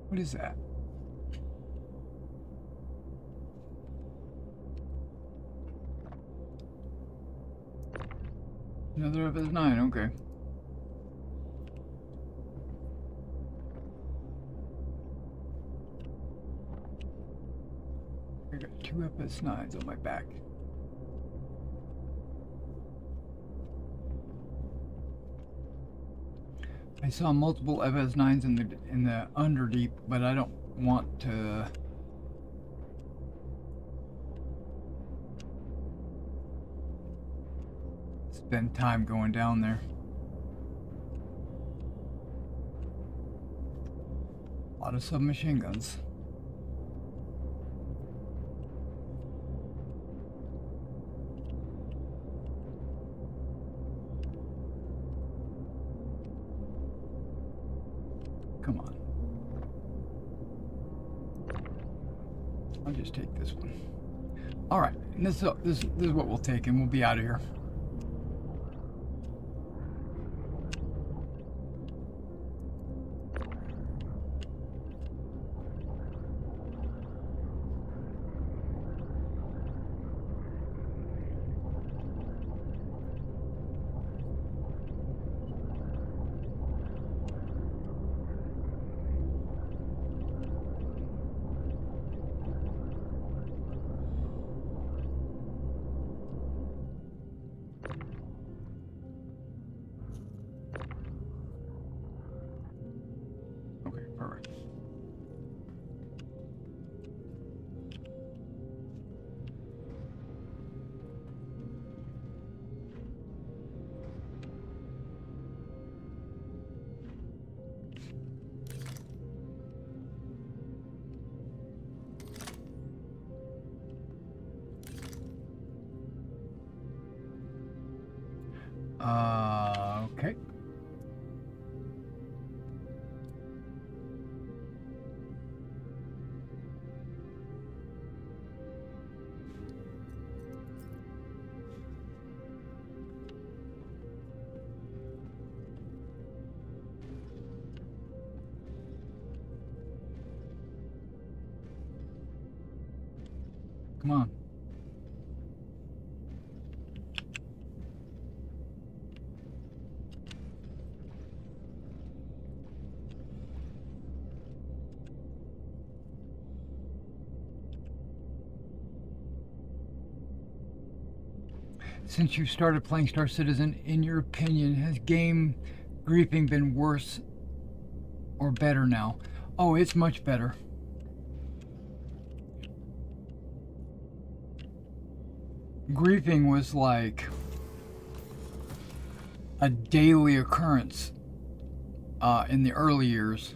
What is that? Another FS9, okay. I got 2 FS9s on my back. I saw multiple FS9s in the Underdeep, but I don't want to spend time going down there. A lot of submachine guns. Come on. I'll just take this one. All right, and this is what we'll take, and we'll be out of here. Okay, perfect. Okay. Come on. Since you started playing Star Citizen, in your opinion, has game griefing been worse or better now? Oh, it's much better. Griefing was like a daily occurrence in the early years.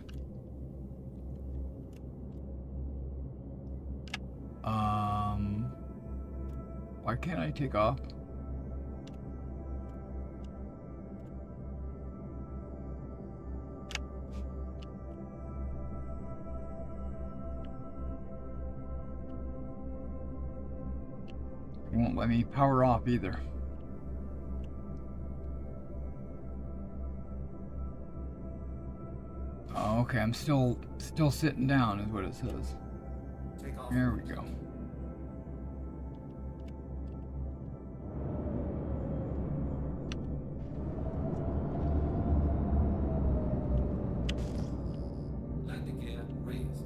Why can't I take off? It won't let me power off either. Oh, okay, I'm still sitting down is what it says. Take off. There we go. Landing gear raised.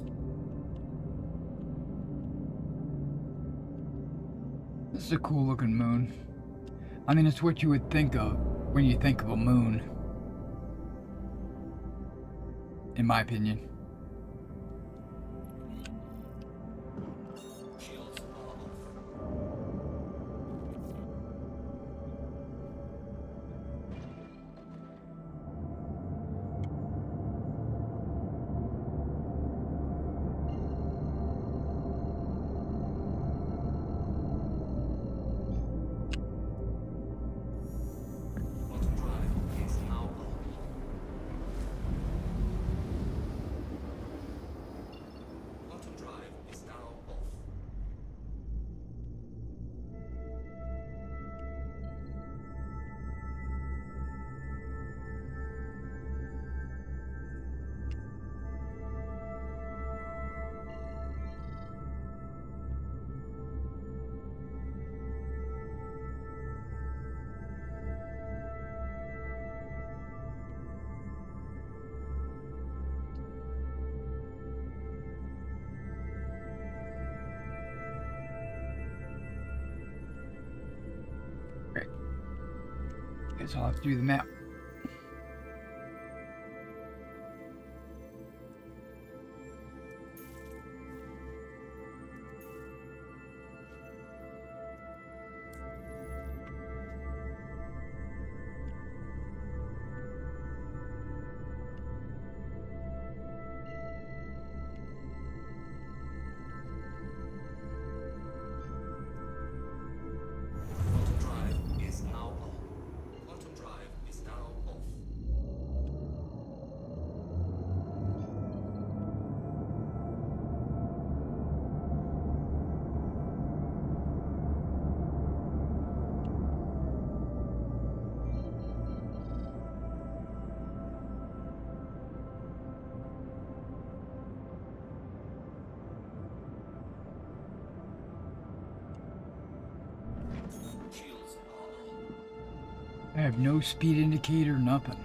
This is a cool looking moon. I mean, it's what you would think of when you think of a moon. In my opinion. Shields are off. Quantum drive is now on. Quantum drive is now off. Great. Guess I'll have to do the map. I have no speed indicator, nothing.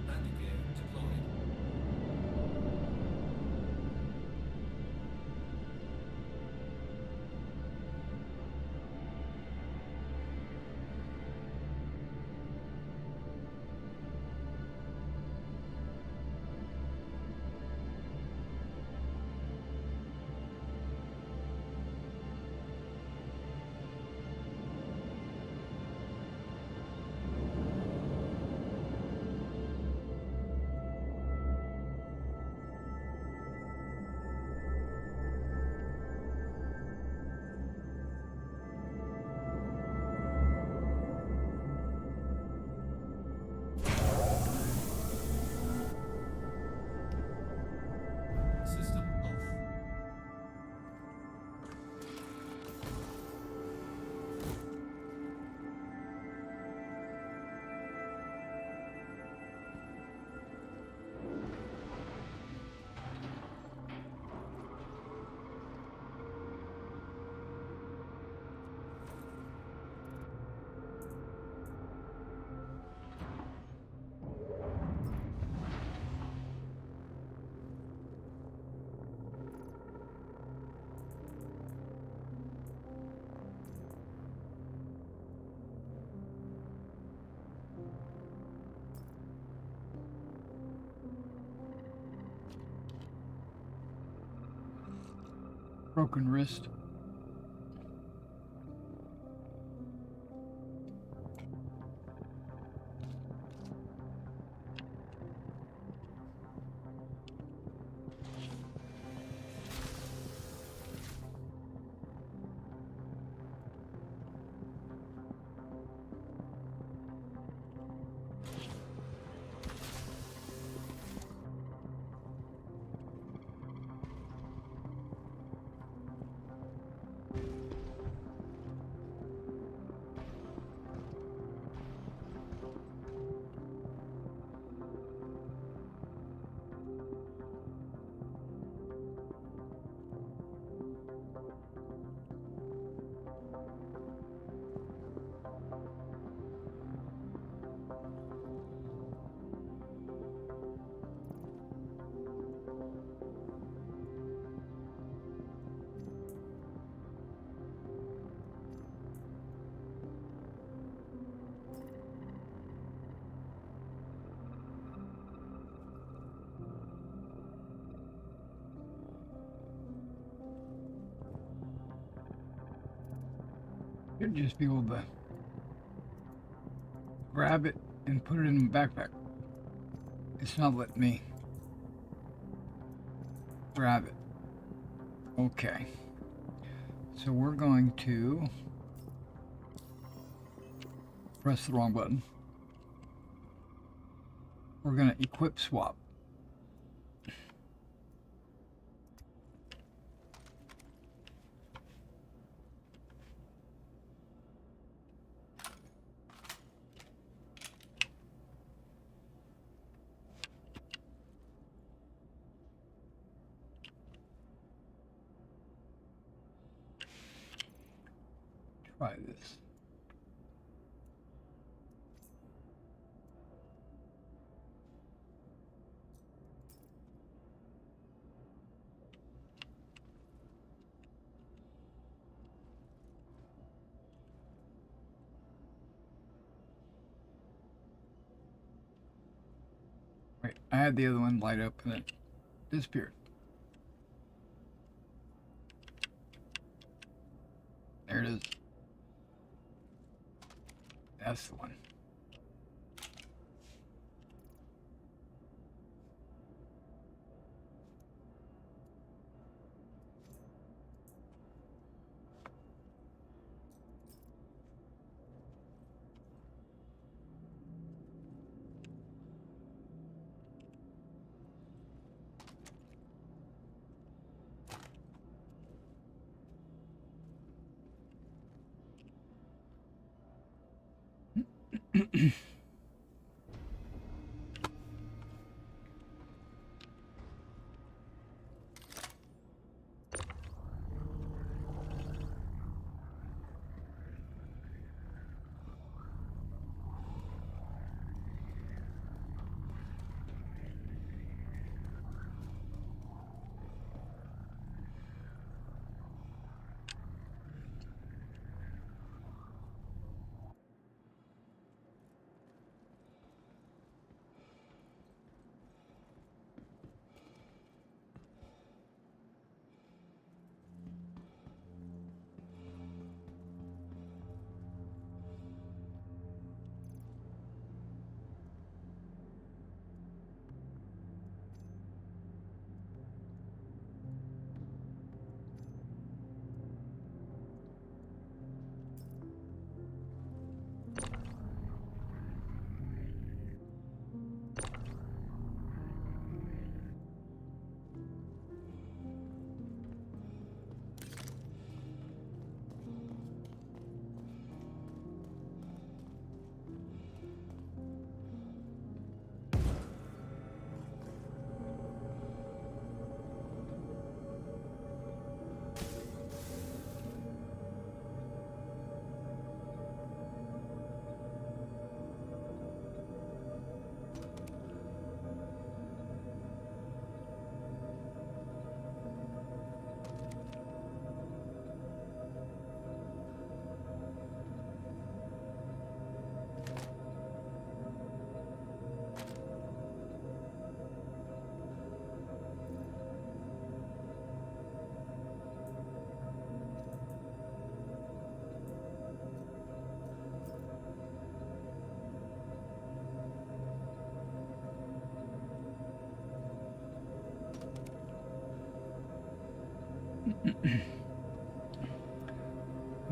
Landing gear deployed. System off. Broken wrist. Should just be able to grab it and put it in the backpack. It's not letting me grab it. Okay. So we're going to press the wrong button. We're going to equip swap. Try this. I had the other one light up and it disappeared. There it is. That's the one.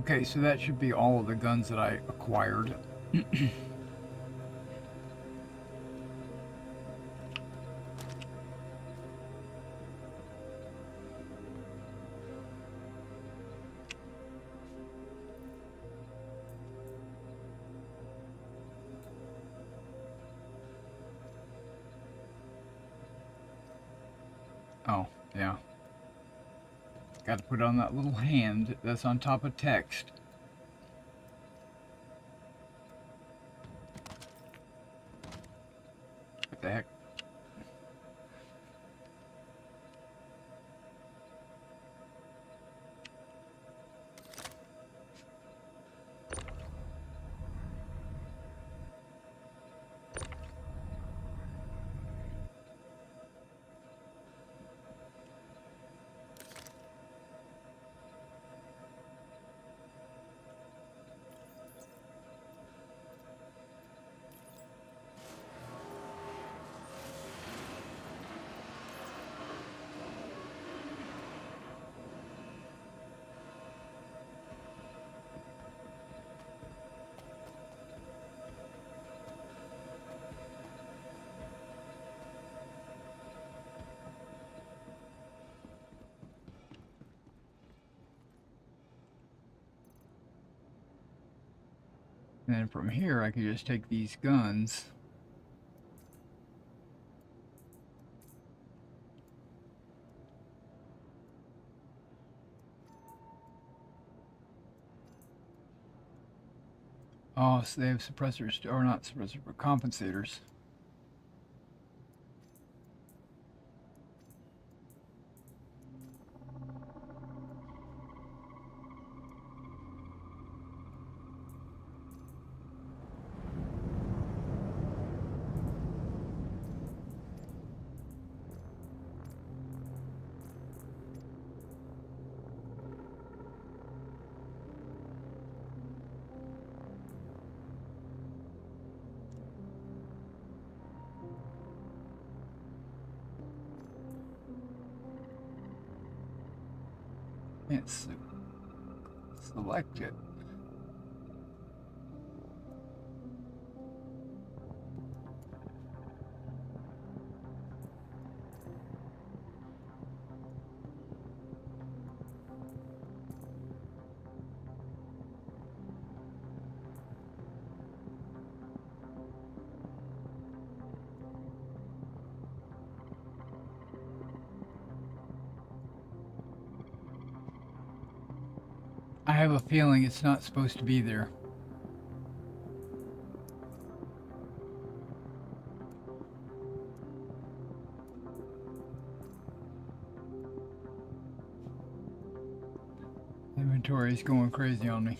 Okay, so that should be all of the guns that I acquired. Oh, yeah. Got to put on that little hand that's on top of text. What the heck? And then from here, I could just take these guns. Oh, so they have suppressors, or not suppressors, but compensators. Can't select it. I have a feeling it's not supposed to be there. Inventory is going crazy on me.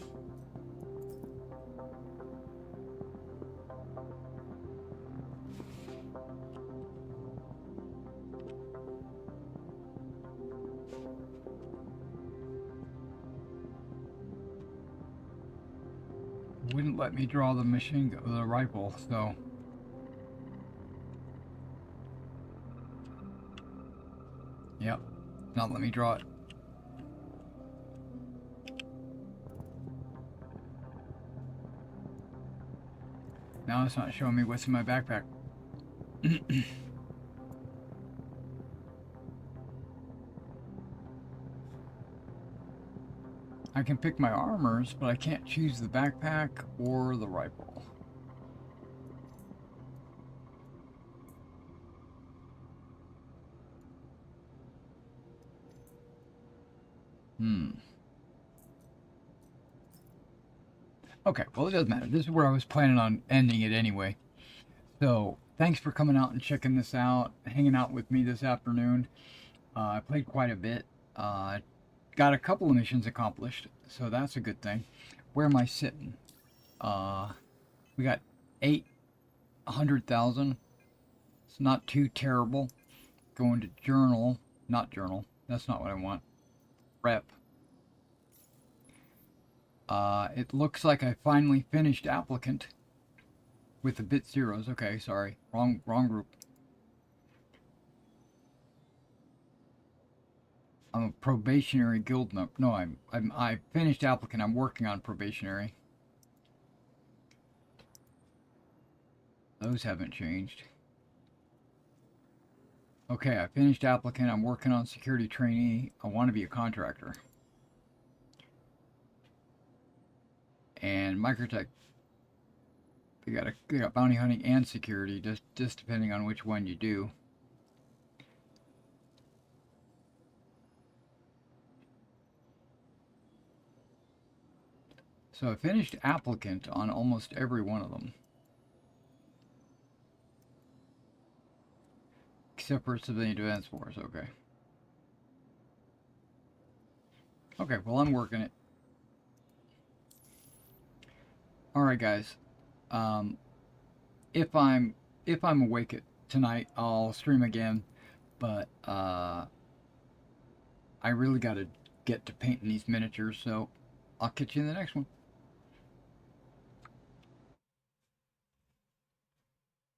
Wouldn't let me draw the the rifle, so. Yep, not let me draw it. Now it's not showing me what's in my backpack. I can pick my armors, but I can't choose the backpack or the rifle. Okay, well, it doesn't matter. This is where I was planning on ending it anyway. So, thanks for coming out and checking this out, hanging out with me this afternoon. I played quite a bit. Got a couple of missions accomplished, so that's a good thing. Where am I sitting? We got 800,000. It's not too terrible. Going to journal, not journal. That's not what I want. Rep. It looks like I finally finished applicant with the bit zeros. Okay, sorry, wrong group. I'm a probationary guild member. No, I finished applicant. I'm working on probationary. Those haven't changed. Okay, I finished applicant. I'm working on security trainee. I want to be a contractor. And microtech. They got bounty hunting and security, just depending on which one you do. So I finished applicant on almost every one of them. Except for civilian defense force, okay. Okay, well, I'm working it. Alright, guys. If I'm awake tonight, I'll stream again. But I really got to get to painting these miniatures, so I'll catch you in the next one.